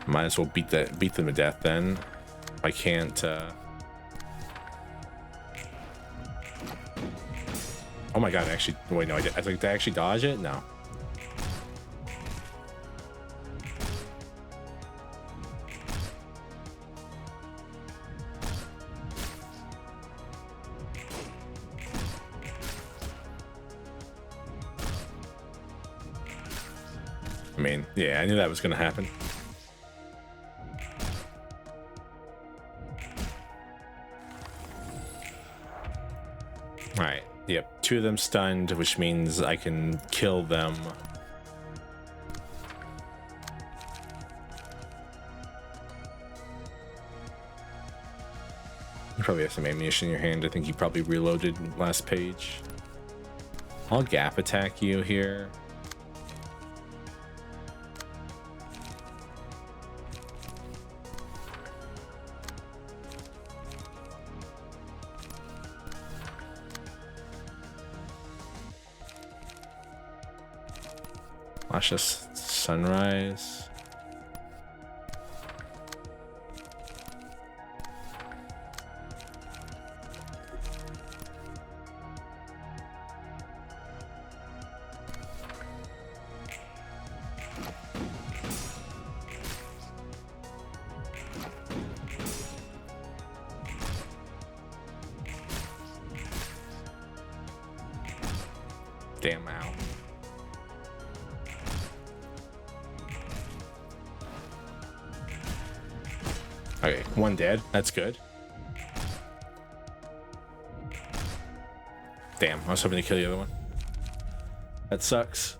might as well beat them to death then. I can't. Oh my god! Actually, wait, no, I did I actually dodge it? No. I mean, yeah, I knew that was gonna happen. All right. Yep, 2 of them stunned, which means I can kill them. You probably have some ammunition in your hand. I think you probably reloaded last page. I'll gap attack you here. Watch this sunrise. Damn, ow. Okay, 1 dead. That's good. Damn, I was hoping to kill the other one. That sucks.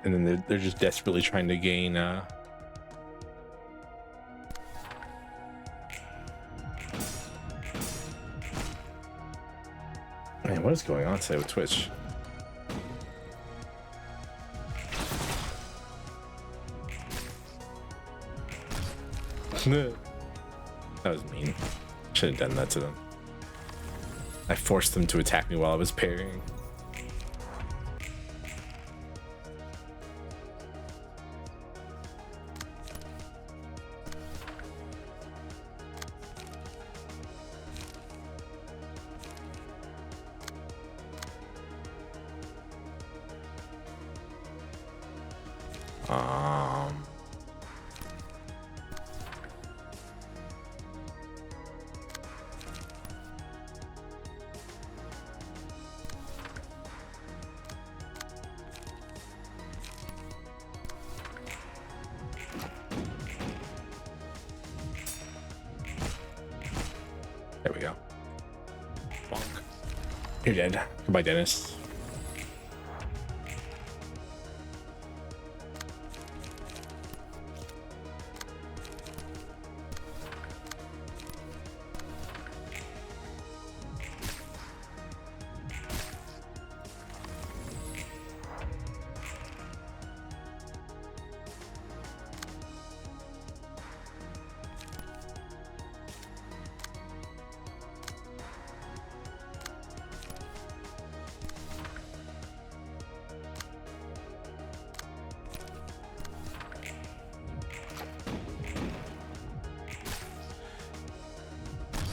And then they're just desperately trying to gain Man, what is going on today with Twitch? That was mean. Should have done that to them. I forced them to attack me while I was parrying. You're dead. Goodbye, Dennis.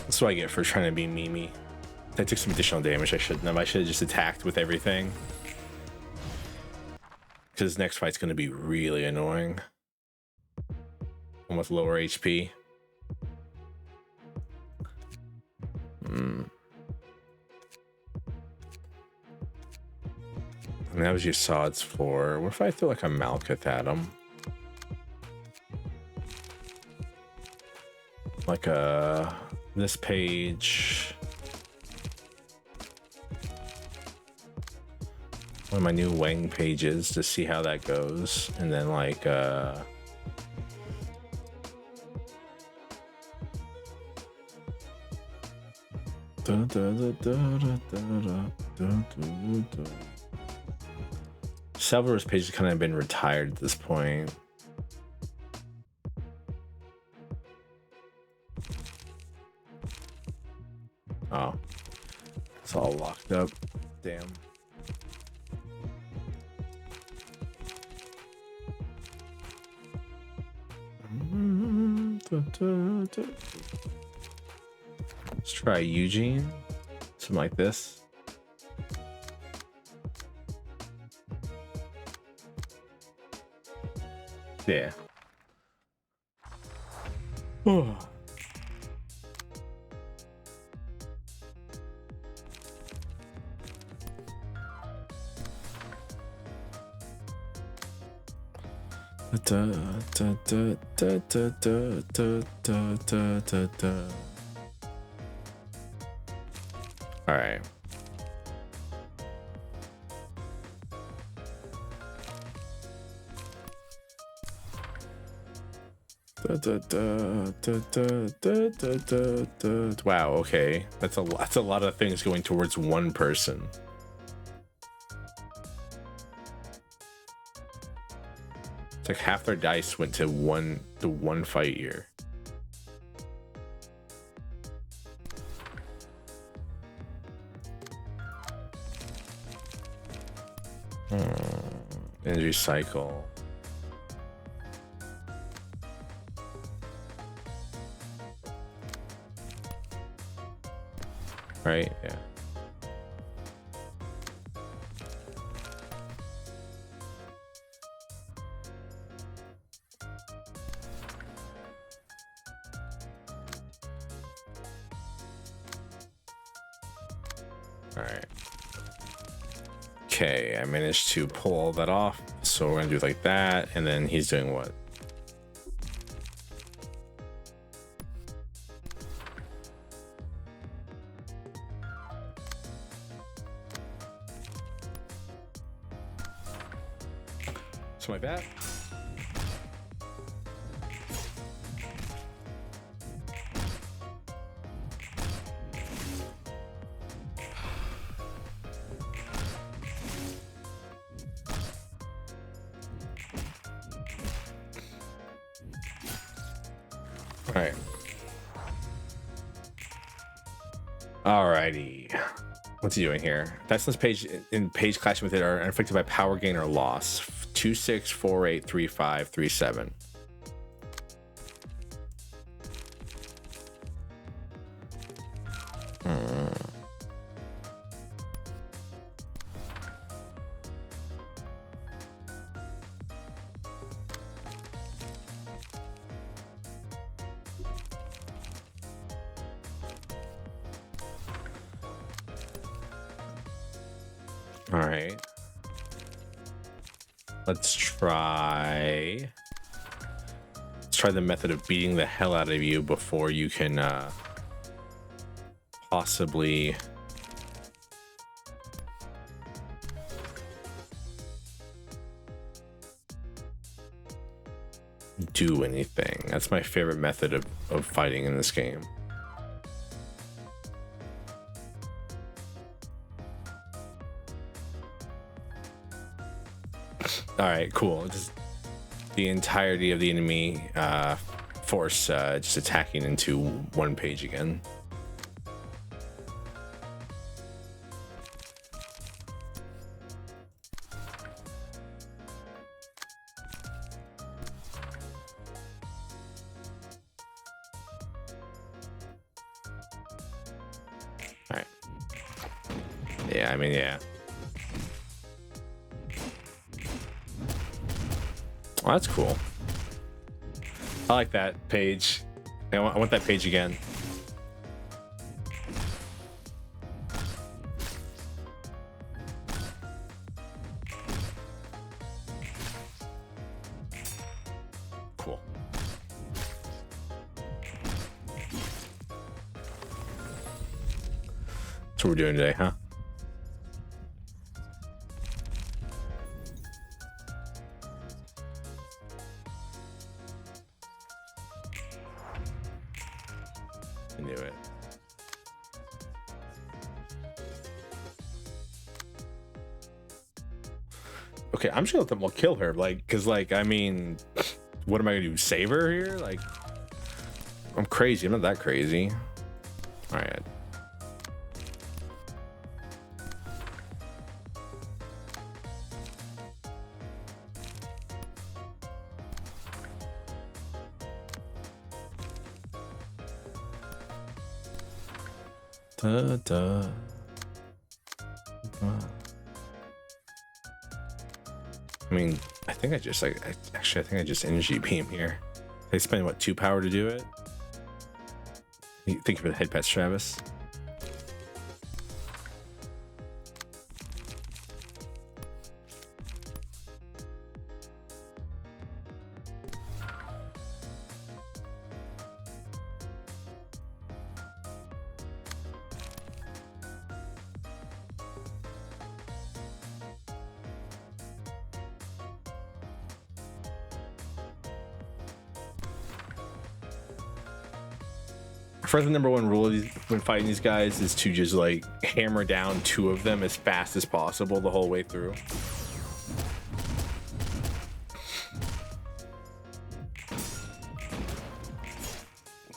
That's what I get for trying to be Mimi. I took some additional damage I shouldn't have. I should have just attacked with everything. Because next fight's going to be really annoying. Almost lower HP. And that was your Sod's floor. What if I throw like a Malkuth at him? Like this page. One of my new Wang pages to see how that goes. And then like Salvador's page has kind of been retired at this point. Oh, it's all locked up. Damn. Let's try Eugene. Something like this. Yeah. Oh. All right. Wow, okay. That's a lot of things going towards one person. It's like half their dice went to one fight here. Energy cycle. Right? Yeah. All right. Okay, I managed to pull all that off. So we're gonna do like that, and then he's doing what? Something like that. Alright. Alrighty. What's he doing here? That's this page in page clashing with it are affected by power gain or loss. 2, 6, 4, 8, 3, 5, 3, 7. All right. Let's try the method of beating the hell out of you before you can possibly do anything. That's my favorite method of fighting in this game. All right, cool. Just the entirety of the enemy force just attacking into one page again. All right. Yeah, I mean, yeah. Oh, that's cool. I like that page. I want that page again. Cool. That's what we're doing today, huh? I knew it. Okay, I'm just gonna let them all kill her, like, cause like, I mean, what am I gonna do? Save her here? Like, I'm crazy. I'm not that crazy. All right. Da, da. I mean, I think I just like actually I think I just energy beam here. I spend what, 2 power to do it? Thank you for the head pets, Travis. For the #1 rule when fighting these guys is to just like hammer down 2 of them as fast as possible the whole way through.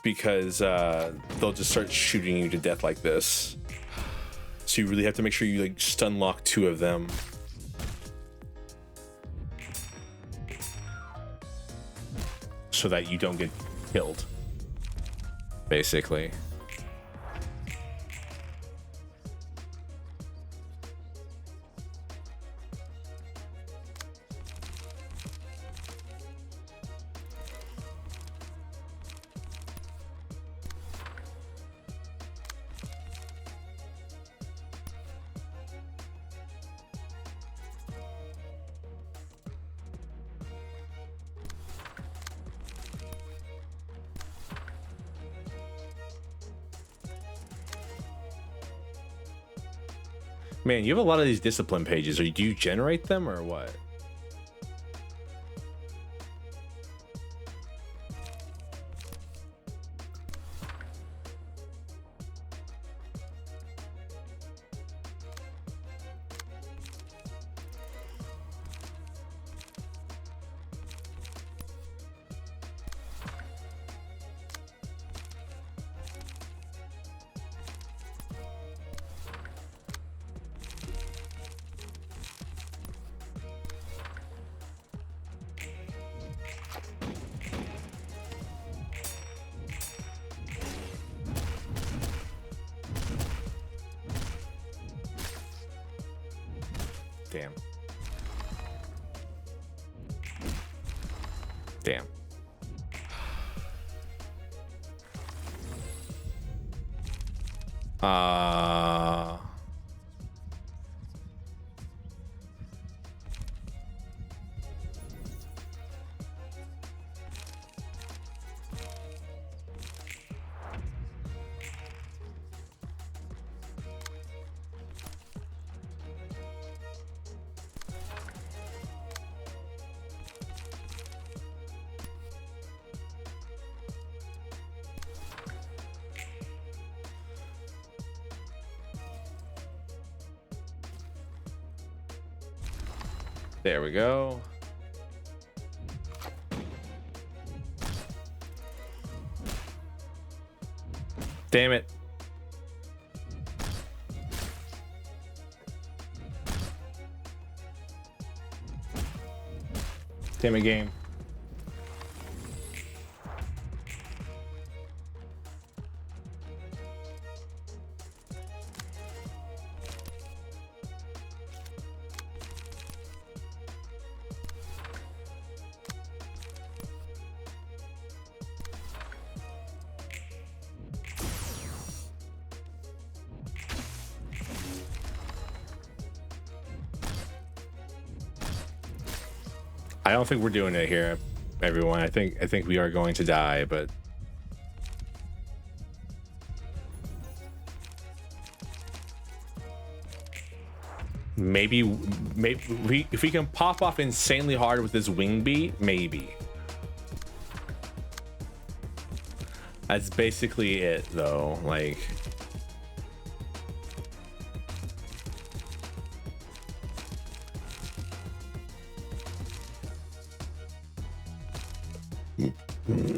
Because they'll just start shooting you to death like this. So you really have to make sure you like stun lock 2 of them. So that you don't get killed. Basically. Man, you have a lot of these discipline pages. Do you generate them or what? Damn. Damn. There we go. Damn it. Damn it, game. I don't think we're doing it here, everyone. I think we are going to die, but maybe if we can pop off insanely hard with this wing beat, maybe. That's basically it, though. Like.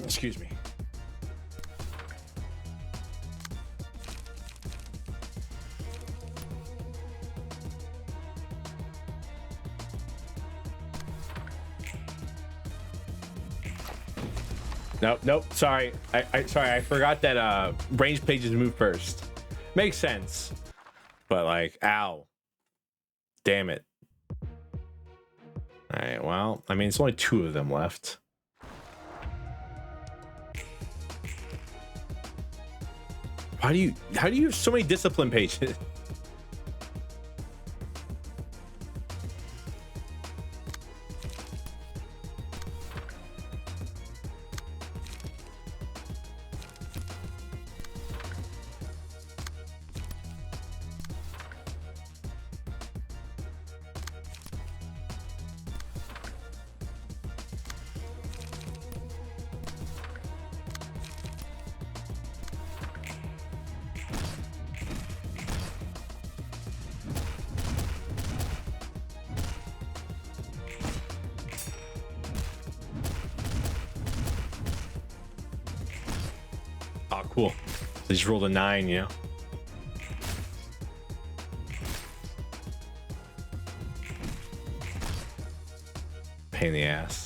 Excuse me. Nope. Sorry. I forgot that range pages move first. Makes sense. But like, ow. Damn it. All right. Well, I mean, it's only 2 of them left. How do you have so many discipline pages? Oh, cool. They just rolled a 9, you know? Pain in the ass.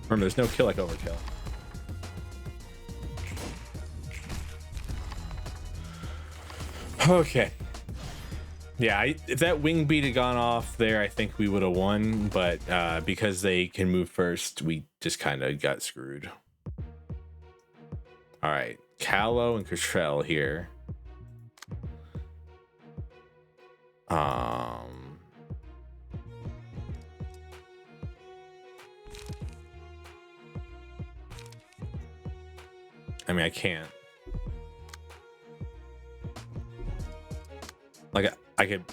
Remember, there's no kill like overkill. Okay. Yeah, if that wing beat had gone off there, I think we would have won. But because they can move first, we just kind of got screwed. All right, Callow and Cottrell here. I mean, I can't. Like, I could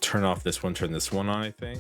turn off this one, turn this one on, I think.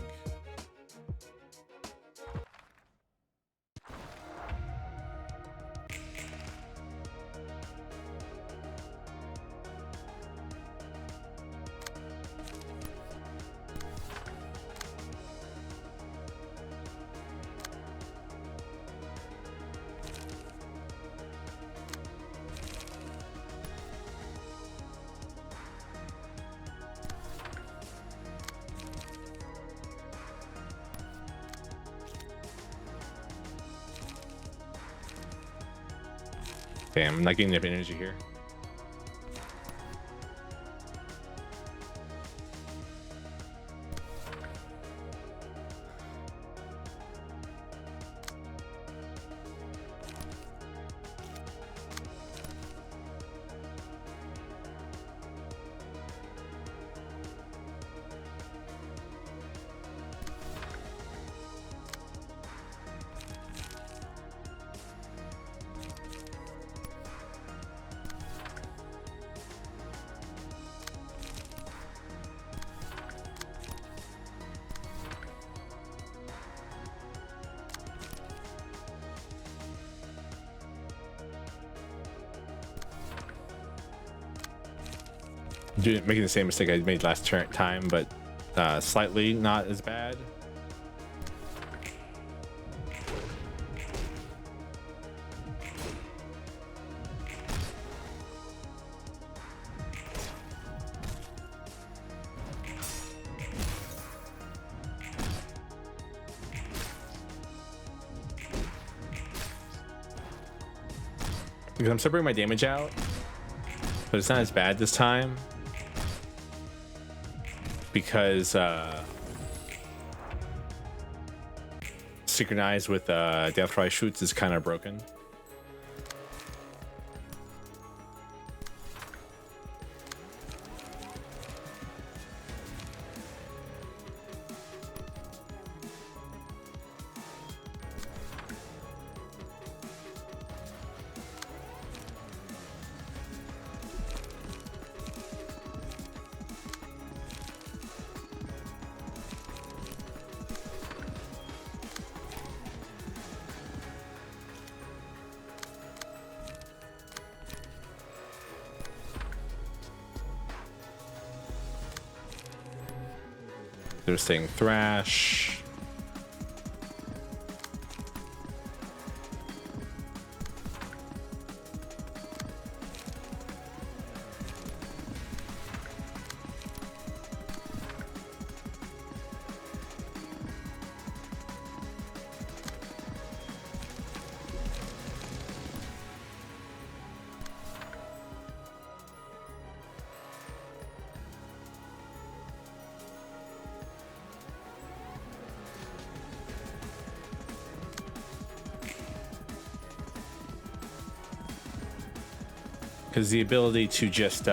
Damn, I'm not getting enough energy here. making the same mistake I made last time, but slightly not as bad. Because I'm separating my damage out, but it's not as bad this time because synchronized with Death Rise shoots is kind of broken. They're saying Thrash. Because the ability to just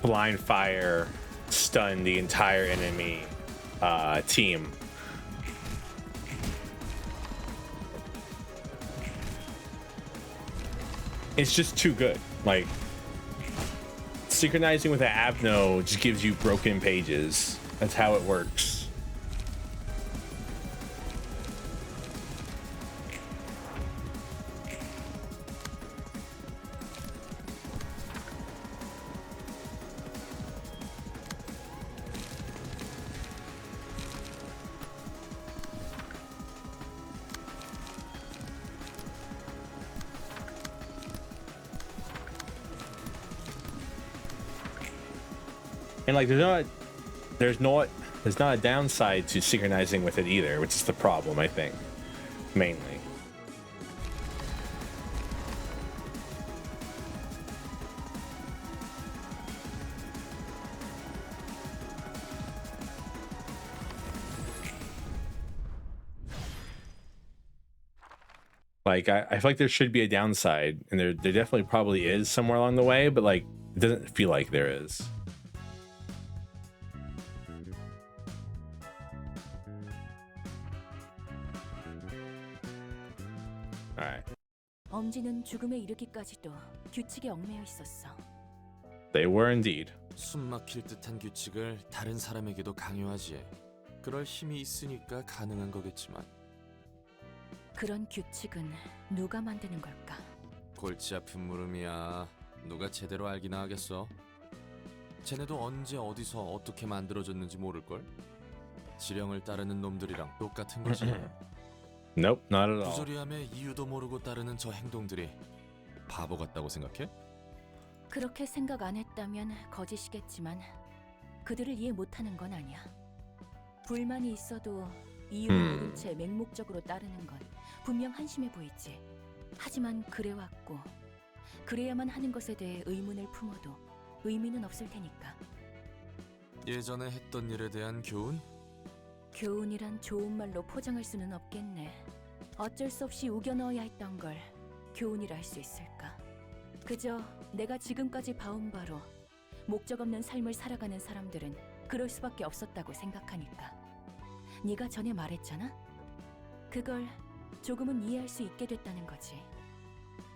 blind fire, stun the entire enemy team. It's just too good. Like, synchronizing with an Abno just gives you broken pages. That's how it works. And like there's not a downside to synchronizing with it either, which is the problem, I think, mainly. Like I feel like there should be a downside, and there definitely probably is somewhere along the way, but like it doesn't feel like there is. 엄지는 죽음에 이르기까지도 규칙에 얽매여 있었어. They were indeed. 숨 막힐 듯한 규칙을 다른 사람에게도 강요하지. 그럴 힘이 있으니까 가능한 거겠지만. 그런 규칙은 누가 만드는 걸까? 골치 아픈 물음이야. 누가 제대로 알기나 하겠어. 쟤네도 언제 어디서 어떻게 만들어졌는지 모를걸. 지령을 따르는 놈들이랑 똑같은 거지. Nope, not at all. 부조리함에 이유도 모르고 따르는 저 행동들이 바보 같다고 생각해? 그렇게 생각 안 했다면 거짓이겠지만 그들을 이해 못하는 건 아니야. 불만이 있어도 이유를 모른 채 맹목적으로 따르는 건 분명 한심해 보이지. 하지만 그래왔고 그래야만 하는 것에 대해 의문을 품어도 의미는 없을 테니까. 예전에 했던 일에 대한 교훈? 교훈이란 좋은 말로 포장할 수는 없겠네. 어쩔 수 없이 우겨 넣어야 했던 걸 교훈이라 할 수 있을까? 그저 내가 지금까지 봐온 바로 목적 없는 삶을 살아가는 사람들은 그럴 수밖에 없었다고 생각하니까. 네가 전에 말했잖아? 그걸 조금은 이해할 수 있게 됐다는 거지.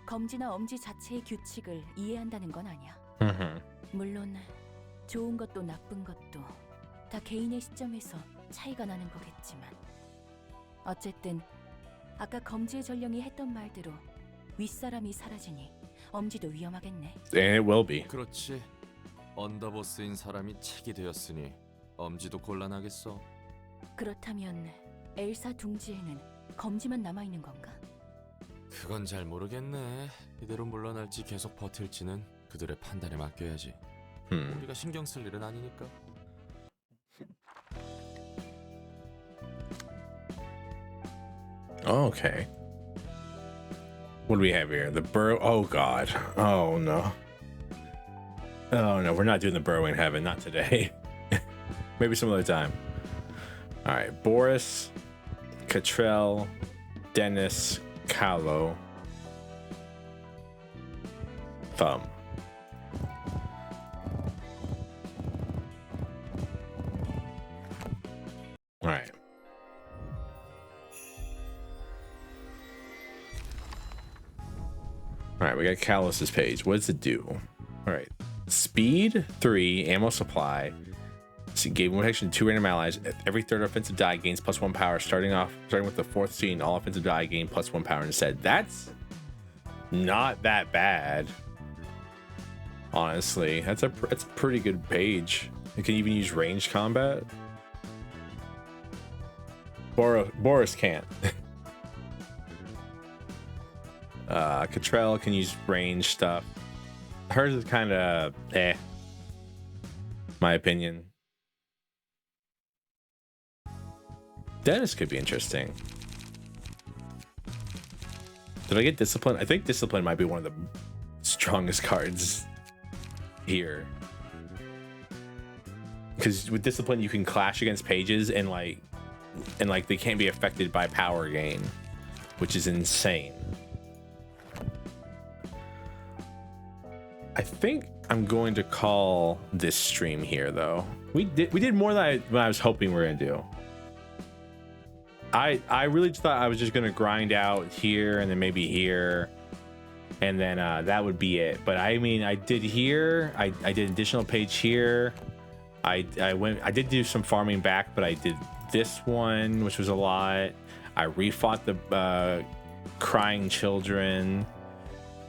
검지나 엄지 자체의 규칙을 이해한다는 건 아니야. 물론 좋은 것도 나쁜 것도 다 개인의 시점에서 차이가 나는 거겠지만 어쨌든 아까 검지의 전령이 했던 말대로 윗사람이 사라지니 엄지도 위험하겠네. And it will be. 그렇지. 언더보스인 사람이 책이 되었으니 엄지도 곤란하겠어. 그렇다면 엘사 둥지에는 검지만 남아 있는 건가? 그건 잘 모르겠네. 이대로 물러날지 계속 버틸지는 그들의 판단에 맡겨야지. 우리가 신경 쓸 일은 아니니까. Okay. What do we have here? The burrow. Oh God. Oh no. Oh no, we're not doing the burrowing heaven. Not today. Maybe some other time. All right, Boris, Cottrell, Dennis, Kahlo, Thumb. All right. All right, we got Callus's page. What does it do? All right, speed 3, ammo supply. See, game protection 2 random allies. Every third offensive die gains +1 power. Starting with the 4th scene, all offensive die gain +1 power instead. That's not that bad, honestly. That's a pretty good page. You can even use ranged combat. Boris can't. Cottrell can use range stuff. Hers is kind of my opinion. Dennis could be interesting. Did I get discipline? I think discipline might be one of the strongest cards here, because with discipline you can clash against pages and they can't be affected by power gain, which is insane. I think I'm going to call this stream here, though. We did more than I was hoping we were gonna do. I really just thought I was just gonna grind out here and then maybe here, and then that would be it. But I mean, I did here. I did an additional page here. I did do some farming back, but I did this one, which was a lot. I refought the crying children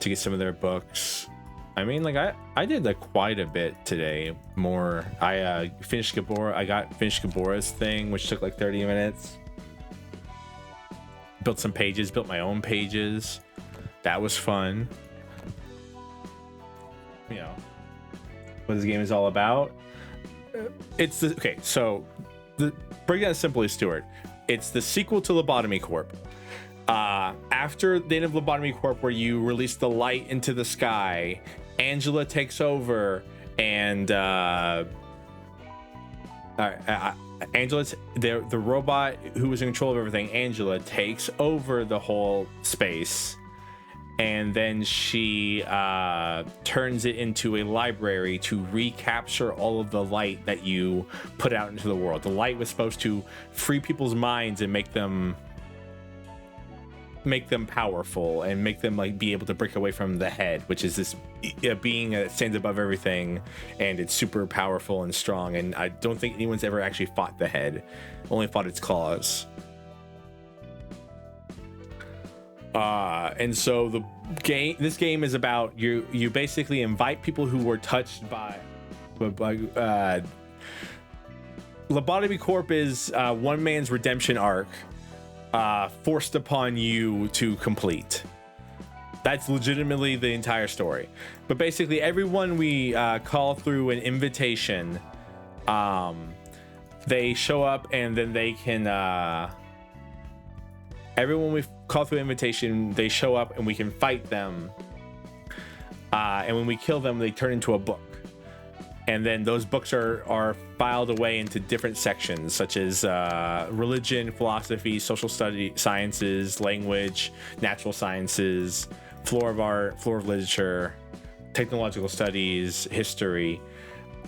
to get some of their books. I mean, like I did like quite a bit today. More. I finished Gabora. I finished Gabora's thing, which took like 30 minutes. Built some pages. Built my own pages. That was fun. You know what this game is all about. It's the okay. So the break down simply, Stuart. It's the sequel to Lobotomy Corp. After the end of Lobotomy Corp, where you release the light into the sky, Angela takes over, and Angela's the robot who was in control of everything. Angela takes over the whole space, and then she turns it into a library to recapture all of the light that you put out into the world. The light was supposed to free people's minds and make them powerful and make them like be able to break away from the head, which is this being that stands above everything, and it's super powerful and strong. And I don't think anyone's ever actually fought the head, only fought its claws. And so this game is about you basically invite people who were touched by Lobotomy Corp is one man's redemption arc, forced upon you to complete. That's legitimately the entire story. But basically everyone we call through an invitation, they show up, and then they can everyone we call through invitation, they show up and we can fight them, and when we kill them, they turn into a book. And then those books are filed away into different sections, such as religion, philosophy, social study, sciences, language, natural sciences, floor of art, floor of literature, technological studies, history.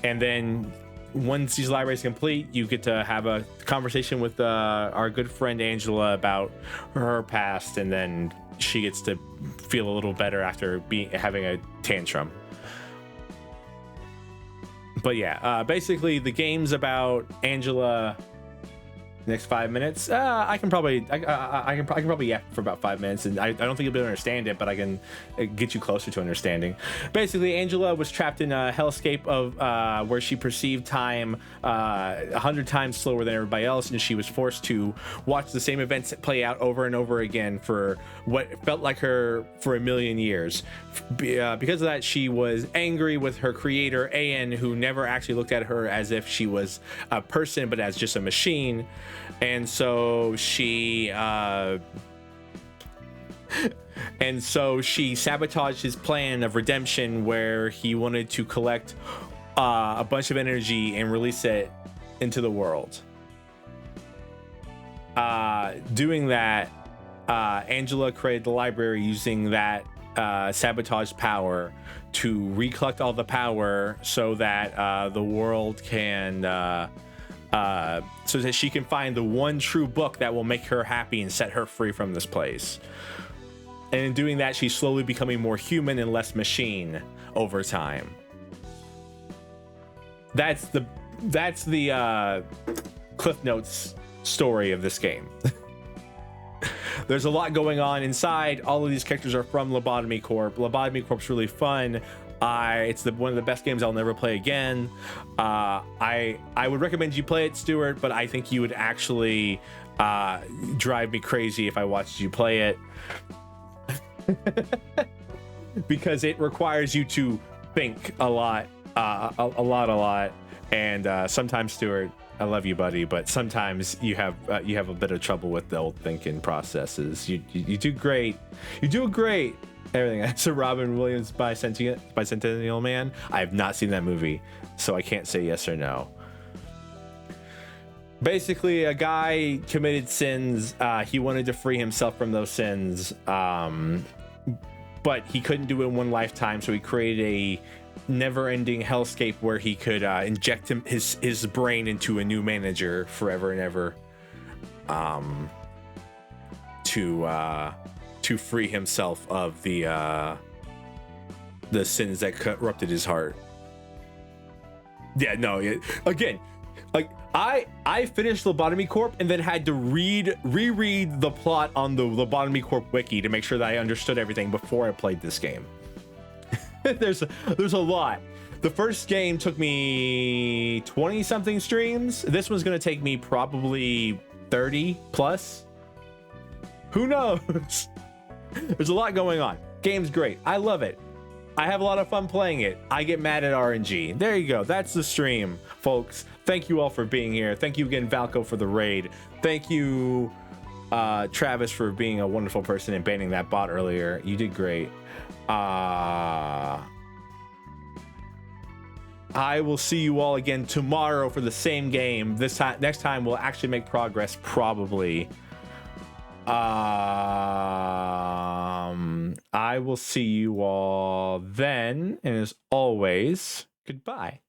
And then once these libraries complete, you get to have a conversation with our good friend Angela about her past, and then she gets to feel a little better after having a tantrum. But yeah, basically the game's about Angela Next 5 minutes, I can probably yap for about 5 minutes, and I don't think you'll be able to understand it, but I can get you closer to understanding. Basically, Angela was trapped in a hellscape of where she perceived time 100 times slower than everybody else, and she was forced to watch the same events play out over and over again for what felt like her for a million years. Because of that, she was angry with her creator, An, who never actually looked at her as if she was a person, but as just a machine. And so she sabotaged his plan of redemption, where he wanted to collect a bunch of energy and release it into the world. Doing that, Angela created the library using that sabotaged power to recollect all the power so that the world can so that she can find the one true book that will make her happy and set her free from this place. And in doing that, she's slowly becoming more human and less machine over time. That's the Cliff Notes story of this game. There's a lot going on inside. All of these characters are from Lobotomy Corp. Lobotomy Corp's really fun. It's one of the best games I'll never play again. I would recommend you play it, Stuart, but I think you would actually drive me crazy if I watched you play it. Because it requires you to think a lot. And sometimes, Stuart, I love you, buddy, but sometimes you have a bit of trouble with the old thinking processes. You do great. You do great. Everything. So Robin Williams Bicentennial Man. I have not seen that movie, so I can't say yes or no. Basically, a guy committed sins. He wanted to free himself from those sins, but he couldn't do it in one lifetime, so he created a never-ending hellscape where he could inject his brain into a new manager forever and ever, to free himself of the sins that corrupted his heart. Yeah, no, again, like I finished Lobotomy Corp and then had to reread the plot on the Lobotomy Corp wiki to make sure that I understood everything before I played this game. There's a lot. The first game took me 20 something streams. This one's gonna take me probably 30 plus. Who knows? There's a lot going on. Game's great. I love it. I have a lot of fun playing it. I get mad at RNG. There you go. That's the stream, folks. Thank you all for being here. Thank you again, Valco, for the raid. Thank you, Travis, for being a wonderful person and banning that bot earlier. You did great. I will see you all again tomorrow for the same game. Next time we'll actually make progress, probably. I will see you all then, and as always, goodbye.